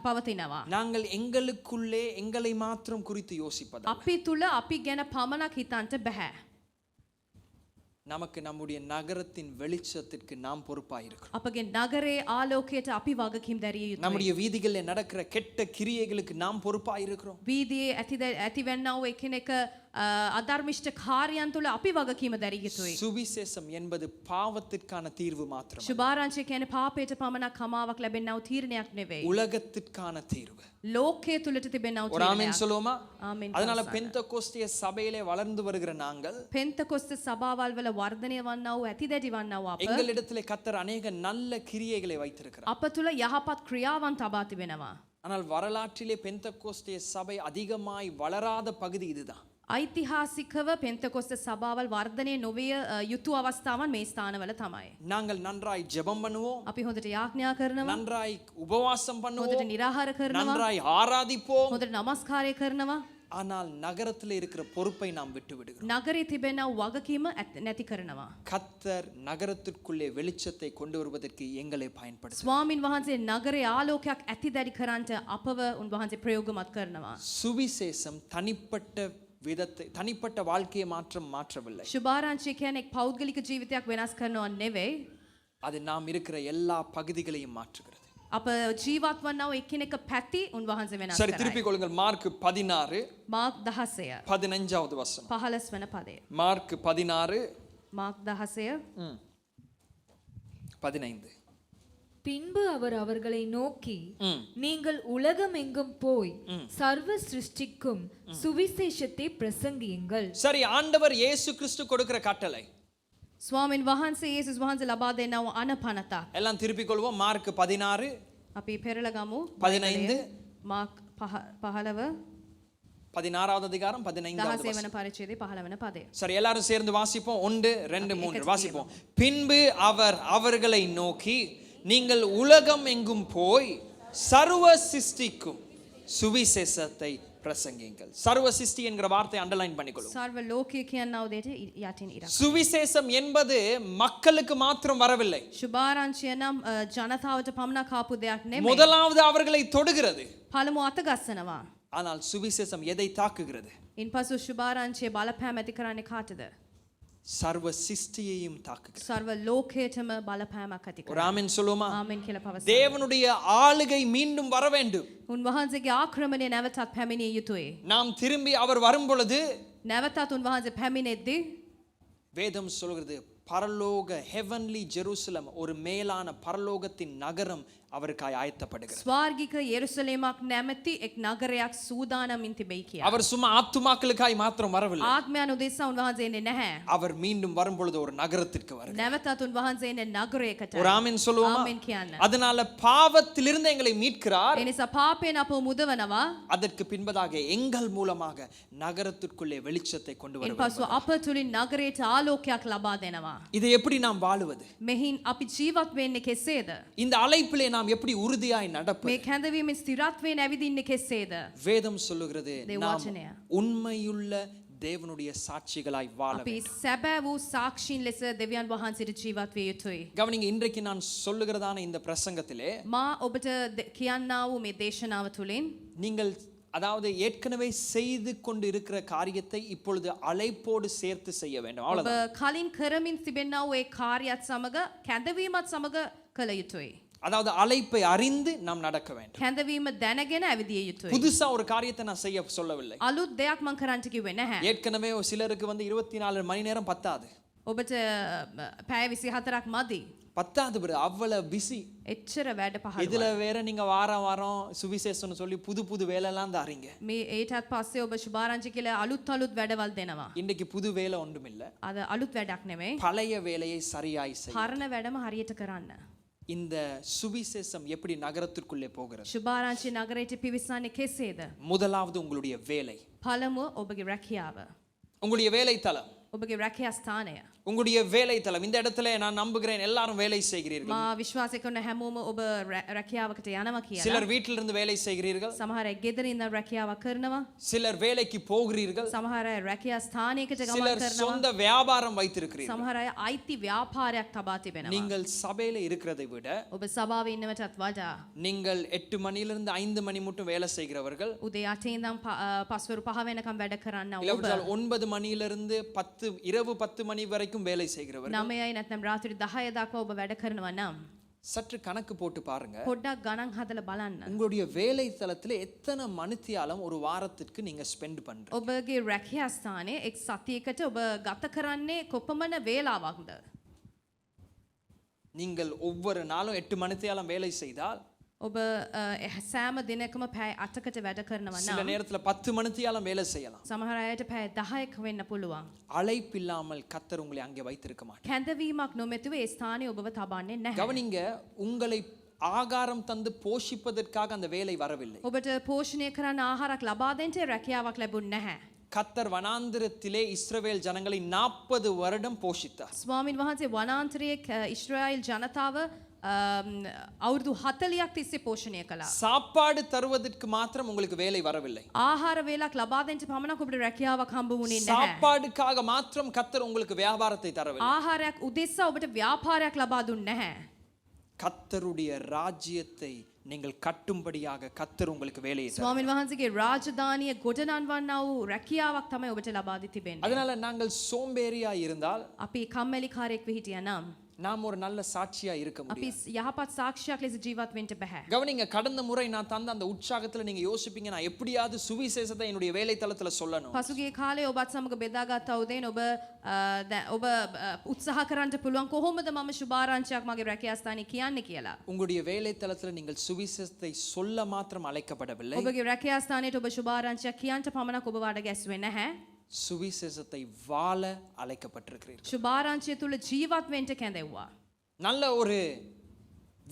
පවතිනවා. நாங்கள் எங்களுக்குள்ளே எங்களை மாத்திரம் குறித்து யோசிப்பதா? අපි තුල අපි ගැන පමණක් හිතන්ට බෑ. நமக்கு நம்முடைய நகரத்தின் வெளிச்சத்திற்கு நாம் பொறுப்பாய் இருக்கிறோம். අපගේ නගරේ ආලෝකයට අපි වගකීම් දැරිය යුතුයි. நம்முடைய வீதிகளில் நடக்கிற கெட்ட கிரியைகளுக்கு நாம் பொறுப்பாய் இருக்கிறோம். වීදියේ ඇතිවෙන්නා වූ එකිනෙක අධර්මිෂ්ඨ කාර්යයන් තුල අපි වගකීම දැරිය යුතුයි. சுவிசேஷம் என்பது பாவத்திற்கான தீர்வு மாத்திரம். සුභාරංචිය කියන්නේ පාපයට පමණක් කමාවක් ලැබෙනා වූ තීරණයක් නෙවෙයි. உலகத்திற்கான தீர்வு. ලෝකයේ තුලට තිබෙනා වූ ஒரு ஆமென் තීරණයක්. சொல்லுவோமா? ආමෙන්. அதனால பெந்தகோஸ்திய சபையிலே வளர்ந்து வருகிற நாங்கள் පෙන්තකොස්ත සභාවල් වල වර්ධනය වන්නා වූ ඇතිදැඩි වන්නා වූ අප எங்களிடத்திலே கர்த்தர் அநேக நல்ல கிரியைகளை வைத்திருக்கிறார். අප තුල යහපත් ක්‍රියාවන් තබා තිබෙනවා. ஆனால் வரலாற்றிலே பெந்தகோஸ்திய சபை அதிகமாய் வளராத பகுதி இதுதான். ඓතිහාසිකව පෙන්තකොස්ත සභාවල් වර්ධනය නොවිය යුතු අවස්ථාවන් මේ ස්ථානවල තමයි. நாங்கள் நன்றாய் ஜெபம் பண்ணுவோம். අපි හොඳට යාඥා කරනවා. நன்றாய் உபவாசம் හොඳට பண்ணுவோம். නිරාහාර කරනවා. நன்றாய் ஆராதிப்போம். හොඳට නමස්කාරය කරනවා. ஆனால் நகரத்தில் இருக்கிற பொறுப்பை நாம் விட்டு விடுகிறோம். නගරේ තිබෙන වගකීම නැති කරනවා. கர்த்தர் நகரத்திற்குள்ளே வெளிச்சத்தை கொண்டு வருவதற்கு எங்களை பயன்படுத்துகிறார். ස්වාමින් වහන්සේ නගරේ ආලෝකයක් ඇතිදැඩි කරන්නට අපව උන්වහන්සේ ප්‍රයෝගමත් කරනවා. சுவிசேஷம் தனிப்பட்ட வாழ்க்கையை மாற்றவில்லை. සුභාරංචිය කියන්නේ එක් පෞද්ගලික ජීවිතයක් වෙනස් කරනවා නෙවෙයි. அது நாம் இருக்கிற எல்லா பகுதிகளையும் மாற்றுகிறது. අප ජීවත් වන්නා වූ එකිනෙක පැති උන්වහන්සේ වෙනස් சரி, කරයි. திருப்பிக் கொள்ளுங்கள். மார்க் 16 මාර්ක් 16 15வது வசனம். 15 වන පදය. Mark 16 Mark 16 15. பின்பு அவர் அவர்களை நோக்கி நீங்கள் உலகம் எங்கும் போய் சர்வ சிருஷ்டிக்கும் சுவிசேஷத்தை பிரசங்கியுங்கள். சரி, ஆண்டவர் இயேசு கிறிஸ்து கொடுக்கிற கட்டளை. ස්වාමින් වහන්සේ යේසුස් වහන්සේ ලබා දෙනා වූ අනපනතක්. எல்லாம் திருப்பிக் கொள்வோம். மார்க் 16 අපි පෙරලා ගමු. 15 මාර්ක් 15 16வது அதிகாரம் 15வது 16 වන පරිච්ඡේදයේ 15 වන පදය. சரி, எல்லாரும் சேர்ந்து வாசிப்போம். 1 2 3 வாசிப்போம். பின்பு அவர் அவர்களை நோக்கி நீங்கள் உலகம் எங்கும் போய் சர்வ சிருஷ்டிக்கும் சுவிசேஷத்தை பிரசங்கியுங்கள். சர்வ சிருஷ்டி என்கிற வார்த்தை அண்டர்லைன் பண்ணிக்கொள்ளும். සර්ව ලෝකය කියනා වූ දෙයට යටින් ඉරක්. சுவிசேஷம் என்பது மக்களுக்கு மாத்திரம் வரவில்லை. සුභාරංචිය නම් ජනතාවට පමණක් ආපු දෙයක් නෙමෙයි. முதலாவது அவர்களை தொடுகிறது. පළමු අත ගස්සනවා. ஆனால் சுவிசேஷம் எதை தாக்குகிறது? ඉන්පසු සුභාරංචිය බලපෑම ඇති කරන්නේ කාටද? சர்வ சிருஷ்டியையும் தாக்குகிறது. සර්ව ලෝකයටම බලපෑමක් ඇති ஒரு කරනවා. ஆமென் சொல்லுமா? ආමෙන් කියලා පවසනවා. தேவனுடைய ஆளுகை மீண்டும் வர வேண்டும். උන්වහන්සේගේ ආක්‍රමණය නැවතත් පැමිණිය යුතුයි. நாம் திரும்பி அவர் வரும் பொழுது නැවතත් උන්වහන්සේ පැමිණෙද්දී வேதம் சொல்கிறது பரலோக ஹெவன்லி ஜெருசலம், ஒரு மேலான பரலோகத்தின் நகரம் அவருக்காய் ஆயத்தப்படுகிறது. ස්වර්ගික යෙරුසලේමක් නැමැති එක් නගරයක් සූදානමින් තිබෙයි කියලා. அவர் சும்மா ஆத்துமாக்களுக்காய் மாத்திரம் வரவில்லை. ආත්මයන් උදෙසා උන්වහන්සේ එන්නේ නැහැ. அவர் மீண்டும் வரும் பொழுது ஒரு நகரத்திற்கு வருகிறார். නැවතත් උන්වහන්සේ එන්නේ නගරයකට. ஒரு ஆமென் சொல்லுவோமா? ආමෙන් කියන්න. அதனால பாவத்திலிருந்து எங்களை மீட்கிறார். ඒ නිසා පාපයෙන් අපව මුදවනවා. அதற்கு பின்பதாக எங்கள் மூலமாக நகரத்திற்குள்ளே வெளிச்சத்தை கொண்டு එන් வருவார். පසු අප තුලින් නගරයට ආලෝකයක් ලබා දෙනවා. இதை எப்படி நாம் வாழுவது? මෙහින් අපි ජීවත් වෙන්නේ කෙසේද? இந்த அழைப்பிலே நாம் எப்படி உறுதியாய் நடப்பது? මේ කැඳවීමෙන් ස්ථිරත්වයෙන් ඇවිදින්නේ කෙසේද? வேதம் சொல்லுகிறது தேவ நாம் වචනය. உண்மையுள்ள தேவனுடைய சாட்சிகளாய் வாழ අපි வேண்டும். සැබෑ වූ සාක්ෂීන් ලෙස දෙවියන් වහන්සේට ජීවත් විය යුතුයි. கவனிங்க, இன்றைக்கு நான் சொல்லுகிறதான இந்த பிரசங்கத்திலே මා ඔබට කියන්නා වූ මේ දේශනාව තුළින් நீங்கள் அதாவது ஏற்கனவே செய்து கொண்டு இருக்கிற காரியத்தை இப்பொழுது அழைப்போடு சேர்த்து செய்ய வேண்டும். ඔබ அவ்வளவுதான். කලින් කරමින් තිබෙනා වූ ඒ කාර්යයත් සමග කැඳවීමත් සමග කළ යුතුයි. அதாவது அழைப்பை அறிந்து நாம் நடக்க வேண்டும். කැඳවීම දැනගෙන ඇවිදිය යුතුයි. புதுசா ஒரு காரியத்தை நான் செய்ய சொல்லவில்லை. අලුත් දෙයක් මම කරන්න කිව්වේ නැහැ. ஏற்கனவே சிலருக்கு 24 மணி நேரம் பத்தாது. ඔබට පැය 24ක් මදි. பத்தாது பிறகு அவ்வளவு பிஸி. එච්චර වැඩ පහළ. இதுல வேற நீங்க வாரம் சுவிசேஷம்னு சொல்லி புது வேலைலாம் தாரீங்க. මේ ඒටත් පස්සේ ඔබ සුභාරංචි කියලා අලුත් වැඩවල් දෙනවා. இன்னைக்கு புது வேலை ஒன்றுமில்ல. අද අලුත් වැඩක් නෙමෙයි. பழைய வேலையை சரியாய் செய். පරණ වැඩම හරියට කරන්න. இந்த சுவிசேஷம் எப்படி நகரத்திற்குள்ளே போகிறது? සුභාරංචි නගරයට පිවිසන්නේ කෙසේද? முதலாவது உங்களுடைய வேலை, පළමුව ඔබගේ රැකියාව. உங்களுடைய வேலை தளம், ඔබගේ රැකියා ස්ථානය. உங்களுடைய வேலை தளம். இந்த இடத்துல நான் நம்புகிறேன் எல்லாரும் வேலை செய்கிறீர்கள். මා විශ්වාස කරන හැමෝම ඔබ රැකියාවකට යනවා කියලා. சிலர் வீட்டிலிருந்து வேலை செய்கிறீர்கள், සමහර අය ගෙදර ඉඳන් රැකියාවක් කරනවා. சிலர் வேலைக்கு போகிறீர்கள், සමහර අය රැකියා ස්ථානයකට ගමන් சிலர் කරනවා. சொந்த வியாபாரம் வைத்திருக்கிறீர்கள். සමහර අය අයිති ව්‍යාපාරයක් තබා තිබෙනවා. நீங்கள் சபையில இருக்கிறதை விட ඔබ සභාවේ ඉන්නවටත් වඩා நீங்கள் 8 மணியிலிருந்து 5 மணி மட்டும் வேலை செய்கிறவர்கள், උදේ 8 ඉඳන් පස්වරු 5 වෙනකම් වැඩ කරන්න ඔබ. இல்ல 9 மணியிலிருந்து 10 இரவு 10 மணி வரைக்கும் வேலை செய்கிறவர்கள், 9යි නැත්නම් රාත්‍රී 10 දක්වා ඔබ වැඩ කරනවා නම් சற்று கணக்கு போட்டு பாருங்க. පොඩ්ඩක් ගණන් හදලා බලන්න. உங்களுடைய வேலை தளத்துல எத்தனை மணித்தியாலம் ஒரு வாரத்திற்கு நீங்க ஸ்பெண்ட் பண்றீங்க? ඔබගේ රැකියා ස්ථානයේ එක් සතියකට ඔබ ගත කරන්නේ කොපමණ වේලාවක්ද? நீங்கள் ஒவ்வொரு நாளும் 8 மணித்தியாலம் வேலை செய்தால் ඔබ සෑම දිනකම පැය 8කට වැඩ කරනවා சில නම් நேரத்துல 10 மணித்தியாலம் வேலை செய்யலாம். සමහර අයට පැය 10ක් වෙන්න පුළුවන්. அழைப்பில்லாமல் கர்த்தர் உங்களை அங்கே வைத்திருக்க மாட்டார். කැඳවීමක් නොමැතිව ඒ ස්ථානයේ ඔබව තබන්නේ නැහැ. கவனிங்க, உங்களை ஆகாரம் தந்து போஷிப்பதற்காக அந்த வேலை வரவில்லை. ඔබට පෝෂණය කරන්න ආහාරයක් ලබා දෙන්න රැකියාවක් ලැබුණ නැහැ. கர்த்தர் வனாந்திரத்திலே இஸ்ரவேல் ஜனங்களை 40 வருடம் போஷித்தார். ස්වාමින් වහන්සේ වනාන්තරයේ ඊශ්‍රායෙල් ජනතාව අවුරුදු 40ක් තිස්සේ පෝෂණය කළා. சாப்பாடு தருவதற்கு மாத்திரம் உங்களுக்கு வேலை வரவில்லை. ආහාර වේලක් ලබා දෙන්න පමණක් ඔබට රැකියාවක් හම්බ වුණේ නැහැ. சாப்பாடுக்காக மாத்திரம் கர்த்தர் உங்களுக்கு வியாபாரத்தை தரவில்லை. ආහාරයක් උදෙසා ඔබට ව්‍යාපාරයක් ලබා දුන්නේ නැහැ. கர்த்தருடைய ராஜ்யத்தை நீங்கள் கட்டும்படியாக கர்த்தர் உங்களுக்கு வேலையை தருவார். ස්වාමින් වහන්සේගේ රාජධානිය ගොඩනංවන්නා වූ රැකියාවක් තමයි ඔබට ලබා දී තිබෙන්නේ. அதனால நாங்கள் சோம்பேறியா இருந்தால் අපි කම්මැලිකාරයෙක් වෙ හිටියා නම් நாம் ஒரு நல்ல சாட்சியா இருக்க අපි முடியும். යහපත් සාක්ෂියක් ලෙස ජීවත් වෙන්න බෑ. கவனிங்க, கடந்த முறை நான் தந்த அந்த உற்சாகத்துல நீங்க யோசிப்பீங்க, நான் எப்படியாவது சுவிசேஷத்தை என்னுடைய வேலை தளத்துல சொல்லணும். පසුගිය කාලේ ඔබත් සමග බෙදාගත් අවුදෙන් ඔබ උත්සාහ කරන්න පුළුවන් කොහොමද මම සුභාරංචියක් මගේ රැකියා ස්ථානයේ කියන්නේ කියලා. உங்களுடைய வேலை தளத்துல நீங்கள் சுவிசேஷத்தை சொல்ல மாத்திரம் அழைக்கப்படவில்லை, ඔබගේ රැකියා ස්ථානයේ ඔබ සුභාරංචියක් කියන්න පමණක් ඔබ වඩ ගැස්සුවේ නැහැ. சுவிசேஷத்தை வாழ அழைக்கப்பட்டிருக்கிறீர்கள். සුභාරංචිය තුල ජීවත් වෙන්න කැඳෙව්වා. நல்ல ஒரு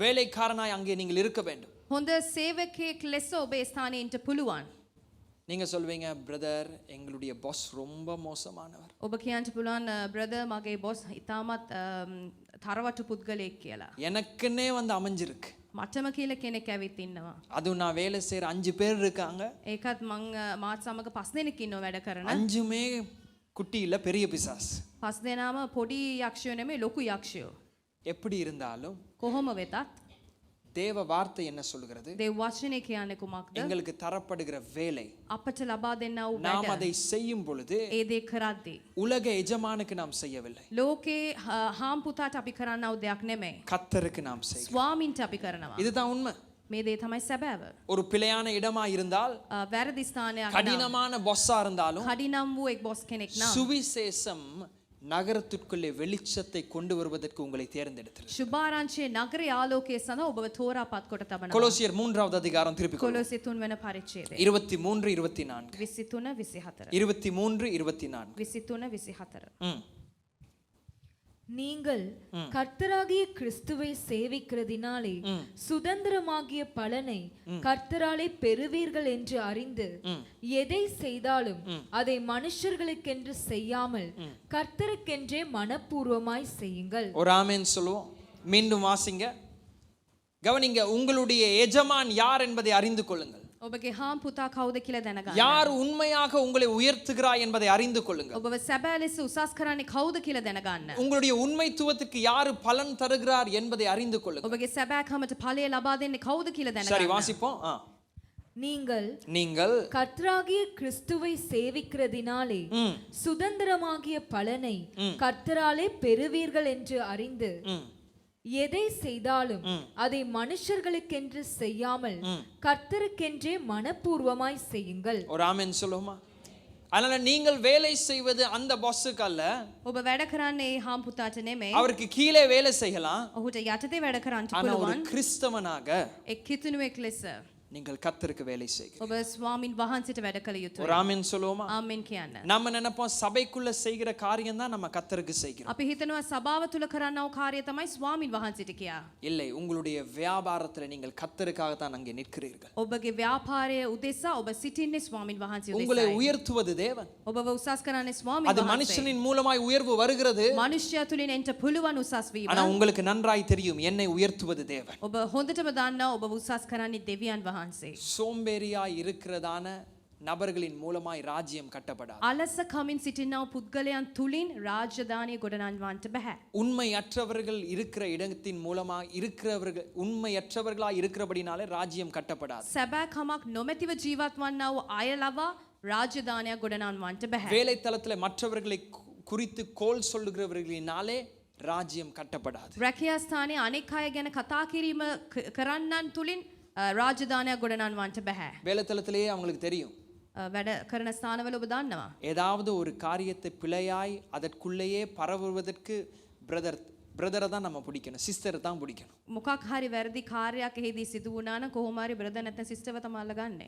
வேலைக்காரனாய் அங்கே நீங்கள் இருக்க வேண்டும். හොඳ සේවකයෙක් ලෙස ඔබේ ස්ථානයේ ඉන්න පුළුවන්. நீங்க சொல்வீங்க, பிரதர் எங்களுடைய பாஸ் ரொம்ப மோசமானவர். ඔබ කියන්න පුළුවන් බ්‍රදර් මගේ බොස් ඉතාමත් තරවටු පුද්ගලයෙක් කියලා. எனக்குன்னே வந்து அமைஞ்சிருக்கு. මටම කියලා කෙනෙක් ඇවිත් ඉන්නවා. அதுவும் நான் வேலை செய்யற 5 பேர் இருக்காங்க. ඒකත් මං මාත් සමග 5 දෙනෙක් ඉන්නව වැඩ කරන. 5மே குட்டி இல்ல, பெரிய பிசாஸ். 5 දෙනාම පොඩි යක්ෂයෝ නෙමෙයි ලොකු යක්ෂයෝ. எப்படி இருந்தாலும் කොහොම වෙතත් தேவ வார்த்தை என்ன சொல்கிறது? දේව වචනේ කියන්නේ කුමක්ද? எங்களுக்கு தரப்படுகிற வேலை අපට ලබා දෙන්නා වූ நாம் වැඩ அதை செய்யும் பொழுது ඒ දේ කරද්දී உலக எஜமானுக்கு நாம் செய்யவில்லை, ලෝකේ හාම්පුතාට අපි කරන්නා වූ දෙයක් නෙමෙයි. கர்த்தருக்கு நாம் செய்கிறோம். ස්වාමින්ට අපි කරනවා. இதுதான் உண்மை. මේ දේ තමයි සැබෑව. ஒரு பிழையான இடமா இருந்தால், වැරදි ස්ථානයක් නම් கடினமான பாஸா இருந்தாலும், කඩිනම් වූ එක් බොස් කෙනෙක් නම් சுவிசேஷம் நகரத்திற்குள்ளே வெளிச்சத்தை கொண்டு வருவதற்கு உங்களை தேர்ந்தெடுத்தது. සුභාරංචියේ නගරයේ ආලෝකයේ සඳහා ඔබව තෝරාපත් කොට තබනවා. கொலோசியர் 3வது அதிகாரம் திருப்பி කොලොස්සේ 3 වෙනි පරිච්ඡේදය 23 24 23 24 23 24 23 24 நீங்கள் கர்த்தராகிய கிறிஸ்துவை சேவிக்கிறதினாலே சுதந்திரமாகிய பலனை கர்த்தராலே பெறுவீர்கள் என்று அறிந்து எதை செய்தாலும் அதை மனுஷர்களுக்கென்று செய்யாமல் கர்த்தருக்கென்றே மனப்பூர்வமாய் செய்யுங்கள். ஒரு ஆமென் சொல்லுவோம். மீண்டும் வாசிங்க. கவனிங்க, உங்களுடைய எஜமான் யார் என்பதை அறிந்து கொள்ளுங்கள். ඔබගේ හාම්පුතා කවුද කියලා දැනගන්න. யார் உண்மையாக உங்களை உயர்த்துகிறாய் என்பதை அறிந்து கொள்ளுங்கள். ඔබව සැබෑ ලෙස උසස් කරන්නේ කවුද කියලා දැනගන්න. உங்களுடைய உண்மைத்துவத்திற்கு யார் பலன் தருகிறார் என்பதை அறிந்து கொள்ளுங்கள். ඔබගේ සැබෑකමට ඵලය ලබා දෙන්නේ කවුද කියලා சரி, දැනගන්න. வாசிப்போம். நீங்கள் கர்த்தராகிய கிறிஸ்துவை சேவிக்கிறதினாலே சுதந்திரமாகிய பலனை கர்த்தராலே பெறுவீர்கள் என்று அறிந்து எதை செய்தாலும் அதை மனுஷர்களுக்கென்று செய்யாமல் கர்த்தருக்கென்றே மனப்பூர்வமாய் செய்யுங்கள். ஒரு ஆமென் சொல்லுவோமா? அதனால நீங்கள் வேலை செய்வது அந்த பாஸுக்கு அல்ல, ඔබ වැඩ කරන්නේ හාම්පුතාට නෙමෙයි. அவருக்கு கீழே வேலை செய்யலாம். ඔහුට යටතේ වැඩ කරන්න ஆனா ஒரு පුළුවන්. கிறிஸ்தவனாக එක් කිතුණුවෙක් ලෙස நீங்கள் கர்த்தருக்கு வேலை செய்கிறீர்கள். ඔබ ස්වාමින් වහන්සේට වැඩ කළ යුතුයි. ஒரு ஆமென் சொல்லுவோமா? ආමෙන් කියන්න. நம்ம நினைப்போம் சபைக்குள்ள செய்கிற காரியம் தான் நம்ம கர்த்தருக்கு செய்கிறோம். අපි හිතනවා සභාව තුල කරන්නව කාර්යය තමයි ස්වාමින් වහන්සේට කියා. இல்லை, உங்களுடைய வியாபாரத்துல நீங்கள் கர்த்தருக்காக தான் அங்கே நிற்கிறீர்கள். ඔබගේ ව්‍යාපාරයේ උදෙසා ඔබ සිටින්නේ ස්වාමින් වහන්සේ உங்களை උදෙසායි. உயர்த்துவது தேவன். ඔබව උසස් කරන්නේ ස්වාමින් அது වහන්සේ. மனுஷனின் மூலமாய் உயர்வு வருகிறது. මනුෂ්‍යයා තුලින් එන්ට පුළුවන් උසස් වීම. ஆனா உங்களுக்கு நன்றாய் தெரியும் என்னை உயர்த்துவது தேவன். ඔබ හොඳටම දන්නවා ඔබ උසස් කරන්නේ දෙවියන් වහන්සේ. சோம்பேறியாய் இருக்கிறதான நபர்களின் மூலமாய் ராஜ்யம் கட்டப்படாது. අලස කමින් සිටිනා පුද්ගලයන් තුලින් රාජධානිය ගොඩනංවන්නට බෑ. உண்மையற்றவர்கள் இருக்கிற இடத்தின் மூலமாய் இருக்கிறவர்கள் உண்மையற்றவர்களாய் இருக்கிறபடினாலே ராஜ்யம் கட்டப்படாது. සැබෑ කමක් නොමැතිව ජීවත් වන්නා වූ අය ලවා රාජධානිය ගොඩනංවන්නට බෑ. வேலை தளத்துல மற்றவர்களை குறித்து கோல் சொல்லுகிறவர்களினாலே ராஜ்யம் கட்டப்படாது. රැකියා ස්ථානයේ අනෙක් අය ගැන කතා කිරීම කරන්නන් තුලින් රාජධානිය ගොඩනංවන්නට බෑ. வேலை தளத்திலேயே அவங்களுக்கு தெரியும் වැඩ කරන ස්ථානවල ඔබ දන්නවා. ஏதாவது ஒரு காரியத்தை பிழையாய் அதற்குள்ளேயே பரவுவதற்கு பிரதரை தான் நம்ம பிடிக்கணும், சிஸ்டரை தான் பிடிக்கணும். මොකක් හරි වැරදි කාර්යයක් එහිදී සිදු වුණා නම් කොහොම හරි බ්‍රදර් නැත්නම් සිස්ටර්ව තමයි අල්ලගන්නේ.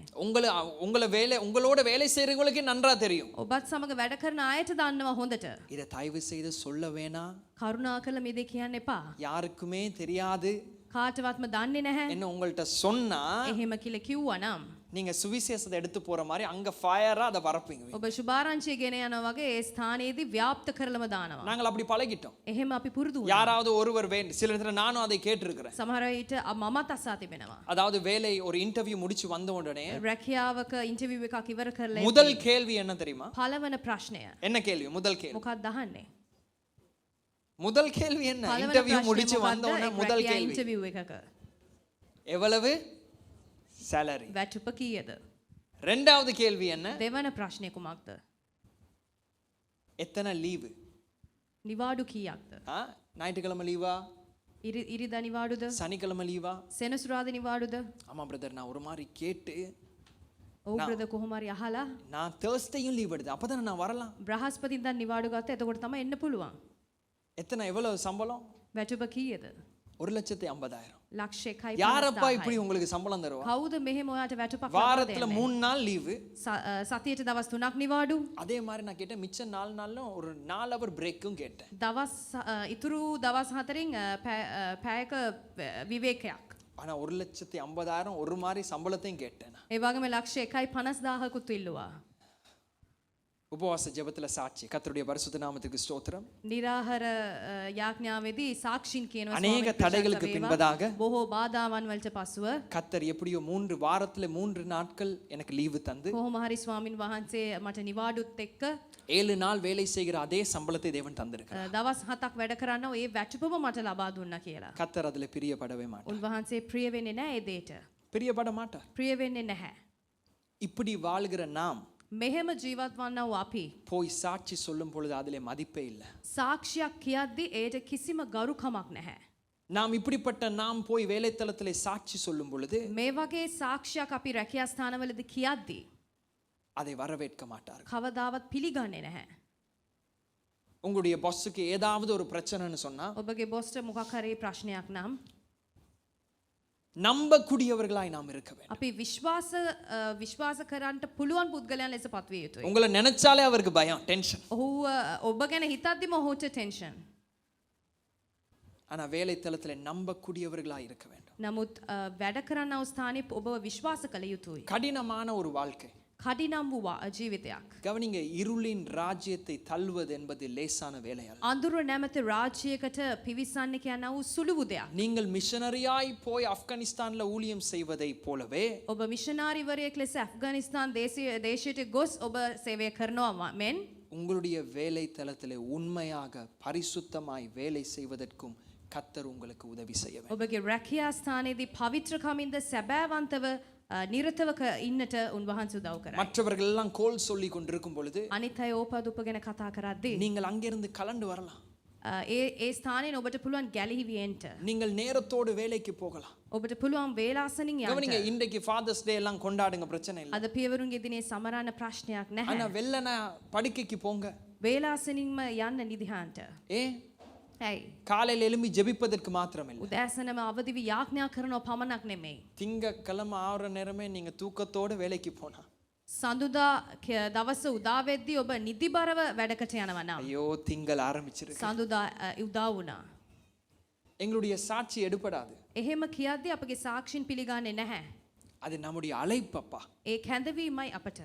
உங்களோட வேலை செய்றவங்களுக்கே நன்றா தெரியும். ඔබත් සමග වැඩ කරන අයට දන්නවා හොඳට. இதை தயவு செய்து சொல்ல வேணாம். කරුණාකර මේ දේ කියන්න එපා. யாருக்குமே தெரியாது. කාටවත්ම දන්නේ නැහැ. என்ன உங்கள்ட்ட சொன்னா එහෙම කියලා කිව්වා නම් நீங்க சுவிசேஷத்தை எடுத்து போற மாதிரி அங்க ஃபயரா அதை பரப்புங்க. ඔබ සුභාරංචිය ගෙන යනවා වගේ ඒ ස්ථානයේදී ව්‍යාප්ත කරලම දානවා. நாங்கள் அப்படி பழகிட்டோம். එහෙම අපි පුරුදු වුණා. யாராவது ஒருவர் சில நேரத்துல நானும் அதை கேட்டிருக்கிறேன். සමහර විට මමත් අසා තිබෙනවා. அதாவது வேலை ஒரு இன்டர்வியூ முடிச்சு வந்த உடனே රැකියාවක ඉන්ටර්විව් එකක් ඉවර කරලා முதல் கேள்வி என்ன தெரியுமா? පළවන ප්‍රශ්නය. என்ன கேள்வி? முதல் கேள்வி මොකක්ද අහන්නේ? முதல் கேள்வி என்ன? இன்டர்வியூ முடிச்சு வந்த உடனே முதல் கேள்வி ඉන්ටර්විව් එකක எவ்வளவு salary? වැටුප කීයද? ரெண்டாவது கேள்வி என்ன? දෙවන ප්‍රශ්නය කුමක්ද? எத்தனை லீவு? නිවාඩු කීයක්ද? ஞாயிற்றுக்கிழமை லீவா? ඉරිදා නිවාඩුද? சனிக்கிழமை லீவா? සෙනසුරාදා නිවාඩුද? ஆமா பிரதர், நான் ஒரு மாதிரி கேட்டு ඔව් බ්‍රදර් කොහොම හරි අහලා நான் தேர்ஸ்டேயும் லீவ் எடுத்தேன், அப்பதான் நான் வரலாம். බ්‍රහස්පතින්දා නිවාඩු ගත්තා, එතකොට තමයි එන්න පුළුවන්. எத்தனை எவ்வளவு சம்பளம்? වැටුප කීයද? 1,50,000. ලක්ෂ 1.50. யாரப்பா இப்படி உங்களுக்கு சம்பளம் தருவா? කවුද මෙහෙම ඔයාට වැටුපක් ලබා வாரத்துல දෙන්නේ? 3 நாள் லீவு. සතියට දවස් 3ක් නිවාඩු. அதே மாதிரி நான் கேட்டேன், மிச்ச 4 நாள்ல ஒரு 4 hour பிரேக்கும் கேட்டேன். දවස් ඉතුරු දවස් 4න් පැයක විවේකයක්. ஆனா 1,50,000 ஒரு மாதிரி சம்பளத்தையும் கேட்டேன். ඒ වගේම ලක්ෂ 1.50,000කුත් ඉල්ලුවා. உபவாச ஜெபத்துல சாட்சி. கர்த்தருடைய பரிசுத்த நாமத்துக்கு ஸ்தோத்திரம். නිරාහාර යාඥාවේදී සාක්ෂීන් කියනවා அநேக தடைகளுக்கு பின்பதாக බොහෝ බාධාවන් වලට පසුව கர்த்தர் எப்படியோ 3 வாரத்துல 3 நாட்கள் எனக்கு லீவு தந்து කොහොම හරි ස්වාමින් වහන්සේ මට නිවාඩුත් එක්ක 7 நாள் வேலை செய்கிற அதே சம்பளத்தை தேவன் தந்திருக்கிறார். දවස් 7ක් වැඩ කරනවා ඒ වැටුපම මට ලබා දුන්නා කියලා. கர்த்தர் அதுல பிரியப்படவே மாட்டார். උන්වහන්සේ ප්‍රිය වෙන්නේ නැහැ ඒ දෙයට. பிரியப்பட மாட்டார். ප්‍රිය වෙන්නේ නැහැ. இப்படி வாழ்கிற நாம் මෙහෙම ජීවත් වන්නා වූ අපි போய் சாட்சி சொல்லும் பொழுது அதிலே மதிப்பே இல்லை. සාක්ෂියක් කියද්දී ඒට කිසිම ගරුකමක් නැහැ. நாம் இப்படிப்பட்ட நாம் போய் வேலைத்தளத்திலே சாட்சி சொல்லும் பொழுது මේ වගේ සාක්ෂියක් අපි රැකියා ස්ථානවලදී කියද්දී அதை வரவேற்க மாட்டார்கள். කවදාවත් පිළිගන්නේ නැහැ. உங்களுடைய பாஸுக்கு ஏதாவது ஒரு பிரச்சனைன்னு சொன்னா ඔබගේ බොස්ට මොකක් හරි ප්‍රශ්නයක් නම් நம்பக்கூடியவர்களாய் நாம் இருக்க வேண்டும். අපි විශ්වාස කරන්නට පුළුවන් පුද්ගලයන් ලෙස පත්විය යුතුයි. உங்களை நினைச்சாலே அவருக்கு பயம், டென்ஷன். ඔබ ගැන හිතද්දිම ඔහුට ටෙන්ෂන්. ஆனா வேலைத்தளத்திலே நம்பக்கூடியவர்களாய் இருக்க வேண்டும். නමුත් වැඩ කරන ස්ථානයේ ඔබ විශ්වාස කළ යුතුයි. கடினமான ஒரு வாழ்க்கை. කඩිනම් වූ ජීවිතයක්. கவனிங்க, இருளின் ராஜ்யத்தை தள்ளுவது என்பது லேசான வேலை அல்ல. අඳුර නැමැති රාජ්‍යයකට පිවිසන්න කියන වූ සුළු දෙයක්. நீங்கள் மிஷனரியாய் போய் ஆப்கானிஸ்தான்ல ஊழியம் செய்வதை போலவே ඔබ මිෂනාරිවරයෙක් ලෙස ඇෆ්ගනිස්තාන් දේශයට ගොස් ඔබ සේවය කරනවා මෙන් உங்களுடைய வேலைத்தளத்திலே உண்மையாக பரிசுத்தமாய் வேலை செய்வதற்கும் கர்த்தர் உங்களுக்கு உதவி செய்ய வேண்டும். ඔබගේ රැකියා ස්ථානයේදී පවිත්‍රකමින්ද සැබෑවන්තව නිරතව ඉන්නට උන්වහන්සේ උදව් කරයි. மற்றவர்கள் எல்லாம் கோல் சொல்லி கொண்டிருக்கும் பொழுது අනිත් අය ඕපාදුප ගැන කතා කරද්දී நீங்கள் அங்கிருந்து கலண்டு வரலாம். ඒ ස්ථානයෙන් ඔබට පුළුවන් ගැලහිවි එන්න. நீங்கள் நேரத்தோடு வேலைக்கு போகலாம். ඔබට පුළුවන් වේලාසනින් යන්න. கவனிங்க, இன்றைக்கு ஃபாதர்ஸ் டே எல்லாம் கொண்டாடுங்க, பிரச்சனை இல்லை. අද පියවරුන්ගේ දිනේ සමරන්න ප්‍රශ්නයක් නැහැ. ஆனா வெள்ளன படுக்கைக்கு போங்க. වේලාසනින්ම යන්න නිදිහාන්ට. ஏ ඇයි? காலையில் எழும்பி ஜெபிப்பதற்கு மாத்திரமில்லை. උදෑසනම අවදිවි යාඥා කරනව පමණක් නෙමෙයි. திங்கட்கிழமை ஆகிற நேரமே நீங்க தூக்கத்தோட வேலைக்கு போனா, සඳුදා දවස උදා වෙද්දී ඔබ නිදිබරව වැඩකට යනවා නම් ஐயோ திங்கள் ஆரம்பிச்சிருக்கு, සඳුදා උදා වුණා. எங்களுடைய சாட்சி எடுபடாது. එහෙම කියද්දී අපගේ සාක්ෂින් පිළිගන්නේ නැහැ. அது நம்முடைய அழைப்பப்பா. ඒ කැඳවීමයි අපට.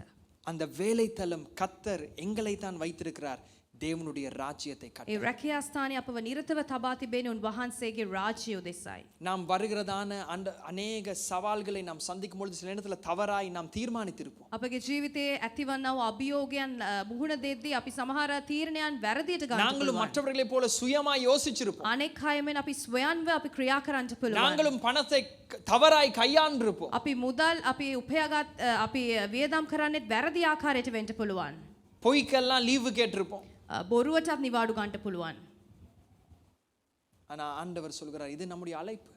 அந்த வேலைத்தலம் கத்தர் எங்களை தான் வைத்திருக்கிறார், தேவனுடைய ராஜ்யத்தை கட்ட. ඒ රැකියා ස්ථානයේ අපව නිරතව තබා තිබෙන උන්වහන්සේගේ රාජ්‍යය උදෙසයි. நாம் வருகிறதான அந்த அநேக சவால்களை நாம் சந்திக்கும் பொழுது சில நேரத்துல தவறாய் நாம் தீர்மானித்திருப்போம். අපගේ ජීවිතයේ ඇතිවන්නා වූ අභියෝගයන් මුහුණ දෙද්දී අපි සමහර තීරණයන් වැරදියට ගන්න நாங்களும் පුළුවන්. மற்றவர்களைப் போல சுயமாய் யோசிச்சிருப்போம். අනෙක් අයමෙන් අපි ස්වයන්ව අපි ක්‍රියා කරන්න පුළුවන්. நாங்களும் பணத்தை தவறாய் கையாண்டிருப்போம். අපි මුදල් අපි උපයාගත් අපි වියදම් කරන්නේත් වැරදි ආකාරයට වෙන්න පුළුවන්. பொய்க்கெல்லாம் லீவு கேட்டிருப்போம். බොරුවටත් නිවාඩු ගන්න පුළුවන්. ஆனா ஆண்டவர் சொல்கிறார், இது நம்முடைய அழைப்பு.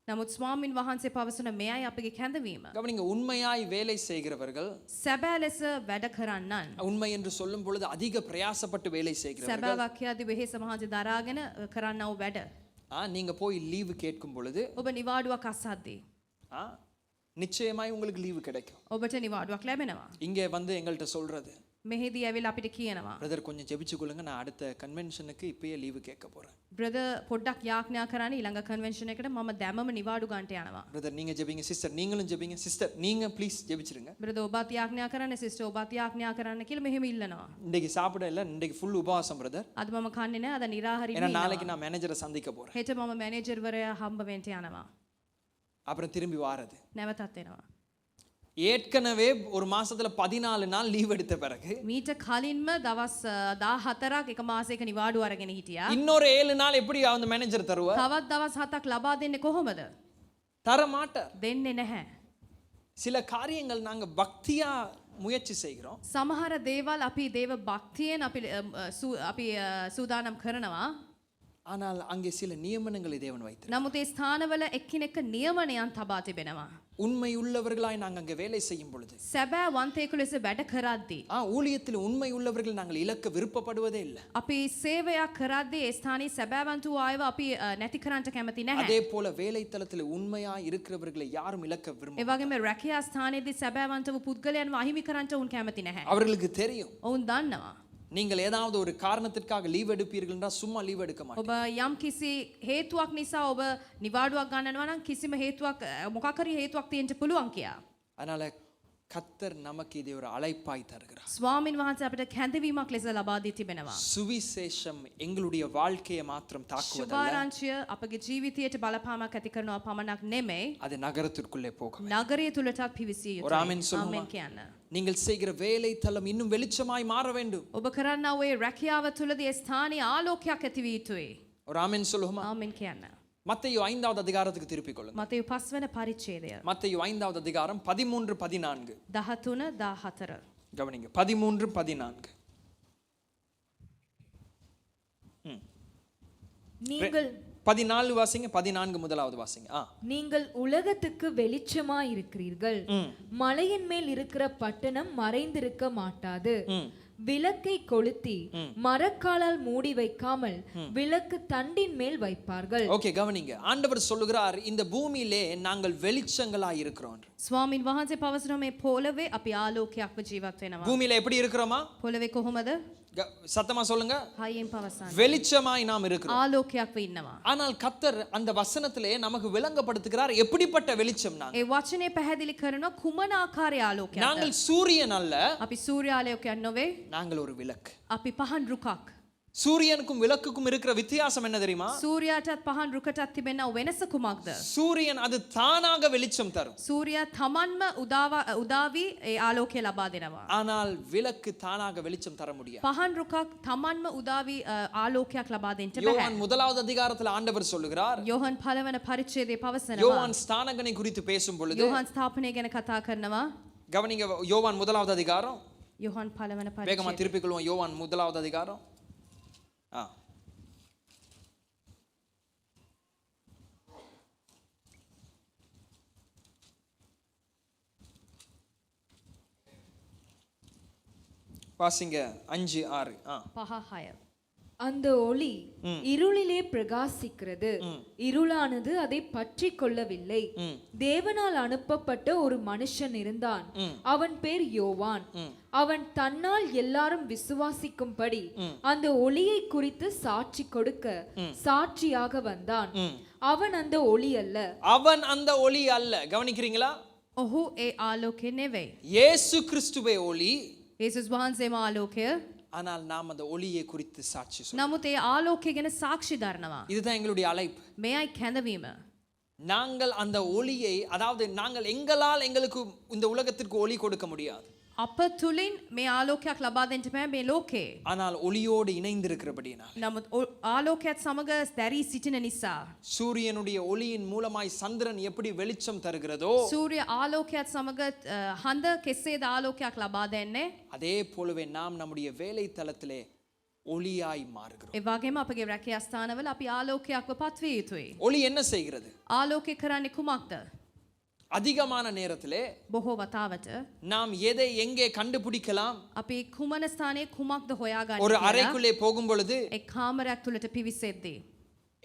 නමුත් ස්වාමින් වහන්සේ පවසන මෙයයි අපගේ කැඳවීම. கவனிங்க, உண்மையாய் வேலை செய்கிறவர்கள், සැබෑ ලෙස වැඩ කරන්නන්, உண்மை என்று சொல்லும் பொழுது அதிக பிரயாசப்பட்டு வேலை செய்கிறவர்கள், සැබෑවක් කියද්දී වෙහෙස මහන්සි දරාගෙන කරන්නව වැඩ. நீங்க போய் லீவு கேட்கும் பொழுது ඔබ නිවාඩුවක් අසද්දී நிச்சயமாய் உங்களுக்கு லீவு கிடைக்கும். ඔබට නිවාඩුවක් ලැබෙනවා. இங்கே வந்து எங்கள்கிட்ட சொல்றது, මෙහිදී ඇවිල්ලා අපිට කියනවා, பிரதர் கொஞ்சம் ஜெபிச்சுக்கொள்ளுங்க, நான் அடுத்த கன்வென்ஷனுக்கு இப்பயே லீவு கேட்க போறேன். බ්‍රදර් පොඩ්ඩක් යාඥා කරන්න ඊළඟ කන්වෙන්ෂන් එකට මම දැමම නිවාඩු ගන්නට යනවා. பிரதர் நீங்க ஜெபிங்க, சிஸ்டர் நீங்களும் ஜெபிங்க, சிஸ்டர் நீங்க ப்ளீஸ் ஜெபிச்சிருங்க. බ්‍රදර් ඔබත් යාඥා කරන්න, සිස්ටර් ඔබත් යාඥා කරන්න කියලා මෙහෙම ඉල්ලනවා. இன்னைக்கு சாப்பிட இல்ல, இன்னைக்கு ஃபுல் உபவாசம் பிரதர். අද මම කන්නේ නැහැ, අද නිරාහාරී ஏன்னா ඉන්නවා. நாளைக்கு நான் மேனேஜரை சந்திக்க போறேன். හෙට මම මැනේජර්වරයා හම්බ වෙන්න යනවා. அப்புறம் திரும்பி வாரது. නැවතත් එනවා. ஏற்கனவே ஒரு மாசத்துல 14 நாள் லீவ் எடுத்த பிறகு මීට කලින්ම දවස් 14ක් එක මාසයක නිවාඩු අරගෙන හිටියා. இன்னொரு 7 நாள் எப்படி அந்த மேனேஜர் தருவார்? තවත් දවස් 7ක් ලබා දෙන්නේ කොහොමද? தர மாட்டார். දෙන්නේ නැහැ. சில காரியங்கள் நாங்க பக்தியா முயற்சி செய்கிறோம். සමහර දේවල් අපි දේව භක්තියෙන් අපි සූදානම් කරනවා. ஆனால் அங்கே சில நியமனங்களை தேவன் வைத்திருக்கிறார். නමුත් ඒ ස්ථානවල එක්කිනෙක නියමනයන් තබා තිබෙනවා. உண்மை உள்ளவர்களாய் நாங்கள் அங்கே வேலை செய்யும் பொழுது, සැබෑ වන්තයෙකු ලෙස වැඩ කරද්දී, ஊழியத்தில் உண்மை உள்ளவர்கள் நாங்கள் இழக்க விருப்பப்படுவதே இல்லை. අපි සේවයක් කරද්දී ඒ ස්ථානයේ සැබෑවන්ත වූ අයව අපි නැති කරන්නට කැමති නැහැ. அதே போல வேலைத்தலத்தில் உண்மையாய் இருக்கிறவர்களை யாரும் இழக்க விரும்ப. ඒ වගේම රැකියා ස්ථානයේදී සැබෑවන්ත වූ පුද්ගලයන්ව අහිමි කරන්නට උන් කැමති නැහැ. அவர்களுக்கு தெரியும், ඔවුන් දන්නවා. நீங்கள் ஏதாவது ஒரு காரணத்திற்காக லீவ் எடுப்பீர்கள் என்றால் சும்மா லீவ் எடுக்க மாட்டீங்க. ඔබ යම් කිසි හේතුවක් නිසා ඔබ නිවාඩුවක් ගන්නනවා නම් කිසිම හේතුවක් මොකක් හරි හේතුවක් තියෙන්න පුළුවන් කියා. அதனால கர்த்தர் நமக்கு இதை ஒரு அழைப்பாய் தருகிறார். ස්වාමින් වහන්සේ අපිට කැඳවීමක් ලෙස ලබා දී තිබෙනවා. சுவிசேஷம் எங்களுடைய வாழ்க்கையை மாத்திரம் தாக்குவதல்ல, සුභාරංචිය අපගේ ජීවිතයට බලපාමක් ඇති කරනවා පමණක් නෙමෙයි, அது நகரத்திற்குள்ளே போகும். නගරය තුලටත් පිවිසිය ஒரு ஆமென் යුතුයි. சொல்லுமா? ආමෙන් කියන්න. நீங்கள் செய்கிற வேலை தலம் இன்னும் வெளிச்சமாய் மாற வேண்டும். ඔබ කරන්නා වූ ඒ රැකියාව තුලදී ඒ ස්ථානීය ආලෝකයක් ඇති විය යුතුයි. ஒரு ஆமென் சொல்லுமா? ආමෙන් කියන්න. மத்தேயு 5வது அதிகாரத்துக்கு திருப்பிக் கொள்ளுங்க. මතෙව් 5 වෙනි පරිච්ඡේදය மத்தேயு 5வது அதிகாரம் 13-14. 13 14. கவனிங்க, 13-14. நீங்கள் 14 வாசிங்க, 14 முதலாவது வாசிங்க. நீங்கள் உலகத்துக்கு வெளிச்சமாய் இருக்கிறீர்கள். மலையின் மேல் இருக்கிற பட்டணம் மறைந்திருக்க மாட்டாது. விளக்கை கொளுத்தி மரக்காலால் மூடி வைக்காமல் விளக்கு தண்டின் மேல் வைப்பார்கள். ஓகே, கவனிங்க, ஆண்டவர் சொல்லுகிறார், இந்த பூமியிலே நாங்கள் வெளிச்சங்களாய் இருக்கிறோம். ස්වාමින් වහන්සේ පවසන මේ පොළවේ අපි ආලෝකයක්ව ජීවත් වෙනවා. பூமியில எப்படி இருக்கிறோமா? පොළවේ කොහොමද? சத்தமா சொல்லுங்க. හයියෙන් පවසන්න. வெளிச்சமாய் நாம் இருக்கிறோம். ආලෝකයක්ව ඉන්නවා. ஆனால் கர்த்தர் அந்த வசனத்திலே நமக்கு விளங்கப்படுத்துகிறார் எப்படிப்பட்ட வெளிச்சம் நாங்கள். ඒ වචනේ පැහැදිලි කරනවා කුමන ආකාරයේ ආලෝකයක්ද? நாங்கள் சூரியன் அல்ல, අපි සූර්යාලෝකයක් නොවේ. நாங்கள் ஒரு விளக்கு. අපි පහන් රුකක්. சூரியனுக்கும் விளக்குக்கும் இருக்கிற வித்தியாசம் என்ன தெரியுமா? සූර්යාටත් පහන් රුකටත් තිබෙන වෙනස කුමක්ද? சூரியன் அது தானாக வெளிச்சம் தரும். සූර්යා තමන්ම උදාවි ඒ ආලෝකය ලබා දෙනවා. ஆனால் விளக்கு தானாக வெளிச்சம் தர முடியாது. පහන් රුකක් තමන්ම උදාවි ආලෝකයක් ලබා දෙන්න බෑ. யோவான் 1வது அதிகாரத்தில் ஆண்டவர் சொல்லுகிறார், යෝහන් පළවන පරිච්ඡේදයේ පවසනවා. யோவான் ஸ்தானகனை குறித்து பேசும் பொழுது, යෝහන් ස්ථාපනය ගැන කතා කරනවා. கவனிங்க, யோவான் 1வது அதிகாரம், යෝහන් පළවන வேகமா පරිච්ඡේදය. திருப்பிக் கொள்வோம். யோவான் 1வது அதிகாரம். வாசிங்க 5-6. 5-6. அந்த ஒளி இருளிலே பிரகாசிக்கிறது, இருளானது அதை பற்றி கொள்ளவில்லை. தேவனால் அனுப்பப்பட்ட ஒரு மனுஷன் இருந்தான், அவன் பேர் யோவான். அவன் தன்னால் எல்லாரும் விசுவாசிக்கும்படி அந்த ஒளியை குறித்து சாட்சி கொடுக்க சாட்சியாக வந்தான். அவன் அந்த ஒளி அல்ல. அவன் அந்த ஒளி அல்ல. கவனிக்கிறீங்களா? ඔහු ඒ ආලෝකය නෙවෙයි. இயேசு கிறிஸ்துவே ஒளி. යේසුස් වහන්සේම ආලෝකය. ஆனால் நாம் அந்த ஒளியை குறித்து சாட்சி சொல்றோம். නමුත් ඒ ආලෝකය ගැන සාක්ෂි දරනවා. இதுதான் எங்களுடைய அழைப்பு. මෙයයි කැඳවීම. நாங்கள் அந்த ஒளியை, அதாவது நாங்கள் எங்களால் எங்களுக்கு இந்த உலகத்திற்கு ஒளி கொடுக்க முடியாது. අප තුලින් මේ ආලෝකයක් ලබා දෙන්න බෑ මේ ලෝකේ. ஆனால் ஒளியோடு இணைந்திருக்கிறபடியினால், නමුත් ආලෝකයත් සමග දැරී සිටින නිසා, சூரியனுடைய ஒளியின் மூலமாய் சந்திரன் எப்படி வெளிச்சம் தருகிறதோ, සූර්ය ආලෝකයත් සමග හඳ කෙසේද ආලෝකයක් ලබා දෙන්නේ, அதே போலவே நாம் நம்முடைய வேலை தளத்திலே ஒளியாய் மாறுகிறோம். ඒ වගේම අපගේ රැකියා ස්ථානවල අපි ආලෝකයක්ව පත්විය යුතුයි. ஒளி என்ன செய்கிறது? ආලෝකය කරන්නේ කුමක්ද? அதிகமான நேரத்திலே බොහෝ වතාවට நாம் எதை எங்கே கண்டுபிடிக்கலாம்? අපි කුමන ස්ථානයේ කුමක්ද හොයාගන්නේ ஒரு කියලා அறைக்குள்ளே போகும் பொழுது ඒ කාමරයක් තුලට පිවිසෙද්දී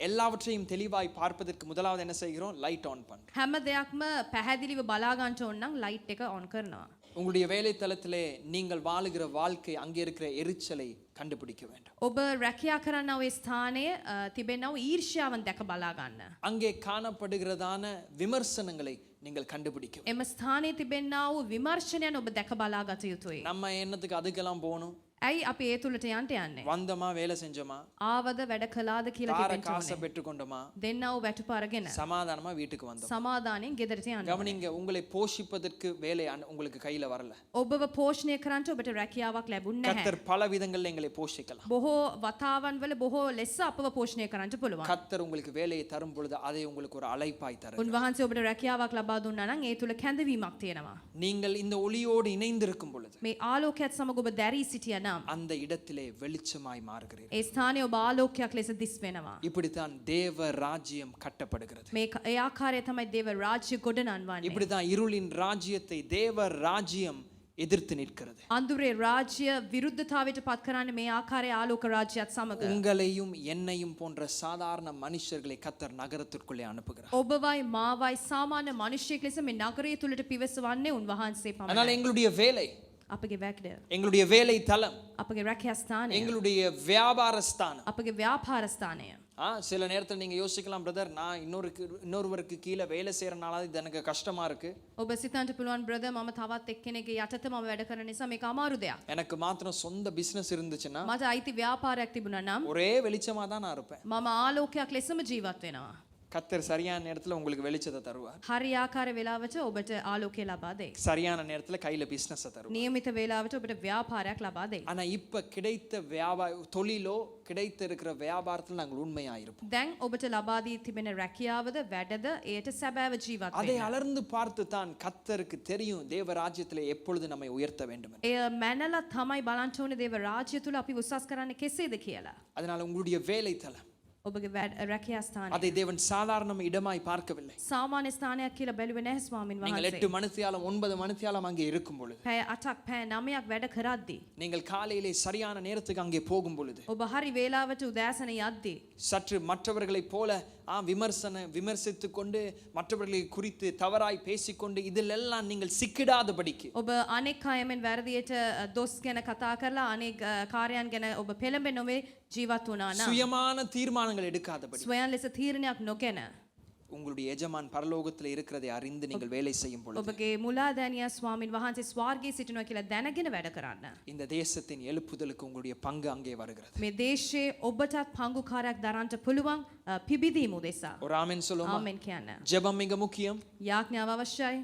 எல்லாவற்றையும் தெளிவாய் பார்ப்பதற்கு முதலாவது என்ன செய்கிறோம்? லைட் ஆன் பண்றோம். හැම දෙයක්ම පැහැදිලිව බලා ගන්න ඕන නම් ලයිට් එක ඔන් කරනවා. உங்களுடைய வேலை தளத்திலே நீங்கள் வாழுகிற வாழ்க்கை, அங்கே இருக்கிற எரிச்சலை கண்டுபிடிக்க வேண்டும். ඔබ රැකියා කරන්නා වූ ස්ථානයේ තිබෙනා වූ ඊර්ෂ්‍යාවන් දැක බලා ගන්න. அங்கே காணப்படுகிறதான விமர்சனங்களை நீங்கள் கண்டுபிடிக்க வேண்டும். එම ස්ථානයේ තිබෙනා වූ විමර්ශනයන් ඔබ දැක බලා ගත යුතුයි. நம்ம என்னத்துக்கு அதுக்கெல்லாம் போகணும்? ඇයි අපි ඒ තුලට යන්න යන්නේ? வந்தமா, வேலை செஞ்சோமா, ආවද වැඩ කළාද කියලා கார කියන්න காசை ඕනේ. பெற்றுக்கொண்டோமா, දෙන්නා වූ වැටුප අරගෙන சமாதானமா வீட்டுக்கு வந்தோம். සමාදානෙන් ගෙදරට යන්න. கவனிங்க, உங்களை போஷிப்பதற்கு வேலை உங்களுக்கு கையில வரல. ඔබව පෝෂණය කරන්න ඔබට රැකියාවක් ලැබුණ නැහැ. கர்த்தர் பல விதங்கள்ல எங்களை போஷிக்கலாம். බොහෝ වතාවන් වල බොහෝ ලෙස අපව පෝෂණය කරන්න පුළුවන්. கர்த்தர் உங்களுக்கு வேலையை தரும் பொழுது அதை உங்களுக்கு ஒரு அழைப்பாய் தரும். උන්වහන්සේ ඔබට රැකියාවක් ලබා දුන්නා නම් ඒ තුල කැඳවීමක් තියෙනවා. நீங்கள் இந்த ஒளியோடு இணைந்திருக்கும் பொழுது මේ ආලෝකයත් සමග ඔබ දැරී සිටියා නම් அந்த இடத்திலே வெளிச்சமாய் மாறுகிறீர்கள். ඒ ස්ථානයේ ඔබ ආලෝකයක් ලෙස දිස් වෙනවා. இப்படித்தான் தேவ ராஜ்யம் கட்டப்படுகிறது. මේ ඒ ආකාරය තමයි දේව රාජ්‍ය ගොඩනංවන්නේ. இப்படிதான் இருளின் ராஜ்யத்தை தேவ ராஜ்யம் எதிர்த்து நிற்கிறது. අඳුරේ රාජ්‍ය විරුද්ධතාවයට පත් කරන්නේ මේ ආකාරයේ ආලෝක රාජ්‍යයත් සමග. உங்களையும் என்னையும் போன்ற சாதாரண மனுஷர்களை கர்த்தர் நகரத்திற்குள்ளே அனுப்புகிறார். ඔබවයි මාවයි සාමාන්‍ය මිනිසෙක් ලෙස මේ නගරය තුලට පිවිසවන්නේ උන්වහන්සේ அதனால පමණයි. எங்களுடைய வேலை, අපගේ වැඩ, எங்களுடைய வேலை தளம், අපගේ රැකියා ස්ථානය, எங்களுடைய வியாபார ஸ்தானம். අපගේ ව්‍යාපාර ස්ථානය. சில நேரத்தில் நீங்க யோசிக்கலாம், பிரதர், நான் இன்னொருவருக்கு கீழே வேலை செய்யறனால இது எனக்கு கஷ்டமா இருக்கு. ඔබ සිතන්ට පුළුවන් බ්‍රදර්, මම තවත් එක්කෙනෙක්ගේ යටතේ මම වැඩ කරන නිසා මේක අමාරු දෙයක්. எனக்கு மாத்திரம் சொந்த பிசினஸ் இருந்துச்சுன்னா මට අයිති ව්‍යාපාරයක් තිබුණා නම් ஒரே வெளிச்சமா தான் நான் இருப்பேன். මම ආලෝකයක් ලෙසම ජීවත් වෙනවා. கர்த்தர் சரியான நேரத்துல உங்களுக்கு வெளிச்சத்தை தருவார். හරි ආකාර වේලාවට ඔබට ආලෝකය ලබා දෙයි. சரியான நேரத்துல கையில பிசினஸ் தருவார். නියමිත වේලාවට ඔබට ව්‍යාපාරයක් ලබා දෙයි. ஆனா இப்ப கிடைத்த தொழிலோ கிடைத்த இருக்கிற வியாபாரத்தில் நாங்கள் உண்மையா இருப்போம். දැන් ඔබට ලබා දී තිබෙන රැකියාවද වැඩද එයට සැබෑව ජීවත් அதை වෙන්න. அலர்ந்து பார்த்து தான் கர்த்தருக்கு தெரியும் தேவ ராஜ்யத்திலே எப்பொழுது நம்மை உயர்த்த வேண்டும் என்று. එය මැනලා තමයි බලන්න ඕනේ දේව රාජ්‍ය තුල අපි උසස් කරන්නේ කෙසේද කියලා. அதனால உங்களுடைய வேலை தளம், ඔබගේ රැකියා ස්ථානය அதை தேவன் சாதாரண இடமாய் பார்க்கவில்லை. සාමාන්‍ය ස්ථානයක් කියලා බැලුවේ නැහැ ස්වාමින් நீங்கள் වහන්සේ. 8 மணித்தியாலம் 9 மணித்தியாலம் அங்கே இருக்கும் பொழுது, පැය 8ක් පැය 9ක් වැඩ කරද්දී, நீங்கள் காலையிலே சரியான நேரத்துக்கு அங்கே போகும் பொழுது, ඔබ හරි වේලාවට උදෑසන යද්දී சற்று மற்றவர்களைப் போல விமர்சித்துக் கொண்டு மற்றவர்களை குறித்து தவறாய் பேசிக்கொண்டு இதிலெல்லாம் நீங்கள் சிக்கிடாதபடிக்கு, ඔබ අනෙක් අයමෙන් වැරදියට දොස් ගැන කතා කරලා අනෙක් කාර්යයන් ගැන ඔබ පෙළඹෙන්නේ නොවේ ජීවත් වුණා නම්, சுயமான தீர்மானங்கள் எடுக்காதபடி, ස්වයන් ලෙස තීරණයක් නොගෙන உங்களுடைய எஜமான் பரலோகத்தில் இருக்கிறதை அறிந்து நீங்கள் வேலை செய்யும் பொழுது, ඔබගේ මුලාදෑනියා ස්වාමින් වහන්සේ ස්වර්ගයේ සිටිනවා කියලා දැනගෙන වැඩ කරන්න. இந்த தேசத்தின் எழுப்புதலுக்கு உங்களுடைய பங்கு அங்கே வருகிறது. මේ දේශයේ ඔබටත් පංගුකාරයක් දරන්න පුළුවන් පිබිදීම උදෙසා. ஒரு ஆமென் சொல்லுமா? ආමෙන් කියන්න. ஜெபம் மிக முக்கியம். යාඥාව අවශ්‍යයි.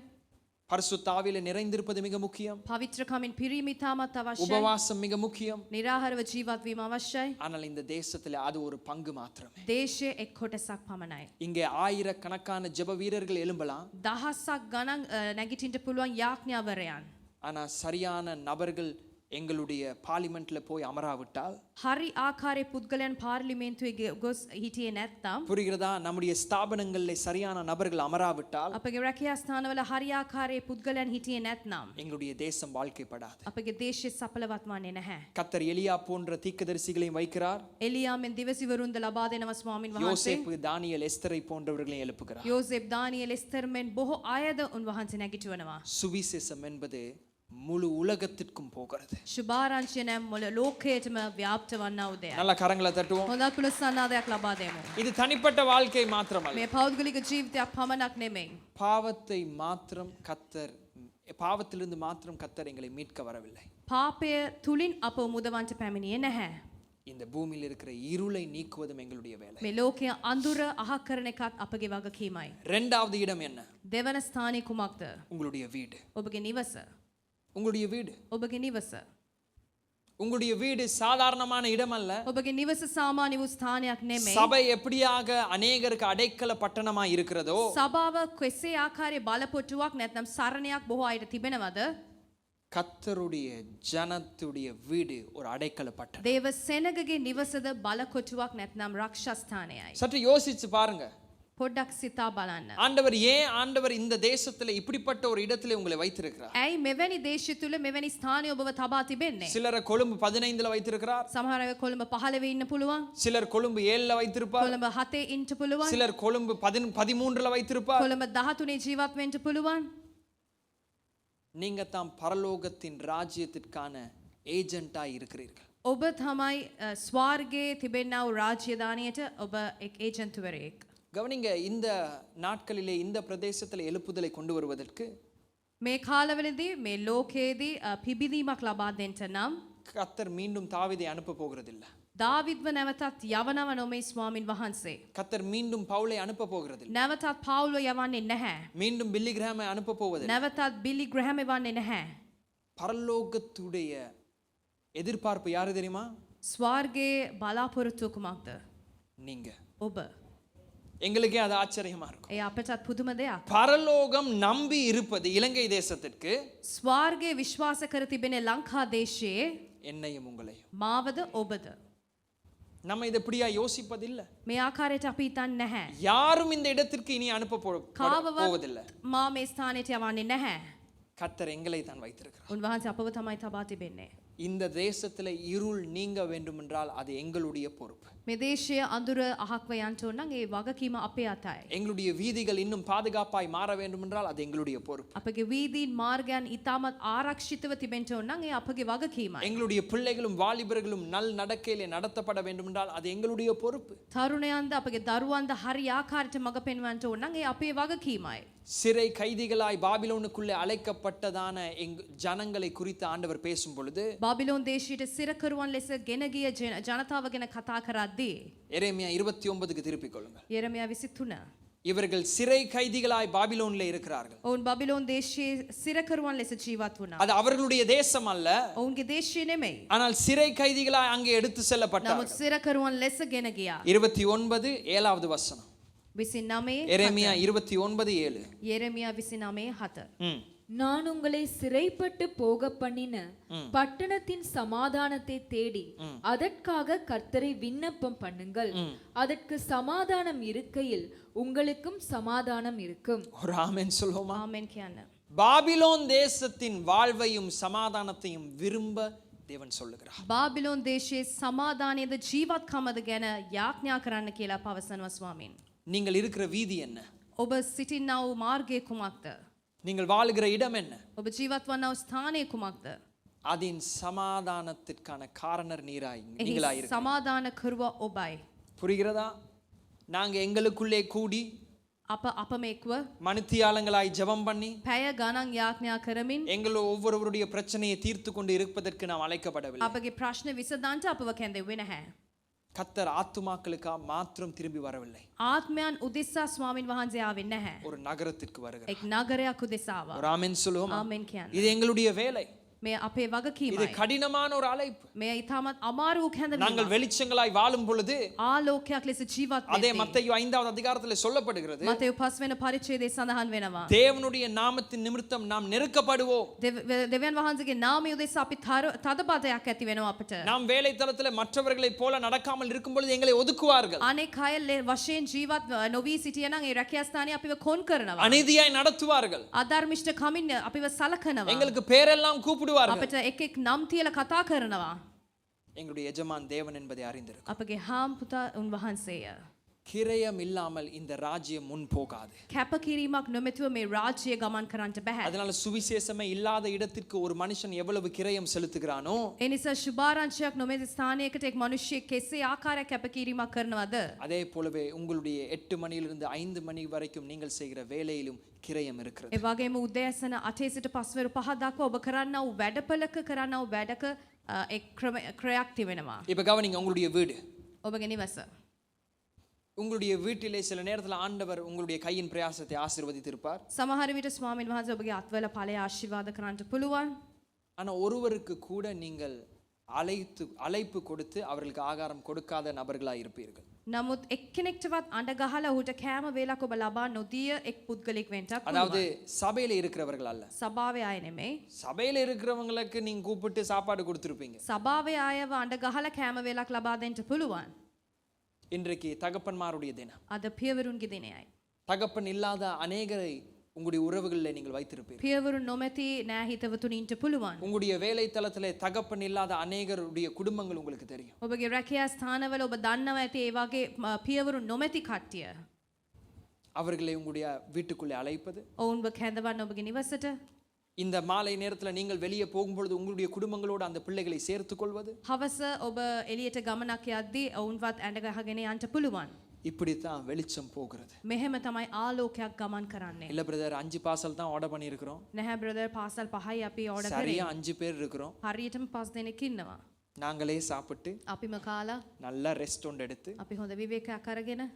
பரிசுத்த ஆவியிலே நிறைந்திருப்பது மிக முக்கியம். පවිත්‍රකමින් පිරීම ඉතාමත් අවශ්‍යයි. உபவாசம் மிக முக்கியம். නිරාහාරව ජීවත් වීම අවශ්‍යයි. ஆனால் இந்த தேசத்திலே அது ஒரு பங்கு மாத்திரமே. දේශයේ එක් කොටසක් පමණයි. இங்கே ஆயிரக்கணக்கான ஜெப வீரர்கள் எழும்பலாம். දහසක් ගණන් නැගිටින්න පුළුවන් යාඥාවරයන්. ஆனா சரியான நபர்கள் எங்களுடைய பார்லிமெண்ட்ல போய் அமராவிட்டால், හරි ආකාරයේ පුද්ගලයන් පාර්ලිමේන්තුවේ ගොස් හිටියේ නැත්නම්, புரிகிறதா, நம்முடைய ஸ்தாபனங்களிலே சரியான நபர்கள் அமராவிட்டால், අපගේ රැකියා ස්ථානවල හරි ආකාරයේ පුද්ගලයන් හිටියේ නැත්නම්, எங்களுடைய தேசம் வாழ்க்கைப்படாது. අපගේ දේශය සඵලවත් වන්නේ නැහැ. கர்த்தர் எலியா போன்ற தீர்க்கதரிசிகளையும் வைக்கிறார். එලියාමෙන් දිවසිවරුන්ද ලබා දෙනවා ස්වාමින් වහන්සේ. யோசேப்பு, தானியேல், எஸ்தரை போன்றவர்களையும் எழுப்புகிறார். යෝසෙප්, දානියෙල්, එස්තර් මෙන් බොහෝ අයද උන්වහන්සේ නැගිටවනවා. சுவிசேஷம் என்பது முழு உலகத்திற்கும் போகிறது. සුභාරංචිය නම් මොළ ලෝකයටම ව්‍යාප්ත වන්නා වූ දෙයක්. நல்ல கரங்களை தட்டுவோம். හොඳ පුලස්සනාදයක් ලබා දෙමු. இது தனிப்பட்ட வாழ்க்கை மாத்திரமல்ல. මේ පෞද්ගලික ජීවිතයක් පමණක් නෙමෙයි. பாவத்தை மாத்திரம் கர்த்தர், பாவத்திலிருந்து மாத்திரம் கர்த்தர் எங்களை மீட்க வரவில்லை. පාපය තුලින් අප මුදවන්ට පැමිණියේ නැහැ. இந்த பூமியில் இருக்கிற இருளை நீக்குவதும் எங்களுடைய வேலை. මේ ලෝකයේ අඳුර අහක් කරන එකත් අපගේ වගකීමයි. இரண்டாவது இடம் என்ன? දෙවන ස්ථානය කුමක්ද? உங்களுடைய வீடு. ඔබගේ නිවස. உங்களுடைய வீடு. ඔබගේ නිවස. உங்களுடைய வீடு சாதாரணமான இடம் அல்ல. ඔබගේ නිවස සාමාන්‍ය වූ ස්ථානයක් නෙමෙයි. சபை எப்படியாக அநேகருக்கு அடைக்கல பட்டணமாய் இருக்கிறதோ, සභාව කෙසේ ආකාරයේ බලපොට්ටුවක් නැත්නම් සරණයක් බොහෝ අයට තිබෙනවද? கர்த்தருடைய ஜனத்துடைய வீடு ஒரு அடைக்கல பட்டணம். දේව සෙනගගේ නිවසද බලකොටුවක් නැත්නම් රක්ෂස්ථානයයි. சற்று யோசிச்சு பாருங்க. පොඩ්ඩක් සිතා බලන්න. ஆண்டவர் ஏன் ஆண்டவர் இந்த தேசத்துல இப்படிப்பட்ட ஒரு இடத்துல உங்களை வைத்திருக்கிறார்? ඇයි මෙවැනි දේශය තුල මෙවැනி ස්ථානය ඔබව තබා තිබෙන්නේ? சிலரை கொழும்பு 15ல வைத்திருக்கிறார். සමහර අය කොළඹ 15 ඉන්න පුළුවන්. சிலர் கொழும்பு 7ல வைத்திருப்பார். කොළඹ 7 ඉන්න පුළුවන්. சிலர் கொழும்பு 13ல வைத்திருப்பார். කොළඹ 13 ජීවත් වෙන්න පුළුවන්. நீங்க தான் பரலோகத்தின் ராஜ்யத்திற்கான ஏஜென்ட்டா இருக்கிறீர்கள். ඔබ තමයි ස්වර්ගයේ තිබෙනා වූ රාජ්‍යදානියට ඔබ එක් ඒජන්තුවරයෙක්. கவனிங்க, இந்த நாட்களிலே இந்த பிரதேசத்துல எழுப்புதலை கொண்டு வருவதற்கு මේ කාලවලදී මේ ලෝකයේදී පිබිදීමක් ලබා දෙන්න නම් கர்த்தர் மீண்டும் தாவீதை அனுப்ப போகிறதில்ல. දාවිද්ව නැවතත් යවනව නොමේ ස්වාමින් වහන්සේ. கர்த்தர் மீண்டும் பவுலை அனுப்ப போகிறதில்ல. නැවතත් පවුල යවන්නේ නැහැ. மீண்டும் பில்லி கிரஹாமை அனுப்ப போவதில்லை. නැවතත් බිලි ග්‍රැහැම් යවන්නේ නැහැ. பரலோகத்துடைய எதிர்பார்ப்பு யாரு தெரியுமா? ස්වර්ගයේ බලාපොරොත්තුව කුමක්ද? நீங்க. ඔබ. எங்களுக்கே அது ஆச்சரியமா இருக்கும். ඒ අපටත් පුදුම දෙයක්. பரலோகம் நம்பி இருப்பது இலங்கை தேசத்திற்கு ස්වර්ගයේ විශ්වාස කර තිබෙන ලංකා දේශයේ என்னையும் உங்களையும். මාවද ඔබද? நம்ம இதை இப்படியா யோசிப்பதில்லை. මේ ආකාරයට අපි හිතන්නේ නැහැ. யாரும் இந்த இடத்திற்கு இனி அனுப்ப போவதில்லை. මා මේ ස්ථානයට යවන්නේ නැහැ. கர்த்தர் எங்களை தான் வைத்திருக்கிறார். උන්වහන්සේ අපව තමයි තබා තිබෙන්නේ. இந்த தேசத்துல இருள் நீங்க வேண்டும் என்றால் அது எங்களுடைய பொறுப்பு. මේ දේශයේ අඳුර අහක්ව යන්න ඕන නම් ඒ වගකීම අපේ අතයි. எங்களுடைய வீதிகள் இன்னும் பாதுகாப்பாய் மாற வேண்டும் என்றால் அது எங்களுடைய பொறுப்பு. අපගේ වීදීන් මාර්ගයන් ඉතාමත් ආරක්ෂිතව තිබෙන්න ඕන නම් ඒ අපගේ වගකීමයි. எங்களுடைய பிள்ளைகளும் வாலிபர்களும் நல் நடக்கையிலே நடத்தப்பட வேண்டும் என்றால் அது எங்களுடைய பொறுப்பு. තරුණයන්ද අපගේ දරුවන්ද හරි ආකාරයට මඟ පෙන්වන්න ඕන නම් ඒ අපේ වගකීමයි. சிறை கைதிகளாய் பாபிலோனுக்குள்ளே அழைக்கப்பட்டதான ஜனங்களை குறித்து ஆண்டவர் பேசும் பொழுது බාබිලෝන් දේශයට සිරකරුවන් ලෙස ගෙන ගිය ජනතාව ගැන කතා කරද්දී எரேமியா 29க்கு திருப்பிக் கொள்ளுங்கள். යෙරමියා 23. இவர்கள் சிறை கைதிகளாய் பாபிலோனிலே இருக்கிறார்கள். ඔවුන් බාබිලෝන් දේශයේ සිරකරුවන් ලෙස ජීවත් වුණා. அது அவர்களுடைய தேசம் அல்ல. ඔවුන්ගේ දේශය නෙමෙයි. ஆனால் சிறை கைதிகளாய் அங்கே எடுத்து செல்லப்பட்டார்கள். නමුත් සිරකරුවන් ලෙස ගෙන ගියා. 29 7வது வசனம். 29 எரேமியா 29:7. යෙරමියා 29:7. நான் உங்களை சிறைப்பட்டு போக பண்ணின பட்டணத்தின் சமாதானத்தை தேடி அதற்காக கர்த்தரை விண்ணப்பம் பண்ணுங்கள். அதற்கு சமாதானம் இருக்கையில் உங்களுக்கும் சமாதானம் இருக்கும். ஒரு ஆமென் சொல்லுவோமா? ආමෙන් කියන්න. பாபிலோன் தேசத்தின் வாழ்வையும் சமாதானத்தையும் விரும்ப தேவன் சொல்லுகிறார். බාබිලෝන් දේශයේ සමාදානයේද ජීවත්කමද ගැන යාඥා කරන්න කියලා පවසනවා ස්වාමීන්. நீங்கள் இருக்கிற வீதி என்ன? ඔබ සිටිනා වූ මාර්ගය කුමක්ද? நீங்கள் வாழுகிற இடம் என்ன? ඔබ ජීවත් වන්නා වූ ස්ථානය කුමක්ද? அதின் சமாதானத்திற்கான காரணர் நீங்களாய் இருக்கிறீர்கள். සමාදාන කරුව ඔබයි. புரிகிறதா? நாங்க எங்களுக்குள்ளே கூடி අප මේකුව மணித்தியாலங்களாய் ஜெபம் பண்ணி පැය ගණන් යාඥා කරමින් எங்கள் ஒவ்வொருவருடைய பிரச்சனையை தீர்த்து கொண்டு இருப்பதற்கு நாம் அழைக்கப்படவில்லை. අපගේ ප්‍රශ්න විසඳන්න අපව කැඳෙන්නේ නැහැ. கர்த்தர் ஆத்துமாக்களுக்கா மாத்திரம் திரும்பி வரவில்லை. ආත්මයන් උදෙසා ස්වාමින් වහන්සේ ආවේ නැහැ. ஒரு நகரத்திற்கு வருகிறார். එක් නගරයක් උදෙසා ආවා. ஒரு ஆமென் சொல்லுவோமா? ආමෙන් කියන්න. இது எங்களுடைய வேலை. මේ අපේ இது වගකීමයි. கடினமான ஒரு அழைப்பு. මේ ඊටමත් අමාරු කැඳවීමක්. நாங்கள் வெளிச்சங்களாய் வாழும் பொழுது ආලෝකයක් ලෙස ජීවත් அதே වෙන්නේ. மத்தேயு 5வது அதிகாரத்தில் சொல்லப்படுகிறது. මතෙව් 5 වෙනි පරිච්ඡේදයේ සඳහන් වෙනවා. தேவனுடைய நாமத்தின் நிமித்தம் நாம் நெருக்கப்படுவோம். දෙවියන් වහන්සේගේ නාමය උදෙසා අපි තදබදයක් ඇති වෙනවා අපිට. நாம் வேலை தளத்தில் மற்றவர்களைப் போல நடக்காமல் இருக்கும் பொழுது எங்களை ஒதுக்குவார்கள். අනෙක් අය වශයෙන් ජීවත් නොවී සිටිය නම් ඒ රැකියා ස්ථානයේ අපිව කොන් කරනවා. அநீதியாய் நடத்துவார்கள். අධර්මිෂ්ඨ කමින් අපිව සලකනවා. எங்களுக்கு பேரெல்லாம் கூப்பிடுவார்கள். අපිට එක් එක් නම් තියලා කතා කරනවා. எங்களுடைய எஜமான் தேவன் என்பதை அறிந்திருக்கும். අපගේ හාම්පුතා උන්වහන්සේය. கிரயம் இல்லாமல் இந்த ராஜ்யம் முன் போகாது. කැපකිරීමක් නොමැතිව මේ රාජ්‍ය ගමන් කරන්නට බෑ. அதனால சுவிசேஷமே இல்லாத இடத்திற்கு ஒரு மனுஷன் எவ்வளவு கிரயம் செலுத்துகிறானோ ඒ නිසා සුභාරංචියක් නොමැති ස්ථානයකට එක් මිනිහෙක් කෙසේ ආකාරයක් කැපකිරීමක් කරනවද? அதே போலவே உங்களுடைய 8 மணியிலிருந்து 5 மணி வரைக்கும் நீங்கள் செய்கிற வேலையிலும் கிரயம் இருக்கிறது. ඒ වගේම උදෑසන 8 සිට පස්වරු 5 දක්වා ඔබ කරන්නා වූ වැඩපලක කරන්නා වූ වැඩක එක් ක්‍රමයක් තිබෙනවා. இப்ப கவனிங்க உங்களுடைய வீடு. ඔබගේ නිවස. உங்களுடைய வீட்டிலே சில நேரத்தில் ஆண்டவர் உங்களுடைய கையின் பிரயாசத்தை ஆசீர்வதித்திருப்பார். සමහර විට ස්වාමීන් වහන්සේ ඔබගේ අත්වල ඵලය ආශිර්වාද කරන්නට පුළුවන්. ஆனா ஒருவருக்கு கூட நீங்கள் அழைப்பு கொடுத்து அவர்களுக்கு ஆகாரம் கொடுக்காத நபர்களாய் இருப்பீர்கள். නමුත් එක්කෙනෙක්ටවත් අඬ ගහලා ඌට කෑම වේලක් ඔබ ලබා නොදිය එක් පුද්ගලෙක් වෙන්නත් அதாவது පුළුවන්. சபையில இருக்கிறவர்கள் அல்ல. සභාවේ අය නෙමෙයි. சபையில இருக்கிறவங்களுக்கு நீங்க கூப்பிட்டு சாப்பாடு கொடுத்திருப்பீங்க. සභාවේ අයව අඬ ගහලා කෑම වේලක් ලබා දෙන්න පුළුවන්. இன்றைக்கு தகப்பன்மாருடைய தினம். අද පියවරුන්ගේ දිනයයි. தகப்பன் இல்லாத அநேகரை உங்களுடைய உறவுகளில் நீங்கள் வைத்திருப்பீர்கள். පියවරුන් නොමැති නෑ හිතවතුනින්ට පුළුවන්. உங்களுடைய வேலை தளத்திலே தகப்பன் இல்லாத அநேகருடைய குடும்பங்கள் உங்களுக்கு தெரியும். ඔබගේ රැකියා ස්ථානවල ඔබ දන්නවා ඇති ඒ වගේ පියවරුන් නොමැති කට්ටිය. அவர்களை உங்களுடைய வீட்டுக்குள்ளே அழைப்பது. ඔවුන්ව කැඳවන්න ඔබගේ නිවසට. இந்த மாலை நேரத்தில் நீங்கள் வெளியே போகும்பொழுது உங்களுடைய குடும்பங்களோடு அந்த பிள்ளைகளை சேர்த்துக் கொள்வது. හවස ඔබ එළියට ගමනක් යද්දී ඔවුන්වත් ඇඳ ගහගෙන යන්න පුළුවන්. இப்படித்தான் வெளிச்சம் போகிறது. මෙහෙම තමයි ආලෝකයක් ගමන් කරන්නේ. இல்ல பிரதர் 5 பார்சல் தான் ஆர்டர் பண்ணி இருக்கிறோம். නැහැ බ්‍රදර් පාසල් 5යි අපි ඕඩර් කරේ. சரியா 5 பேர் இருக்கிறோம். හරියටම 5 දෙනෙක් ඉන්නවා. நாங்களே சாப்பிட்டு අපිම කාලා நல்லா ரெஸ்ட் ஒன்று எடுத்து අපි හොඳ විවේකයක් අරගෙන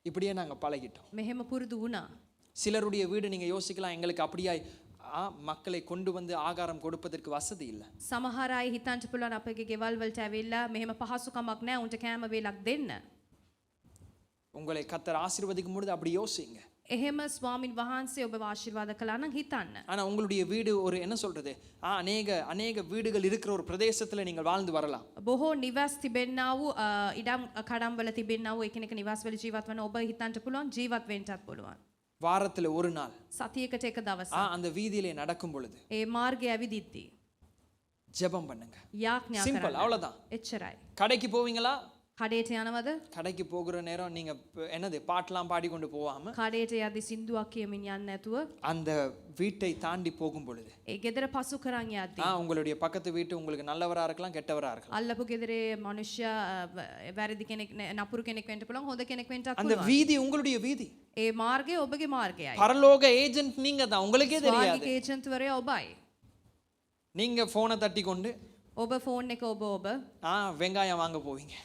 இப்படியே நாங்க பழகிட்டோம். මෙහෙම පුරුදු වුණා. சிலருடைய வீடு நீங்க யோசிக்கலாம் எங்களுக்கு அப்படியாய் மக்களை கொண்டு வந்து ஆகாரம் கொடுப்பதற்கு வசதி இல்ல. සමහර අය හිතන්න පුළුවන් අපගේ ගෙවල් වලට ඇවිල්ලා මෙහෙම පහසුකමක් නැහැ උන්ට කෑම වේලක් දෙන්න. உங்களை கர்த்தர் ஆசீர்வதிக்கும் பொழுது அப்படி யோசிங்க. එහෙම ස්වාමින් වහන්සේ ඔබව ආශිර්වාද කළා නම් හිතන්න. ஆனா உங்களுடைய வீடு ஒரு என்ன சொல்றது அநேக வீடுகள் இருக்கிற ஒரு பிரதேசத்துல நீங்கள் வாழ்ந்து வரலாம். බොහෝ නිවාස් තිබෙන්නා වූ ඉඩම් කඩම් වල තිබෙන්නා වූ එකිනෙක නිවාස් වල ජීවත් වන ඔබ හිතන්න පුළුවන් ජීවත් වෙන්නත් පුළුවන්. வாரத்துல ஒரு நாள் සතියකට එක දවසක් அந்த வீதியிலே நடக்கும் பொழுது ඒ මාර්ගය ඇවිදිද්දී ஜெபம் பண்ணுங்க. යාඥා சிம்பிள் කරන්න. அவ்வளவுதான். එච්චරයි. கடைக்கு போவீங்களா? කඩේට යනවද? கடைக்கு போகிற நேரம் நீங்க என்னது பாட்டெல்லாம் பாடிக்கொண்டு போகாம කඩේට යද්දී සින්දුවක් කියමින් යන්නේ නැතුව அந்த வீட்டை தாண்டி போகும் பொழுது ඒ ගෙදර පසු කරන් යද්දී உங்களுடைய பக்கத்து வீட்டு உங்களுக்கு நல்லவரா இருக்கலாம் கெட்டவரா இருக்கலாம். අල්ලපු ගෙදරේ මිනිස්සයා වැරදි කෙනෙක් නපුරු කෙනෙක් වෙන්න පුළුවන් හොඳ කෙනෙක් වෙන්නත් அந்த පුළුවන්. வீதி உங்களுடைய வீதி. ඒ මාර්ගය ඔබගේ මාර්ගයයි. பரலோக ஏஜென்ட் நீங்க தான், உங்களுக்கே தெரியாது. ස්වාමික ඒජන්තුවරයා ඔබයි. நீங்க போனை தட்டி கொண்டு ඔබ ෆෝන් එක ඔබ வெங்காயம் வாங்க போவீங்க.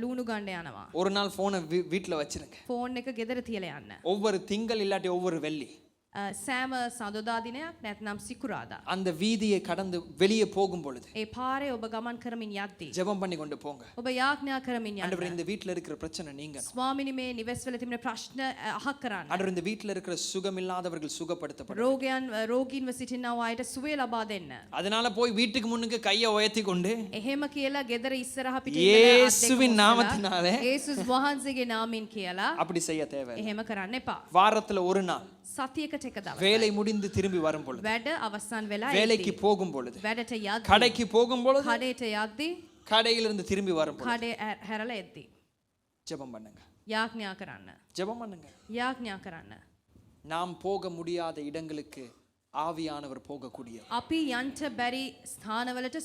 ලූණු ගන්න යනවා. ஒரு நாள் போனை வீட்டுல வச்சிருங்க. ෆෝන් එක ගෙදර තියලා යන්න. ஒவ்வொரு திங்கள் இல்லாட்டி ஒவ்வொரு வெள்ளி සෑම සඳුදා දිනයක් නැත්නම් සිකුරාදා அந்த வீதியை கடந்து வெளியே போகும் பொழுது ඒ පාරේ ඔබ ගමන් කරමින් යද්දී ஜெபம் பண்ணி கொண்டு போங்க. ඔබ යාඥා කරමින් ஆண்டவரே යන්න. இந்த வீட்ல இருக்கிற பிரச்சனை நீங்க. ස්වාමිනී මේ නිවෙස්වල තිබෙන ප්‍රශ්න අහක් කරන්න. ஆண்டவரே இந்த வீட்ல இருக்கிற சுகமில்லாதவர்கள் சுகப்படுத்தப்படும். රෝගීන්ව සිටිනා අයට සුවය ලබා දෙන්න. அதனால போய் வீட்டுக்கு முன்னுக்கு கையை உயர்த்தி கொண்டு එහෙම කියලා ගෙදර ඉස්සරහ පිටින් இயேசுவின் நாமத்தினாலே යේසුස් වහන්සේගේ නාමයෙන් කියලා அப்படி செய்ய தேவையில்லை. එහෙම කරන්න එපා. வாரத்துல ஒரு நாள் සතියකට එක දවසක් வேலை முடிந்து திரும்பி வரும் பொழுது වැඩ අවසන් වෙලා வேலைக்கு போகும் பொழுது වැඩට යද්දී கடைக்கு போகும் பொழுது කඩේට යද්දී கடையிலிருந்து திரும்பி வரும் பொழுது කඩේ හැරලා එද්දී ஜெபம் பண்ணுங்க. යාඥා කරන්න. ஜெபம் பண்ணுங்க. යාඥා කරන්න. நாம் போக முடியாத இடங்களுக்கு ஆவியானவர் போகக்கூடிய. අපි යන්ට බැරි ස්ථානවලට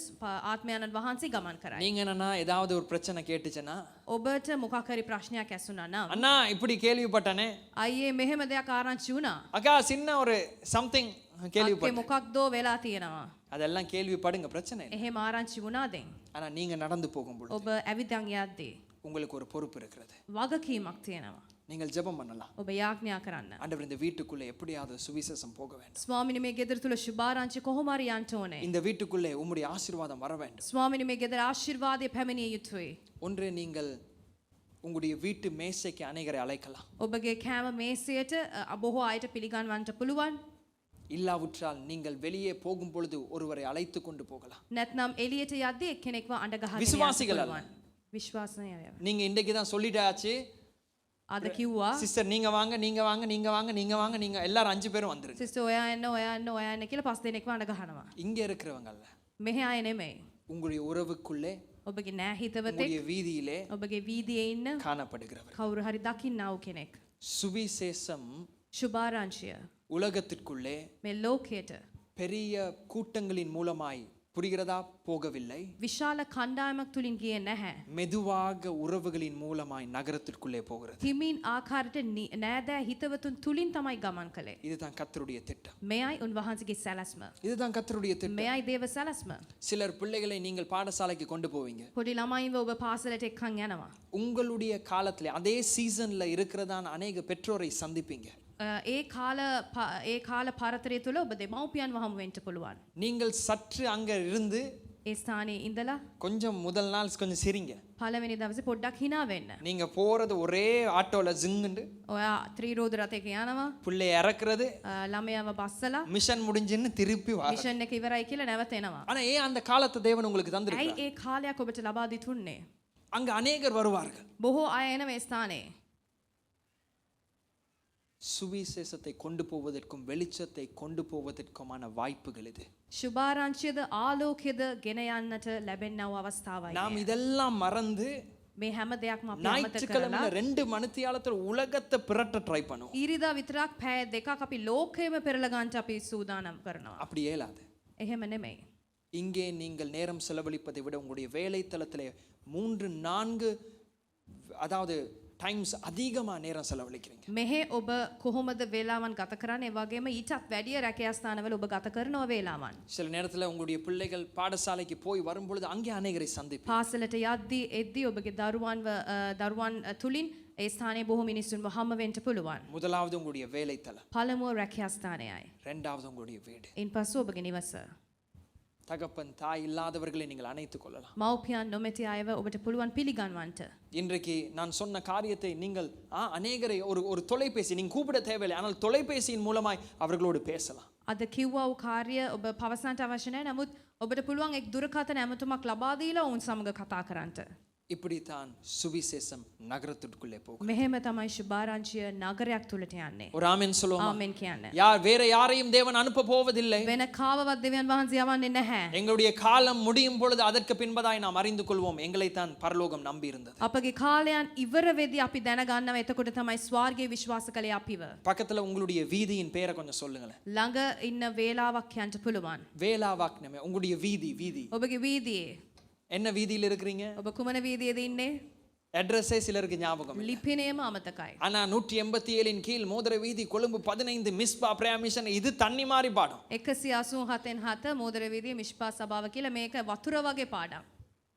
ආත්මයන්න් වහන්සේ ගමන් කරයි. நீங்க என்னன்னா ஏதாவது ஒரு பிரச்சனை கேட்டுச்சனா ඔබට මොකක් හරි ප්‍රශ්නයක් ඇසුණා නම් அண்ணா இப்படி கேள்விப்பட்டனே අයියේ මෙහෙම දෙයක් ආරංචි වුණා. அக்கா சின்ன ஒரு சம்திங் අක්කේ கேள்விப்பட்டேன். මොකක්දෝ වෙලා තියෙනවා. அதெல்லாம் கேள்விப்படுங்க, பிரச்சனை இல்லை. එහෙම ආරංචි වුණා දැන්. ஆனா நீங்க நடந்து போகும் பொழுது ඔබ ඇවිදන් යද්දී உங்களுக்கு ஒரு பொறுப்பு இருக்கிறது. වගකීමක් තියෙනවා. நீங்கள் ஜெபம் பண்ணலாம். ඔබ යාඥා කරන්න. ஆண்டவர் இந்த வீட்டுக்குள்ளே எப்படியாவது சுவிசேஷம் போக வேண்டும். ස්වාමිනේ මේ ගෙදර තුල සුභාරංචි කොහොම හරි යන්න ඕනේ. இந்த வீட்டுக்குள்ளே உம்முடைய ஆசீர்வாதம் வர வேண்டும். ස්වාමිනේ මේ ගෙදර ආශිර්වාදය පැමිණිය යුතුයි. ஒன்று நீங்கள் உங்களுடைய வீட்டு மேசைக்கு அநேகரை அழைக்கலாம். ඔබගේ කෑම මේසයට බොහෝ අයට පිළිගන්වන්න පුළුවන්. இல்லாவிட்டால் நீங்கள் வெளியே போகும் பொழுது ஒருவரை அழைத்து கொண்டு போகலாம். නැත්නම් එළියට යද්දී එක්කෙනෙක්ව අඬ ගහගෙන යන්න විශ්වාසිகள் அல்ல. පුළුවන්. විශ්වාසය අය. நீங்க இன்றைக்கு தான் சொல்லிட்டாச்சு. අද කිව්වා சிஸ்டர் நீங்க வாங்க நீங்க வாங்க நீங்க வாங்க நீங்க வாங்க நீங்க எல்லாரும் 5 பேரும் வந்துருங்க. සිස්ටර් ඔයා එන්න ඔයා එන්න ඔයා එන්න කියලා පස් දෙනෙක්ව අඬ ගහනවා. இங்க இருக்கிறவங்க அல்ல. මෙහෙ අය නෙමෙයි. உங்களுடைய உறவுக்குள்ளே ඔබගේ නෑහිතවතෙක් உங்களுடைய வீதியிலே ඔබගේ වීදියේ ඉන්න காணப்படுகிறவர். කවුරු හරි දකින්නව කෙනෙක්. சுவிசேஷம் සුභාරංචිය உலகத்திற்குள்ளே මේ ලෝකයට பெரிய கூட்டங்களின் மூலமாய் புரிகிறதா போகவில்லை. විශාල කණ්ඩායමක් තුලින් ගියේ නැහැ. மெதுவாக உறவுகளின் மூலமாய் நகரத்திற்குள்ளே போகிறது. හිමින් ආකාරයට නෑදෑ හිතවතුන් තුලින් තමයි ගමන් කළේ. இதுதான் கர்த்தருடைய திட்டம். මෙයයි උන්වහන්සේගේ සැලැස්ම. இதுதான் கர்த்தருடைய திட்டம். මෙයයි දේව සැලැස්ම. சிலர் பிள்ளைகளை நீங்கள் பாடசாலைக்கு கொண்டு போவீங்க. පොඩි ළමයින්ව ඔබ පාසලට එක්කන් යනවා. உங்களுடைய காலத்திலே அதே சீசன்ல இருக்கிறதான அநேக பெற்றோரை சந்திப்பீங்க. ඒ කාල පරතරය තුළ ඔබ දෙමව්පියන්ව හමු වෙන්න පුළුවන්. நீங்கள் சற்று அங்க இருந்து ඒ ස්ථානයේ ඉඳලා கொஞ்சம் முதல் நாள் கொஞ்சம் சிரிங்க. පළවෙනි දවසේ පොඩ්ඩක් hina වෙන්න. நீங்க போறது ஒரே ஆட்டோல ஜிங்குண்டு ඔයා ත්‍රිරෝද රථයක යනවා. பிள்ளை இறக்குறது ළමයාව බස්සලා மிஷன் முடிஞ்சின்னு திருப்பி வர. මිෂන් එක ඉවරයි කියලා නැවත එනවා. ஆனா ஏன் அந்த காலத்தை தேவன் உங்களுக்கு ඇයි தந்திருக்கார்? ඒ කාලයක් ඔබට ලබා දුන්නේ? அங்க அநேகர் வருவார்கள். බොහෝ අය එන මේ ස්ථානයේ சுவிசேஷத்தை கொண்டு போவதற்கும் வெளிச்சத்தை கொண்டு போவதற்குமான வாய்ப்புகள் இது. සුභාරංචියද ආලෝකයද ගෙන යන්නට ලැබෙන්නව අවස්ථාවයි. நாம் இதெல்லாம் மறந்து මේ හැම දෙයක්ම අපි අමතක ஞாயிற்றுக்கிழமை කරලා 2 மணித்தியாலத்துல உலகத்தை பிரட்ட ட்ரை பண்ணுவோம். ඊරිදා විතරක් පැය දෙකක් අපි ලෝකයම පෙරලා ගන්නට අපි සූදානම් කරනවා. அப்படி இயலாது. එහෙම නෙමෙයි. இங்கே நீங்கள் நேரம் செலவழிப்பதை விட உங்களுடைய வேலை தளத்திலே 3-4 அதாவது டைம்ஸ் அதிகமா நேரம் செலவழிக்கிறீங்க. මෙහෙ ඔබ කොහොමද වේලාවන් ගත කරන්නේ? ඒ වගේම ඊටත් වැඩිය රැකියා ස්ථානවල ඔබ ගත කරනවා වේලාවන්. சில நேரத்துல உங்களுடைய பிள்ளைகள் பாடசாலைக்கு போய் வரும்பொழுது அங்கே அநேகரை சந்திப்பீங்க. පාසලට යද්දී එද්දී ඔබගේ දරුවන් තුලින් ඒ ස්ථානයේ බොහෝ මිනිස්සුන්ව හම්බ වෙන්න පුළුවන්. முதலாவது உங்களுடைய வேலை தளம். පළමුව රැකියා ස්ථානයයි. இரண்டாவது உங்களுடைய வீடு. ඉන්පසු ඔබගේ නිවස. தகப்பன் தாய் இல்லாதவர்களை நீங்கள் அணைத்துக் கொள்ளலாம். මව්පියන් නොමැති අයව ඔබට පුළුවන් පිළිගන්වන්නට. இன்றைக்கு நான் சொன்ன காரியத்தை நீங்கள் அநேகரை ஒரு தொலைபேசி நீங்க கூப்பிட தேவையில்லை, ஆனால் தொலைபேசியின் மூலமாய் அவர்களோடு பேசலாம். අද කිව්වා වූ කාර්ය ඔබ පවසන්නට අවශ්‍ය නැහැ. නමුත් ඔබට පුළුවන් එක් දුරකථන ඇමතුමක් ලබා දීලා ඔවුන් සමග කතා කරන්නට. இப்படித்தான் சுவிசேஷம் நகரத்திற்குள்ளே போகும். මෙහෙම තමයි සුභාරංචිය නගරයක් තුලට යන්නේ. ஒரு ஆமென் சொல்லுவோமா? ආමෙන් කියන්න. வேற யாரையும் தேவன் அனுப்ப போவதில்லை. වෙන කාවවත් දෙවියන් වහන්සේ යවන්නේ නැහැ. எங்களுடைய காலம் முடியும் பொழுது அதற்கு பின்பதாய் நாம் அறிந்து கொள்வோம் எங்களை தான் பரலோகம் நம்பி இருந்தது. අපගේ කාලයන් ඉවර වෙදී අපි දැනගන්නවා එතකොට තමයි ස්වර්ගයේ විශ්වාස කළේ අපිව. பக்கத்துல உங்களுடைய வீதியின் பேரை கொஞ்சம் சொல்லுங்களேன். ළඟ ඉන්න වේලාවක් කියන්න පුළුවන්. வேலாவாக்னமே உங்களுடைய வீதி. ඔබගේ වීදියේ என்ன வீதியில் இருக்கிறீங்க? ඔබ කුමන වීදියේද ඉන්නේ? அட்ரஸே சிலருக்கு ஞாபகம் இல்லை. ලිපිනයම අමතකයි. ஆனா 187 கீழ் மோதிர வீதி கொழும்பு 15 மிஸ்பா பிரேமிஷன் இது தண்ணி மாதிரி பாடம். 187 මෝදර වීදියේ මිෂ්පා සභාව කියලා මේක වතුර වගේ පාඩම්.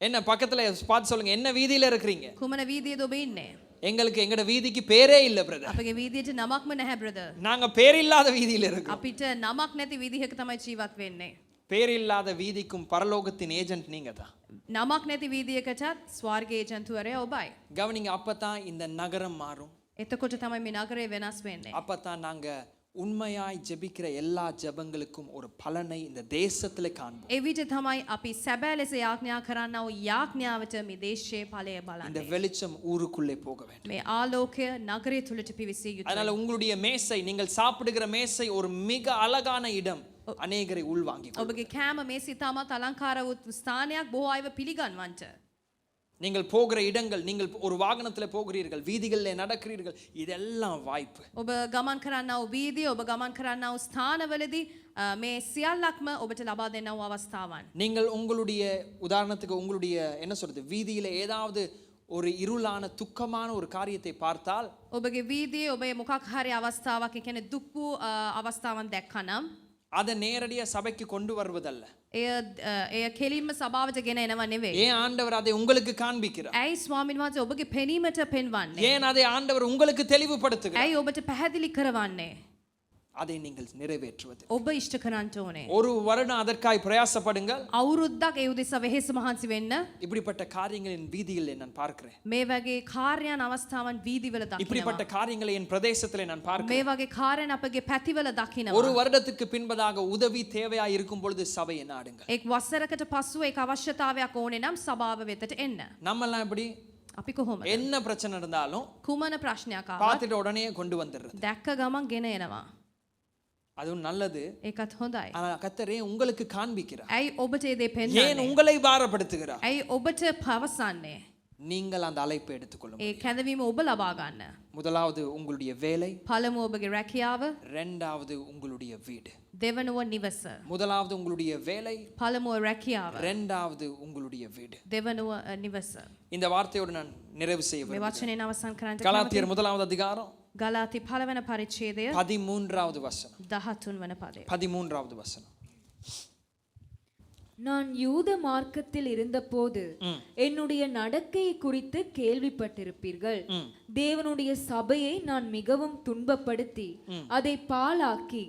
என்ன பக்கத்துல பார்த்து சொல்லுங்க, என்ன வீதியில இருக்கிறீங்க? කුමන වීදියේද ඔබ ඉන්නේ? எங்களுக்கு எங்கட வீதிக்கு பேரே இல்ல பிரதர். අපගේ වීදියට නමක්ම නැහැ බ්‍රදර්. நாங்க பேர் இல்லாத வீதியில இருக்கோம். අපිට නමක් නැති වීදියක තමයි ජීවත් වෙන්නේ. பேர் இல்லாத வீதிக்கும் பரலோகத்தின் ஏஜென்ட் நீங்க தான். නමක් නැති වීදියකටත් ස්වර්ගයේ ජන්තුවරයා ඔබයි. கவனிங்க, அப்பதான் இந்த நகரம் மாறும். එතකොට තමයි මේ නගරය වෙනස් වෙන්නේ. அப்பதான் நாங்க உண்மையாய் ஜெபிக்கிற எல்லா ஜெபங்களுக்கும் ஒரு பலனை இந்த தேசத்துல காண்போம். එවිට තමයි අපි සැබෑ ලෙස යාඥා කරන්නා වූ යාඥාවට මේ දේශයේ ඵලය இந்த බලන්නේ. வெளிச்சம் ஊருக்குள்ளே போக வேண்டும். මේ ආලෝකය නගරය තුලට පිවිසිය යුතුයි. அதனால உங்களுடைய மேசை, நீங்கள் சாப்பிடுகிற மேசை ஒரு மிக அழகான இடம். அநேகரை உள்வாங்கி ඔබගේ කෑම මේ සිතාමත් අලංකාර වූ ස්ථානයක් බොහෝ අයව පිළිගන්වන්නට. நீங்கள் போகிற இடங்கள், நீங்கள் ஒரு வாகனத்தில் போகிறீர்கள், வீதிகளில் நடக்கிறீர்கள், இதெல்லாம் வாய்ப்பு. ඔබ ගමන් කරන්නා වූ වීදිය, ඔබ ගමන් කරන්නා වූ ස්ථානවලදී මේ සියල්ලක්ම ඔබට ලබා දෙන්නා වූ අවස්ථාවන්. நீங்கள் உங்களுடைய உதாரணத்துக்கு உங்களுடைய என்ன சொல்றது, வீதியில ஏதாவது ஒரு இருளான துக்கமான ஒரு காரியத்தை பார்த்தால், ඔබගේ වීදියේ ඔබ මොකක් හරි අවස්ථාවක්, ඒ කියන්නේ දුක් වූ අවස්ථාවක් දැක්කනම්, அதை நேரடியா சபைக்கு கொண்டு வருவதல்ல. එය කෙලින්ම සභාවට ගෙන එනව නෙවෙයි. ஏன் ஆண்டவர் அதை உங்களுக்கு காண்பிக்கிறார்? ඇයි ස්වාමීන් වහන්සේ ඔබගේ පෙනීමට පෙන්වන්නේ? ஏன் அதை ஆண்டவர் உங்களுக்கு தெளிவுபடுத்துகிறார்? ඇයි ඔබට පැහැදිලி කරවන්නේ? அதை நீங்கள் நிறைவேற்றுவது. ඔබ ඉෂ්ට කරන්න ඕනේ. ஒரு வருடம் அதற்காய் பிரயாசப்படுங்கள். අවුරුද්දක් ඒ උදෙසා වෙහෙස මහන්සි වෙන්න. இப்படிப்பட்ட காரியங்களின் வீதியில் நான் பார்க்கிறேன். මේ වගේ කාර්යයන් අවස්ථාවන් වීදිවල දකිනවා. இப்படிப்பட்ட காரியங்களை என் பிரதேசத்திலே நான் මේ பார்க்கிறேன். වගේ කාර්යයන් අපගේ පැතිවල දකිනවා. ஒரு வருடத்துக்கு பின்பதாக உதவி தேவையா இருக்கும் பொழுது சபையை நாடுங்கள். එක් වසරකට පසුව ඒක අවශ්‍යතාවයක් ඕනේ නම් සභාව වෙතට එන්න. நம்மெல்லாம் எப்படி අපි කොහොමද? என்ன பிரச்சனை இருந்தாலும் කුමන ප්‍රශ්නයක් ආවත් பார்த்துட்டு உடனே கொண்டு வந்துடுறது. දැක්ක ගමන් ගෙන එනවා. அதுவும் நல்லது. ඒකත් හොඳයි. ஆனா கர்த்தரே உங்களுக்கு காண்பிக்கிறார். ඇයි ඔබට ඒ දේ ஏன் පෙන්වන්නේ? உங்களை பாரப்படுத்துகிறார்? ඇයි ඔබට පවසන්නේ? நீங்கள் அந்த அழைப்பை எடுத்துக்கொள்ளும். ඒ කැඳවීම ඔබ ලබා ගන්න. முதலாவது உங்களுடைய வேலை, පළමුව ඔබගේ රැකියාව, இரண்டாவது உங்களுடைய வீடு. දෙවනුව නිවස. முதலாவது உங்களுடைய வேலை, පළමුව රැකියාව, இரண்டாவது உங்களுடைய வீடு. දෙවනුව නිවස. இந்த வார்த்தையோடு நான் நிறைவு செய்ய මේ விரும்புகிறேன். වචනයෙන් අවසන් කරන්න கலாத்தியர் முதலாவது அதிகாரம் ගලාති පළවෙනි පරිච්ඡේදය 13வது வசனம். 13 වන පදය. 13வது வசனம். நான் யூத மார்க்கத்தில் இருந்தபோது என்னுடைய நடக்கையை குறித்து கேள்விப்பட்டிருப்பீர்கள். தேவனுடைய சபையை நான் மிகவும் துன்பப்படுத்தி அதை பாழாக்கி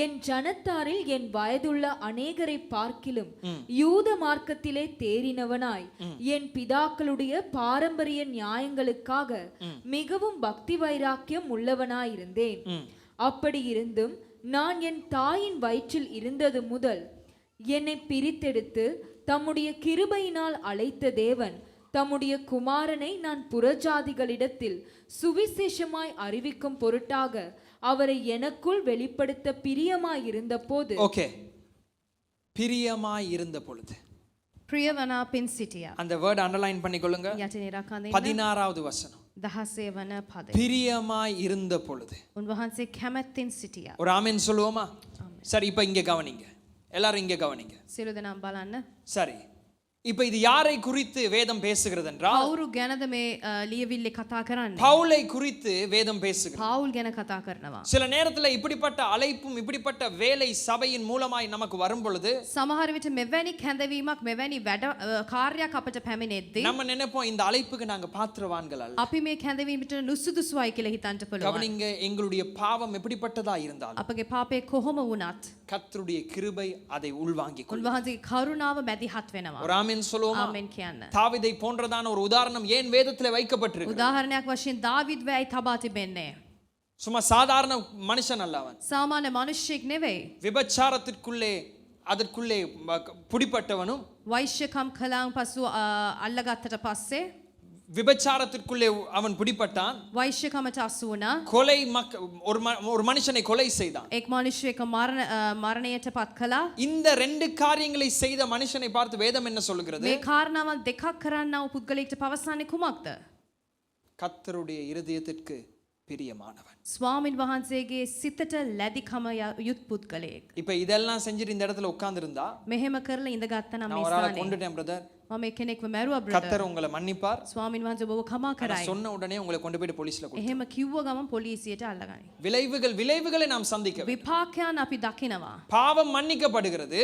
என் ஜனத்தாரில் என் வயதுள்ள அநேகரை பார்க்கிலும் யூத மார்க்கத்திலே தேறினவனாய் என் பிதாக்களுடைய பாரம்பரிய நியாயங்களுக்காக மிகவும் பக்தி வைராக்கியம் உள்ளவனாயிருந்தேன். அப்படி இருந்தும் நான் என் தாயின் வயிற்றில் இருந்தது முதல் என்னை பிரித்தெடுத்து தம்முடைய கிருபையினால் அழைத்த தேவன் தம்முடைய குமாரனை நான் புறஜாதிகளிடத்தில் சுவிசேஷமாய் அறிவிக்கும் பொருட்டாக அவரை எனக்குள் வெளிப்படுத்த பிரியமாய் இருந்த போது. ஓகே, பிரியமாய் இருந்த பொழுது ප්‍රියවනාපින් සිටියා. அந்த வேர்ட் அண்டர்லைன் பண்ணிக்கொள்ளுங்க. යටින් ඉරකඳින්න 16வது வசனம். 16 වන පදය. பிரியமாய் இருந்த பொழுது. උන්වහන්සේ කැමැත්තෙන් සිටියා. ஒரு ஆமென் சொல்லுவோமா? சரி, இப்போ இங்க கவனிங்க. எல்லாரும் இங்க கவனிங்க. සියලු දෙනාම බලන්න. சரி, இப்போ இது யாரை குறித்து வேதம் பேசுகிறது என்றால், පවුරු ගැනද මේ ලියවිල්ලේ කතා කරන්නේ? பவுலை குறித்து வேதம் பேசுகிறது. පවුල් ගැන කතා කරනවා. சில நேரத்துல இப்படிப்பட்ட அழைப்பும் இப்படிப்பட்ட வேலை சபையின் மூலமாய் நமக்கு வரும் பொழுது සමහර විට මෙවැනි කැඳවීමක් මෙවැනි වැඩ කාර්යයක් අපට පැමිණෙද්දී நம்ம நினைப்போம் இந்த அழைப்புக்கு நாங்க பாத்திரவான்கள் அல்ல. අපි මේ කැඳවීමට නුසුදුසුයි කියලා හිතන්න පුළුවන්. கவனிங்க, எங்களுடைய பாவம் எப்படிப்பட்டதா இருந்தாலும் අපගේ පාපේ කොහොම වුණත් கர்த்தருடைய கிருபை அதை உள்வாங்கிக் கொள்ளும். උන්වහන්සේගේ කරුණාව මැදිහත් වෙනවා. ஒரு ஆமென் சொல்லுவோமா? ආමෙන් කියන්න. தாவீதை போன்றதான ஒரு உதாரணம் ஏன் வேதத்திலே வைக்கப்பட்டிருக்கு? උදාහරණයක් වශයෙන් දාවිද් වැයි තබා තිබෙන්නේ. சும்மா சாதாரண மனுஷன் அல்ல அவன். සාමාන්‍ය මිනිසෙක් නෙවෙයි. விபச்சாரத்திற்குள்ளே அதற்குள்ளே பிடிப்பட்டவனும் වෛශ්‍යකම් කළාන් පසු අල්ලගත්තට පස්සේ விபச்சாரத்திற்குள்ளே அவன் பிடிப்பட்டான். වෛශ්‍යකමට අසු වුණා. கொலை ஒரு மனுஷனை கொலை செய்தான். එක් මිනිසෙක් මරණයට පත් කළා. இந்த ரெண்டு காரியங்களை செய்த மனுஷனை பார்த்து வேதம் என்ன சொல்லுகிறது? මේ කාරණාවන් දෙකක් කරන්නව පුද්ගලයෙක්ට පවසන්නේ කුමක්ද? கர்த்தருடைய இருதயத்திற்கு பிரியமானவன். ස්වාමින් වහන්සේගේ සිතට ලැබිකම යුත් පුද්ගලයෙක්. இப்ப இதெல்லாம் செஞ்சிட்டு இந்த இடத்துல உட்கார்ந்திருந்தா, මෙහෙම කරලා ඉඳගත්තා නම් நான் මේ ஒரு ஆளை ස්ථානේ கொண்டுட்டேன் பிரதர், මම එක්කෙනෙක්ව මැරුවා බ්‍රදර්. கர்த்தர் உங்களை மன்னிப்பார். ස්වාමින් වහන්සේ ඔබව කමා කරයි. சொன்ன உடனே உங்களை கொண்டு போய் போலீஸ்ல கொடுத்து එහෙම කිව්ව ගමන් පොලිසියට අල්ලගනි. விளைவுகளை நாம் சந்திக்க வேண்டும். විපාකයන් අපි දකිනවා. பாவம் மன்னிக்கப்படுகிறது.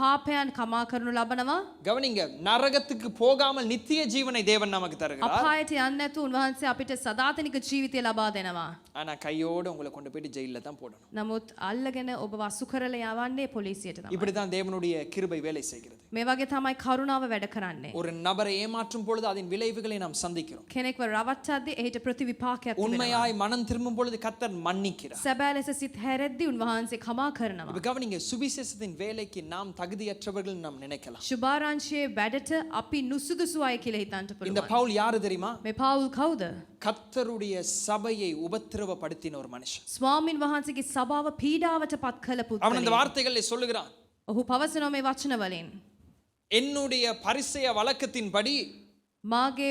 පාපයන් කමා කරනු ලබනවා. கவனிங்க, நரகத்துக்கு போகாமல் நித்திய ஜீவனை தேவன் நமக்கு தருகிறார். අපායට යන්නේ නැතුව උන්වහන්සේ අපිට සදාතනික ජීවිතය ලබා දෙනවා. ஆனா கையோட உங்களை கொண்டு போய் ஜெயில்ல தான் போடணும். නමුත් අල්ලගෙන ඔබ වසු කරලා යවන්නේ පොලිසියට තමයි. இப்படி தான் தேவனுடைய கிருபை வேலை செய்கிறது. මේ වගේ තමයි කරුණාව වැඩ කරන්නේ. ஒரு நபரை ஏமாற்றும் பொழுது அதன் விளைவுகளை நாம் சந்திக்கிறோம். කෙනෙක්ව රවට්ටද්දී එහිට ප්‍රතිවිපාකයක් තිබෙනවා. உண்மையாய் மனம் திரும்பும் பொழுது கர்த்தர் மன்னிக்கிறார். සැබෑ ලෙස සිත හැරෙද්දී උන්වහන්සේ කමා කරනවා. இப்ப கவனிங்க, சுவிசேஷத்தின் வேலைக்கு நாம் தகுதியற்றவர்கள் நாம் நினைக்கலாம். සුභාරංශයේ වැඩට අපි නුසුදුසුයි කියලා හිතන්න இந்த පුළුවන්. பவுல் யாரு தெரியுமா? මේ පවුල් කවුද? கர்த்தருடைய சபையை உபத்திரவப்படுத்தின ஒரு மனுஷன். ස්වාමින් වහන්සේගේ සභාව පීඩාවට පත් කළ அவன் அந்த පුද්ගලයෙක්. வார்த்தைகளை சொல்லுகிறான். ඔහු පවසනවා මේ වචන වලින්. என்னுடைய பரிசேய வழக்கத்தின்படி මාගේ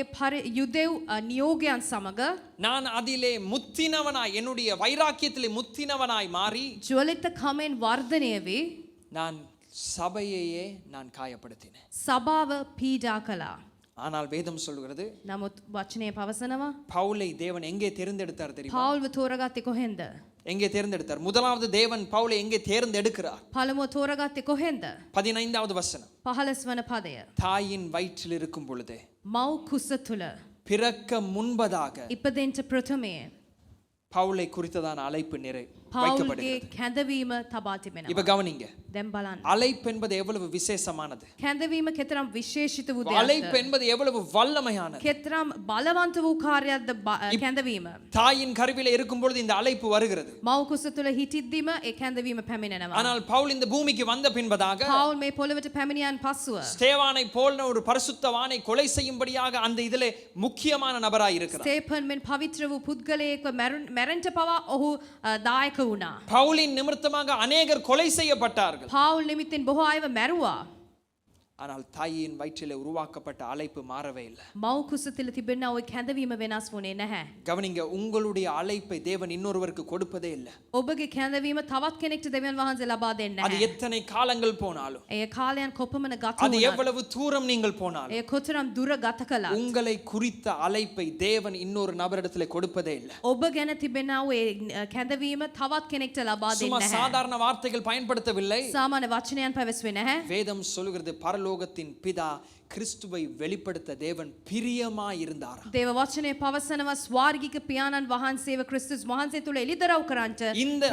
යුදෙව් නියෝගයන් සමග நான் அதிலே முத்தினவனாய், என்னுடைய வைராக்கியத்திலே முத்தினவனாய் மாறி ජ්වලිත කමෙන් වර්ධනය වී நான் சபையையே நான் காயப்படுத்தினேன். සභාව පීඩා කළා. ஆனால் வேதம் சொல்கிறது නමුත් වචනය පවසනවා பவுலை தேவன் எங்கே தேர்ந்தெடுத்தார் தெரியுமா? පවුල්ව තෝරගත්තේ කොහෙන්ද? எங்கே தேர்ந்தெடுத்தார்? முதலாவது தேவன் பவுலை எங்கே தேர்ந்தெடுக்கிறார்? පළමුව තෝරගත්තේ කොහෙන්ද? 15வது வசனம். 15 වන පදය. தாயின் வயிற்றில் இருக்கும் பொழுதே මව් කුස තුල பிறக்க முன்பதாக ඉපදෙන්න ප්‍රථමයෙන් பவுலை குறித்ததான அழைப்பு පවුල්ගේ வைக்கப்படுகிறது. කැඳවීම තබා තිබෙනවා. இப்ப கவனிங்க, දැන් බලන්න. அழைப்பு என்பது எவ்வளவு விசேஷமானது, කැඳවීම කෙතරම් විශේෂිත වූ அழைப்பு දෙයක්ද? என்பது எவ்வளவு வல்லமையானது. කෙතරම් බලවන්ත වූ කාර්යයක්ද කැඳවීම? தாயின் கருவில இருக்கும் பொழுது இந்த அழைப்பு வருகிறது. මව් කුස තුල හිටිද්දිම ඒ කැඳවීම පැමිණෙනවා. ஆனால் பவுல் இந்த பூமிக்கு வந்த பின்பதாக පවුල් මේ පොළවට පැමිණියන් පසුව ஸ்தேவானை போல ஒரு பரிசுத்தவானை கொலை செய்யும்படியாக அந்த இதிலே முக்கியமான நபராய் இருக்கிறார். ස්තේපන් මෙන් පවිත්‍ර වූ පුද්ගලයෙක්ව මැරෙන්න පවා ඔහු දායක වුණා. பவுலின் நிமித்தமாக அநேகர் கொலை செய்யப்பட்டார்கள். පවුල් නිමිත්තෙන් බොහෝ අයව මැරුවා. ஆனால் தாயின் வயிற்றிலே உருவாக்கப்பட்ட அழைப்பு மாறவே இல்லை. මව් කුස තුල තිබෙනා ওই කැඳවීම වෙනස් වුණේ නැහැ. கவனிங்க, உங்களுடைய அழைப்பை தேவன் இன்னொருவருக்கு கொடுப்பதே இல்லை. ඔබගේ කැඳවීම තවත් කෙනෙක්ට දෙවියන් වහන්සේ ලබා දෙන්නේ அது නැහැ. எத்தனை காலங்கள் போனாலும், ඒ කාලයන් කොපමණ ගත அது වුණත්, எவ்வளவு தூரம் நீங்கள் போனாலும், ඒ කොතරම් දුර ගත කළත්, உங்களை குறித்த அழைப்பை தேவன் இன்னொரு நபரிடத்திலே கொடுப்பதே இல்லை. ඔබ ගැන තිබෙනා ওই කැඳවීම තවත් කෙනෙක්ට ලබා சும்மா දෙන්නේ නැහැ. சாதாரண வார்த்தைகள் பயன்படுத்தவில்லை. සාමාන්‍ය වචනයන් පැවසුවේ නැහැ. வேதம் சொல்லுகிறது, பரலோகத்தின் பிதா கிறிஸ்துவை வெளிப்படுத்த தேவன் பிரியமாய் இருந்தார். දේව වචනේ පවසනවා ස්වර්ගික පියාණන් වහන්සේව ක්‍රිස්තුස් වහන්සේ තුල එළිදරව් කරන්ට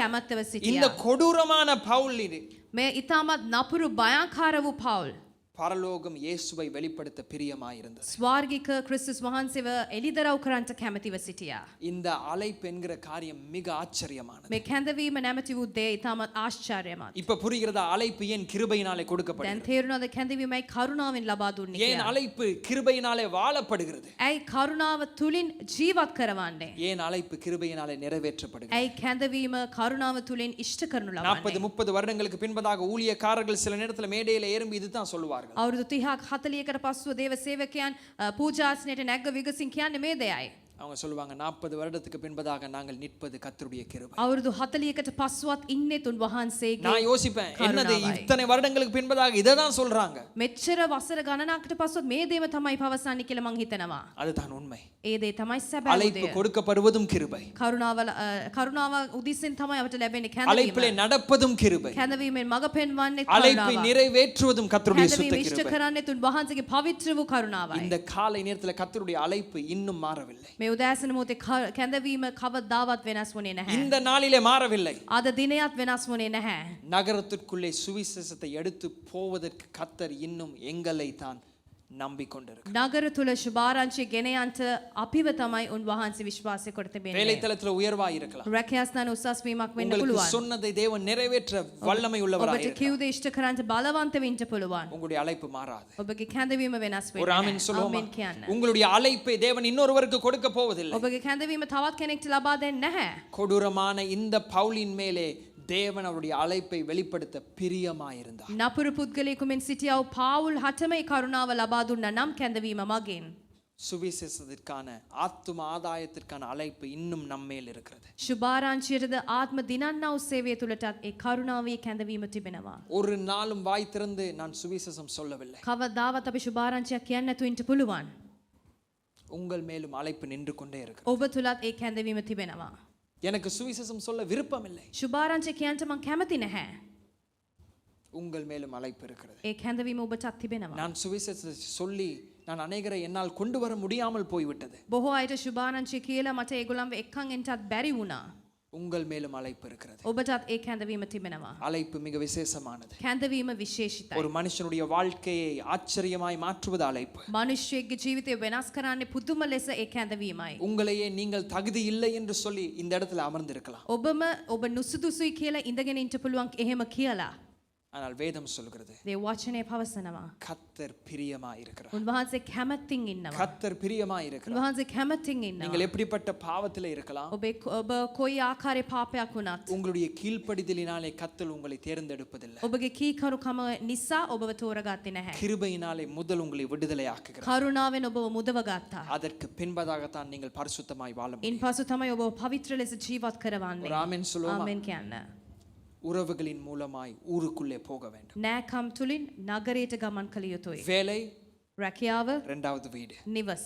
කැමැත්තව இந்த සිටියා. கொடூரமான பவுல் මේ ඊටමත් නපුරු භයාකාර වූ පවුල් பரலோகம் இயேசுவை வெளிப்படுத்த பிரியமாய் இருந்தது. ස්වර්ගික ක්‍රිස්තුස් වහන්සේව එළිදරව් කරන්ට කැමැතිව සිටියා. இந்த அழைப்பு என்கிற காரியம் மிக ஆச்சரியமானது. මේ කැඳවීම නැමැති වූ දේ ඊටමත් ආශ්චර්යමත්. இப்ப புரிகிறதா அழைப்பு ஏன் கிருபையினாலே දැන් கொடுக்கப்படுகிறது? තේරුණාද කැඳවීමයි කරුණාවෙන් ලබා දුන්නේ ஏன் කියලා? அழைப்பு கிருபையினாலே வாழப்படுகிறது? ඇයි කරුණාව තුලින් ජීවත් කරවන්නේ? ஏன் அழைப்பு கிருபையினாலே நிறைவேற்றப்படுகிறது? ඇයි කැඳවීම කරුණාව තුලින් ඉෂ්ට කරනු ලබන්නේ? 40-30 வருடங்களுக்கு பின்பதாக ஊழியக்காரர்கள் சில நேரத்துல மேடையில ஏறும்பி இதுதான் சொல்லுவார்கள். අවුරුදු 30ක් 40කට පස්සුව දේව සේවකයන් පූජාසනයට නැග්ග විගසින් කියන්නේ මේ දෙයයි. அவங்க சொல்லுவாங்க, 40 வருடத்துக்கு பின்பதாக நாங்கள் நிற்பது கர்த்தருடைய கிருபை. අවුරුදු 40කට පස්සුවත් ඉන්නේ තුන් වහන්සේගේ நான் யோசிப்பேன், என்னது இத்தனை வருடங்களுக்கு பின்பதாக இதை தான் சொல்றாங்க. මෙච්චර වසර ගණනකට පස්සුවත් මේ දේම තමයි පවසන්නේ කියලා මං හිතනවා. அதுதான் உண்மை. ඒ දේ තමයි සැබෑ அழைப்பு දේ. கொடுக்கப்படுவதும் கிருபை. කරුණාව උදිසින් තමයි අපට ලැබෙන්නේ அழைப்பிலே කැඳවීම. நடப்பதும் கிருபை. කැඳවීමෙන් මඟ පෙන්වන්නේ அழைப்பை කරුණාවයි. நிறைவேற்றுவதும் கர்த்தருடைய சுத்த කැඳවීම ඉෂ්ට கிருபை. කරන්නේ තුන් වහන්සේගේ පවිත්‍ර වූ කරුණාවයි. இந்த காலை நேரத்துல கர்த்தருடைய அழைப்பு இன்னும் மாறவில்லை. මේ උදෑසන මොහොතේ කැඳවීම කවදාවත් වෙනස් වුණේ නැහැ. இந்த நாளிலே மாறவில்லை. අද දිනයත් වෙනස් වුණේ නැහැ. நகரத்திற்குள்ளே சுவிசேஷத்தை எடுத்து போவதற்கு கர்த்தர் இன்னும் எங்களை தான் நம்பிக்கொண்டிருக்கிறார். නගර තුල සුභාරංචිය ගෙන යන්ට අපිව තමයි උන්වහන්සේ විශ්වාසය කොට තිබෙන්නේ. வேலைத்தலத்துல உயர்வாய் இருக்கலாம். රැකියාස්ථාන උසස් වීමක් වෙන්න உங்களுக்கு පුළුවන්. சொன்னதை தேவன் நிறைவேற்ற வல்லமை உள்ளவராய் ඔබට இருக்கிறார். කිව් දේ ඉෂ්ට කරන්ට බලවන්ත වෙන්න පුළුවන්. உங்களுடைய அழைப்பு மாறாது. ඔබගේ කැඳවීම වෙනස් ஒரு වෙන්නේ ஆமென் නැහැ. சொல்லுவோமா? ආමෙන් කියන්න. உங்களுடைய அழைப்பை தேவன் இன்னொருவருக்கு கொடுக்க போவதில்லை. ඔබගේ කැඳවීම තවත් කෙනෙක්ට ලබා දෙන්නේ නැහැ. கொடூரமான இந்த பவுலின் மேலே தேவன் அவருடைய அழைப்பை வெளிப்படுத்த பிரியமாயிருந்தார். නපුරු පුද්ගලයෙකු මෙන් සිටියා වූ පාවුල් හටමයි කරුණාව ලබා දුන්නා නම් කැඳවීම මගින්. சுவிசேஷத்திற்கான ஆத்தும ஆதாயத்திற்கான அழைப்பு இன்னும் நம்மேல் இருக்கிறது. සුභාරංචියටද ආත්ම දිනන්නා වූ සේවය තුලටත් ඒ කරුණාවේ කැඳවීම තිබෙනවා. ஒரு நாளும் வாய் திறந்து நான் சுவிசேஷம் சொல்லவில்லை. කවදාවත් අපි සුභාරංචියක් කියන්න නැතුව ඉන්න පුළුවන්. உங்கள் மேலும் அழைப்பு நின்று கொண்டே இருக்கு. ඔබ තුලත් ඒ කැඳවීම තිබෙනවා. எனக்கு சுவிசேஷம் சொல்ல விருப்பம் இல்லை. සුභාරංචිය කියන්න මං කැමති නැහැ. உங்கள் மேலும் அழைப்பு இருக்கிறது. ඒ කැඳවීම ඔබටත් තිබෙනවා. நான் சுவிசேஷத்தை சொல்லி நான் அநேகரை என்னால் கொண்டு வர முடியாமல் போய்விட்டது. බොහෝ අයට සුභාරංචිය කියලා මට ඒගොල්ලන්ව එක්කන් එන්නත් බැරි වුණා. உங்கள் மேலும் அழைப்பு இருக்கிறது. ඔබටත් ඒ කැඳවීම තිබෙනවා. அழைப்பு மிக விசேஷமானது. කැඳවීම විශේෂිතයි. ஒரு மனுஷனுடைய வாழ்க்கையை ஆச்சரியமாய் மாற்றுவது அழைப்பு. මිනිස්සෙක්ගේ ජීවිතය වෙනස් කරන්නේ පුදුම ලෙස ඒ කැඳවීමයි. உங்களையே நீங்கள் தகுதி இல்லை என்று சொல்லி இந்த இடத்துல அமர்ந்திருக்கலாம். ඔබම ඔබ නුසුදුසුයි කියලා ඉඳගෙන ඉන්න පුළුවන් එහෙම කියලා. ஆனால் வேதம் சொல்கிறது, ඒ වචනේ පවසනවා. கர்த்தர் பிரியமாய் இருக்கிறார். උන්වහන්සේ කැමැතින් ඉන්නවා. கர்த்தர் பிரியமாய் இருக்கிறார். උන්වහන්සේ කැමැතින් நீங்கள் ඉන්නවා. எப்படிப்பட்ட பாவத்திலே இருக்கலாம், ඔබ කොයි ආකාරයේ පාපයක් වුණත් உங்களுடைய கீழ்ப்படிதலினாலே கர்த்தர் உங்களை தேர்ந்தெடுப்பதில்லை. ඔබගේ කීකරුකම නිසා ඔබව තෝරගත්තේ නැහැ. கிருபையினாலே முதல் உங்களை விடுதலையாக்குகிறார். කරුණාවෙන් ඔබව මුදව ගත්තා. அதற்கு பின்பதாகத்தான் நீங்கள் பரிசுத்தமாய் வாழ முடியும். ඉන්පසු තමයි ඔබව පවිත්‍ර ලෙස ජීවත් කරවන්නේ. ஒரு ஆமென் சொல்லுவோமா? ආමෙන් කියන්න. உறவுகளின் மூலமாய் ஊருக்குள்ளே போக வேண்டும். නෑකම් තුලින් නගරයට ගමන් කළ යුතුයි. வேலை, රැකියාව ரெண்டாவது வீடு. නිවස.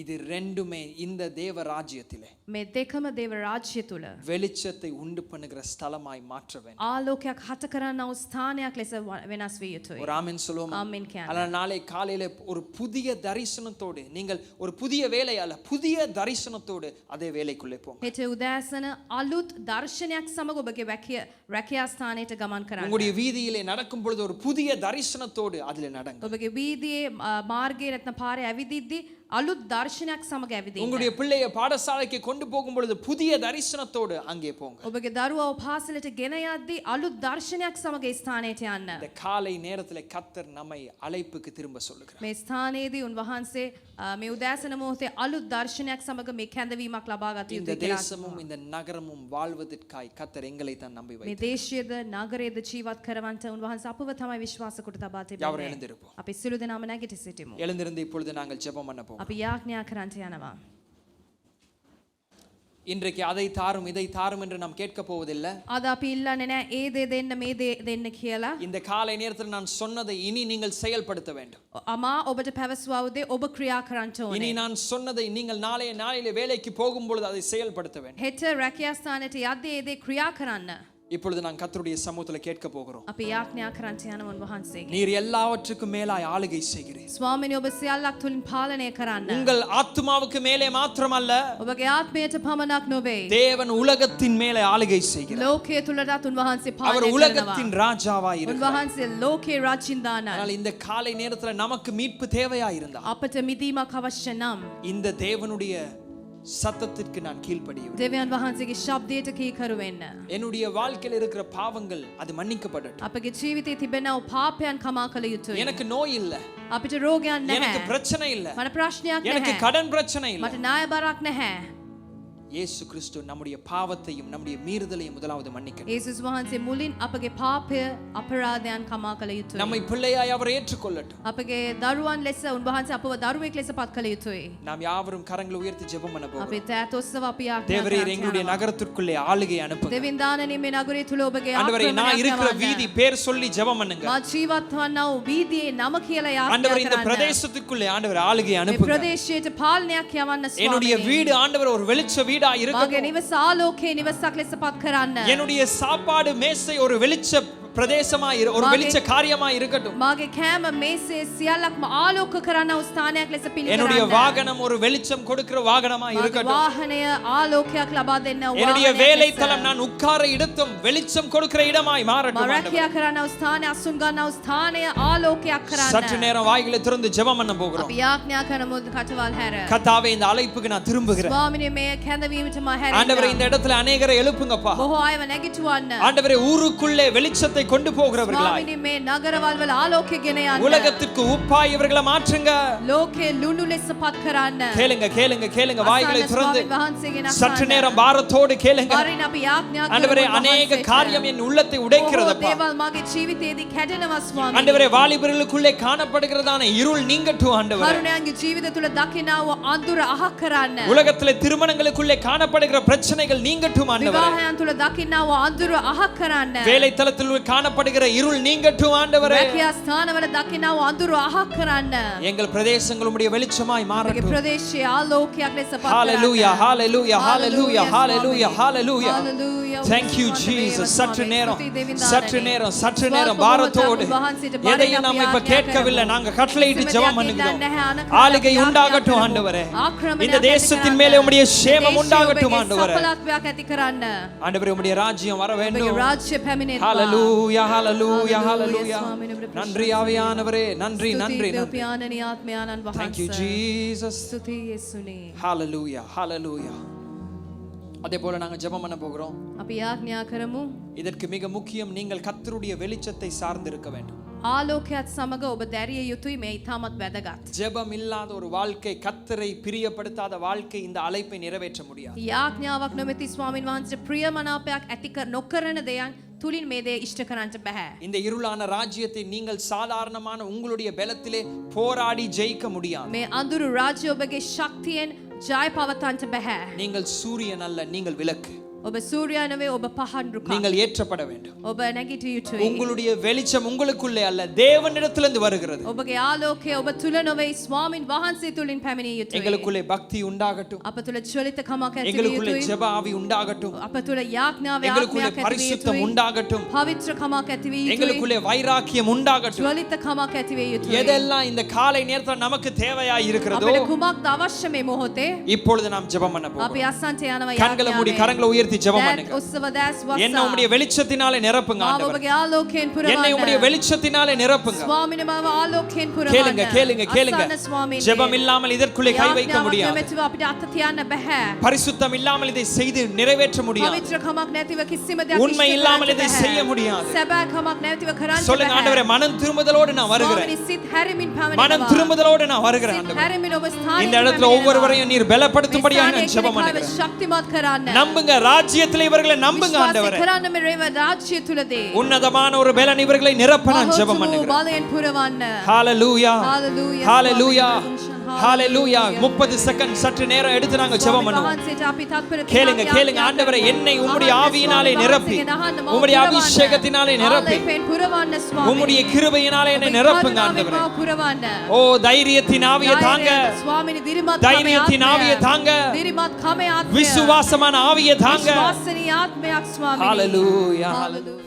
இது ரெண்டுமே இந்த தேவ ராஜ்யத்திலே මේ දෙකම දේව රාජ්‍ය තුල வெளிச்சத்தை உண்டு பண்ணுகிற ஸ்தலமாய் மாற்ற வேண்டும். ආලෝකයක් හට කරන්නා වූ ස්ථානයක් ලෙස වෙනස් විය යුතුයි. ஒரு ஆமென் சொல்லுவோமா? ஆமென் කියන්න. அதனால நாளை காலையில ஒரு புதிய தரிசனத்தோடு நீங்கள் ஒரு புதிய வேலை அல்ல புதிய தரிசனத்தோடு அதே வேலைக்குள்ளே போங்க. හෙට උදෑසන අලුත් දර්ශනයක් සමග ඔබගේ රැකියා ස්ථානයට ගමන් කරන්න. உங்களுடைய வீதியிலே நடக்கும் பொழுது ஒரு புதிய தரிசனத்தோடு அதிலே நடங்க. ඔබගේ වීදියේ මාර්ගයේ නැත්නම් පාරේ ඇවිදිද්දී අලුත් දර්ශනයක් සමග ඇවිදින්න. உங்களுடைய பிள்ளையை பாடசாலைக்கு கொண்டு போகும் பொழுது புதிய தரிசனத்தோடு அங்கே போங்க. ඔබගේ දරුවව පාසලට ගෙන යද්දී අලුත් දර්ශනයක් සමග ඒ ස්ථානයට යන්න. இந்த காலை நேரத்திலே கர்த்தர் நம்மை அழைப்புக்கு திரும்ப சொல்லுகிறார். මේ ස්ථානයේදී උන්වහන්සේ මේ උදෑසන මොහොතේ අලුත් දර්ශනයක් සමග මේ කැඳවීමක් ලබා ගත இந்த යුතුයි කියලා. தேசமும் இந்த நகரமும் வாழ்வதற்காய் கர்த்தர் எங்களை தான் நம்பி මේ வைத்தார். දේශයේද නගරයේද ජීවත් කරවන්නට උන්වහන්සේ අපව තමයි විශ්වාස කොට තබා யாவரும் තිබෙන්නේ. எழுந்திருப்போம். අපි සියලු දෙනාම නැගිට සිටිමු. எழுந்திருந்து இப்பொழுது நாங்கள் ஜெபம் பண்ண போவோம். අපි යාඥා කරන්නට යනවා. இன்றைக்கு அதை தாரும் இதை தாரும் என்று நாம் கேட்க போவதில்லை. අද අපි ඉල්ලන්නේ නැහැ ඒ දේ දෙන්න මේ දේ දෙන්න කියලා. இந்த காலை நேரத்தில் நான் சொன்னதை இனி நீங்கள் செயல்படுத்த வேண்டும். අමා ඔබට පැවසුවා වූ දේ ඔබ ක්‍රියා කරන්න இனி ඕනේ. நான் சொன்னதை நீங்கள் நாளையிலே வேலைக்கு போகும் பொழுது அதை செயல்படுத்த வேண்டும். හෙට රැකියා ස්ථානයට යද්දී ඒ දේ ක්‍රියා කරන්න. இப்பொழுது நான் கர்த்தருடைய சமூகத்தில் கேட்க போகிறோம். අපි යාඥා කරන්නට යනවා උන්වහන්සේගෙන්. நீர் எல்லாவற்றுக்கும் மேலாய் ஆளுகை செய்கிறீர். ස්වාමීනි ඔබ සියල්ලක් තුලින් පාලනය කරන්න. உங்கள் ஆத்துமாவுக்கு மேலே மாத்திரமல்ல ඔබගේ ආත්මයට පමණක් නොවේ. தேவன் உலகத்தின் மேலே ஆளுகை செய்கிறார். ලෝකයේ තුලටත් උන්වහන්සේ அவர் පාලනය உலகத்தின் කරනවා. ராஜாவாய் இருக்கிறார். උන්වහන්සේ ලෝකේ රාජින්දානයි. ஆனால் இந்த காலை நேரத்துல நமக்கு மீட்பு தேவையா இருந்தா අපට මිදීමක් අවශ්‍ය නම් இந்த தேவனுடைய சத்தத்திற்கு நான் கீழ்ப்படிவேன். දෙවියන් වහන්සේගේ ශබ්දයට කීකරු වෙන්න. என்னுடைய வாழ்க்கையில் இருக்கிற பாவங்கள் அது மன்னிக்கப்படட்டும். අපගේ ජීවිතයේ තිබෙනා වූ පාපයන් කමා කළ යුතුයි. எனக்கு நோய் இல்ல, අපිට රෝගයක් எனக்கு නැහැ. பிரச்சனை இல்ல, මට ප්‍රශ්නයක් எனக்கு නැහැ. கடன் பிரச்சனை இல்ல. මට ණය බරක් නැහැ. இயேசு கிறிஸ்து நம்முடைய பாவத்தையும் நம்முடைய மீறுதலையும் முதலாவது மன்னிக்கட்டும். යේසුස් වහන්සේ මුලින් අපගේ පාපය අපරාධයන් කමා කළ යුතුයි. நம்மை பிள்ளையாய் அவர் ஏற்றுக்கொள்ளட்டும். අපගේ දරුවන් ලෙස උන්වහන්සේ අපව දරුවෙක් ලෙස පත් කළ යුතුයි. நாம் யாவரும் கரங்களை உயர்த்தி ஜெபம் பண்ண போகிறோம். අපි තෑත ඔස්සව අපි යාඥා தேவரீர் எங்களுடைய කරනවා. நகரத்திற்குள்ளே ஆளுகை அனுப்புங்க. දෙවියන් දානනේ මේ නගරය තුල ඔබගේ ஆண்டவரே நான் ආක්‍රමණයක් இருக்கிற යවන්න. வீதி பேர் சொல்லி ஜெபம் பண்ணுங்க. මා ජීවත් වන්නා වූ වීදියේ නම කියලා ஆண்டவரே යාඥා இந்த කරන්න. பிரதேசத்துக்குள்ளே ஆண்டவர் ஆளுகை මේ அனுப்புங்க. ප්‍රදේශයට පාලනයක් යවන්න என்னுடைய ස්වාමීනි. வீடு ஆண்டவர் ஒரு வெளிச்ச வீடா මාගේ இருக்கட்டும். නිවස ආලෝකයේ නිවසක් ලෙස පත් කරන්න. என்னுடைய சாப்பாடு மேசை ஒரு வெளிச்ச பிரதேசமா ஒரு வெளிச்ச காரியமா இருக்கட்டும். මාගේ කෑම මේසේ සියල්ලක්ම ආලෝක කරන්න වූ ස්ථානයක් ලෙස என்னுடைய පිළිගන්න. வாகனம் ஒரு வெளிச்சம் கொடுக்கிற வாகனமா මාගේ இருக்கட்டும். වාහනය ආලෝකයක් ලබා දෙන්න වූ என்னுடைய වාහනයක් வேலை ලෙස. தளம் நான் உட்கார இடத்தும் வெளிச்சம் கொடுக்கிற இடமாய் මා மாறட்டும். රැකියා කරන්න වූ ස්ථානය අසුන් ගන්න වූ ස්ථානය ආලෝකයක් சற்று කරන්න. நேரம் வாய்களை திறந்து ஜெபம் பண்ண போகிறோம். අපි යාඥා කරමු කටවල් හැර. கர்த்தாவே இந்த அழைப்புக்கு நான் திரும்புகிறேன். ස්වාමීනි මේ කැඳවීමට මා ஆண்டவரே හැරෙන්න. இந்த இடத்துல அநேகரை எழுப்புங்கப்பா. බොහෝ අයව නැගිටවන්න. ஆண்டவரே ஊருக்குள்ளே வெளிச்சத்தை கொண்டு போகிறவர்களாய் ස්වාමීනි මේ නගරවල් වල ආලෝකය ගෙන යන්න. உலகத்திற்கு உப்பாய் இவர்களை மாற்றுங்க. ලෝකේ ලුණු ලෙස පත් කරන්න. கேளுங்க கேளுங்க கேளுங்க வாய்களை අසන්න திறந்து ස්වාමීන් වහන්සේගෙන් අසන්න. சற்று நேரம் பாரத்தோடு கேளுங்க. වරින් අපි යාඥා කරමු ஆண்டவரே அநேக වහන්සේට. காரியம் என் உள்ளத்தை බොහෝ உடைக்கிறதப்பா. දේවල් මගේ ජීවිතයේදී කැඩෙනවා ස්වාමීනි. ஆண்டவரே வாலிபர்களுக்குள்ளே காணப்படுகிறதான இருள் நீங்கட்டும் ஆண்டவரே. කරුණාංග ජීවිත තුල දකිනා වූ අඳුර අහක් කරන්න. உலகத்திலே திருமணங்களுக்குள்ளே காணப்படுகிற பிரச்சனைகள் நீங்கட்டும் ஆண்டவரே. විවාහයන් තුල දකිනා වූ අඳුර අහක් කරන්න. வேலை தளத்தில் காணப்படுகிற இருள் நீங்கட்டும் ஆண்டவரே. රැකියා ස්ථානවල දකිනා වූ අඳුර අහක් කරන්න. எங்கள் பிரதேசங்கள் உம்முடைய வெளிச்சமாய் මගේ மாறட்டும். ප්‍රදේශයේ ආලෝකයක් ලෙස පත් ஹalleluya කරන්න. hallelujah hallelujah hallelujah hallelujah. Hallelujah. Thank you Jesus. சற்று நேரம் சற்று நேரம் சற்று நேரம் ஸ்வல்ப பாரத்தோடு முகூர்த்தம் வහන්සේට බරින් எதையும் අපි நாம் இப்ப යාඥා கேட்கவில்லை. කරමු. நாங்க கட்டளையிட்டு කිසිම ஜெபம் දෙයක් பண்ணுகிறோம். ඉල්ලන්නේ නැහැ. අනකර ஆளுகை අපි உண்டாகட்டும் යාඥා ஆண்டவரே. ආක්‍රමණයක් இந்த ඇති தேசத்தின் කරන්න. மேலே உம்முடைய சேமம் දේශයේ உண்டாகட்டும் ඔබගේ ஆண்டவரே. සඵලත්වයක් ඇති කරන්න. ஆண்டவரே உம்முடைய ராஜ்யம் வர ඔබගේ வேண்டும். රාජ්‍ය පැමිණෙත්වා. ஹalleluya hallelujah Hallelujah, hallelujah. ස්වාමීනි, ඔබට நன்றி ஆவியானவரே நன்றி ස්තුතියි நன்றி දේව நன்றி. පියාණනි ආත්මයාණන් Thank you වහන්සේ. Jesus. ස්තුතියි යේසුනේ. hallelujah hallelujah. அதே போல நாங்க ஜெபம் பண்ண போகிறோம். අපි යාඥා කරමු. இதற்கு மிக முக்கியம் நீங்கள் கர்த்தருடைய வெளிச்சத்தை சார்ந்து இருக்க வேண்டும். ආලෝකයත් සමග ඔබ දැරිය යුතුයි මේ ඉතාමත් වැදගත්. ஜெபம் இல்லாத ஒரு வாழ்க்கை, கர்த்தரை பிரியப்படுத்தாத வாழ்க்கை இந்த அழைப்பை நிறைவேற்ற முடியாது. යාඥාවක් නොමැති ස්වාමින් වහන්සේ ප්‍රියමනාපයක් ඇති නොකරන දෙයන් තුලින් මේ දේ ඉෂ්ට කරන්නට බෑ. இந்த இருளான ராஜ்யத்தை நீங்கள் சாதாரணமான உங்களுடைய பலத்திலே போராடி ஜெயிக்க முடியாது. මේ අඳුරු රාජ්‍ය ඔබගේ ශක්තියෙන් ජය පවතන්නට බෑ. நீங்கள் சூரியன் அல்ல, நீங்கள் விளக்கு. ඔබ සූර්යයා නෙවෙයි ඔබ පහන් රුකක්. நீங்கள் ஏற்றப்பட வேண்டும். ඔබ නැගිටිය යුතුයි. உங்களுடைய வெளிச்சம் உங்களுக்குள்ளே அல்ல தேவனிடத்திலிருந்து வருகிறது. ඔබගේ ආලෝකය ඔබ තුල නෙවෙයි ස්වාමින් වහන්සේ තුලින් පැමිණිය යුතුයි. எங்களுக்குள்ளே பக்தி உண்டாகட்டும். අප තුල චලිතකමක් ඇති විය எங்களுக்குள்ளே යුතුයි. ஜெப ஆவி உண்டாகட்டும். අප තුල යාඥාවේ எங்களுக்குள்ளே ආත්මයක් ඇති විය பரிசுத்தம் යුතුයි. உண்டாகட்டும். පවිත්‍රකමක් ඇති විය යුතුයි. எங்களுக்குள்ளே வைராக்கியம் உண்டாகட்டும். චලිතකමක් ඇති විය යුතුයි. எதெல்லாம் இந்த காலை நேரத்துல நமக்கு தேவையாய் இருக்கிறதோ අපිට කුමක්ද අවශ්‍ය මේ මොහොතේ? இப்பொழுது நாம் ஜெபம் பண்ண போகிறோம். අපි අසන්ට යනවා கண்களை மூடி கரங்களை உயர்த்தி ஜெபம் பண்ணுங்க. උත්සව දැස් වස්සා. என்ன உம்முடைய வெளிச்சத்தினாலே நிரப்புங்க ஆண்டவரே. ඔබගේ ආලෝකයෙන් පුරවන්න. என்னை உம்முடைய வெளிச்சத்தினாலே நிரப்புங்க. ස්වාමීන් මම ආලෝකයෙන් පුරවන්න. கேளுங்க கேளுங்க கேளுங்க. අසන්න ස්වාමීන්. ஜெபம் இல்லாமல் இதற்குள்ளே கை வைக்க முடியாது. නැතිව අපිට අත තියන්න බෑ. பரிசுத்தம் இல்லாமல் இதை செய்து நிறைவேற்ற முடியாது. පවිත්‍රකමක් නැතිව කිසිම දෙයක් உண்மை இல்லாமல் இதை செய்ய முடியாது. සැබෑකමක් නැතිව කරන්න බෑ. சொல்லுங்க ஆண்டவரே மனம் திரும்புதலோடு நான் வருகிறேன். ස්වාමීන් සිත් හැරෙමින් පැමිණෙනවා. மனம் திரும்புதலோடு நான் வருகிறேன் ஆண்டவரே. හැරෙමින් ඔබ ස්ථානයේ இந்த இடத்துல ஒவ்வொருவரையும் நீர் பலப்படுத்தும்படியாக நான் ஜெபம் பண்ணுகிறேன். ශක්තිමත් කරන්න. நம்புங்க ராஜ்யத்திலே இவர்களை நம்புங்க ஆண்டவரே. කරන්න මේ රේව රාජ්‍ය තුලදී. உன்னதமான ஒரு பலன் இவர்களை நிரப்ப நான் ஜெபம் பண்ணுகிறேன். බලයෙන් පුරවන්න. ஹalleluya Hallelujah. ஹalleluya ஹalleluya 30 செகண்ட் சற்று நேரம் எடுத்து நாங்க ஜெபம் பண்ணுவோம். கேளுங்க கேளுங்க ஆண்டவரே என்னை உம்முடைய ஆவியினாலே நிரப்பி உம்முடைய அபிஷேகத்தினாலே நிரப்பி உம்முடைய கிருபையினாலே என்னை நிரப்புங்க ஆண்டவரே. ஓ தைரியத்தின் ஆவியை தாங்க. தைரியத்தின் ஆவியை தாங்க. விசுவாசமான ஆவியை தாங்க. ஹalleluya ஹalleluya.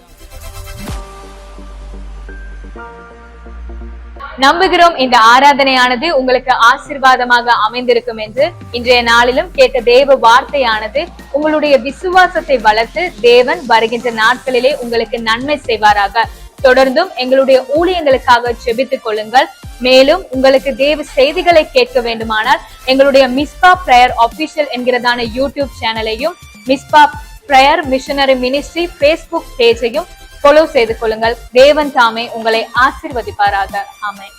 நம்புகிறோம் இந்த ஆராதனையானது உங்களுக்கு ஆசீர்வாதமாக அமைந்திருக்கும் என்று. இன்றைய நாளிலும் கேட்ட தேவ வார்த்தையானது உங்களுடைய விசுவாசத்தை வளர்த்து தேவன் வருகின்ற நாட்களிலே உங்களுக்கு நன்மை செய்வாராக. தொடர்ந்தும் எங்களுடைய ஊழியங்களுக்காக ஜெபித்துக் கொள்ளுங்கள். மேலும் உங்களுக்கு தேவ செய்திகளை கேட்க வேண்டுமானால் எங்களுடைய மிஸ்பா பிரேயர் ஆபீஷியல் என்கிறதான யூடியூப் சேனலையும் Mizpah prayer missionary ministry Facebook பேஜையும் ஃபாலோ செய்து கொள்ளுங்கள். தேவன் தாமே உங்களை ஆசீர்வதிப்பாராக. ஆமென்.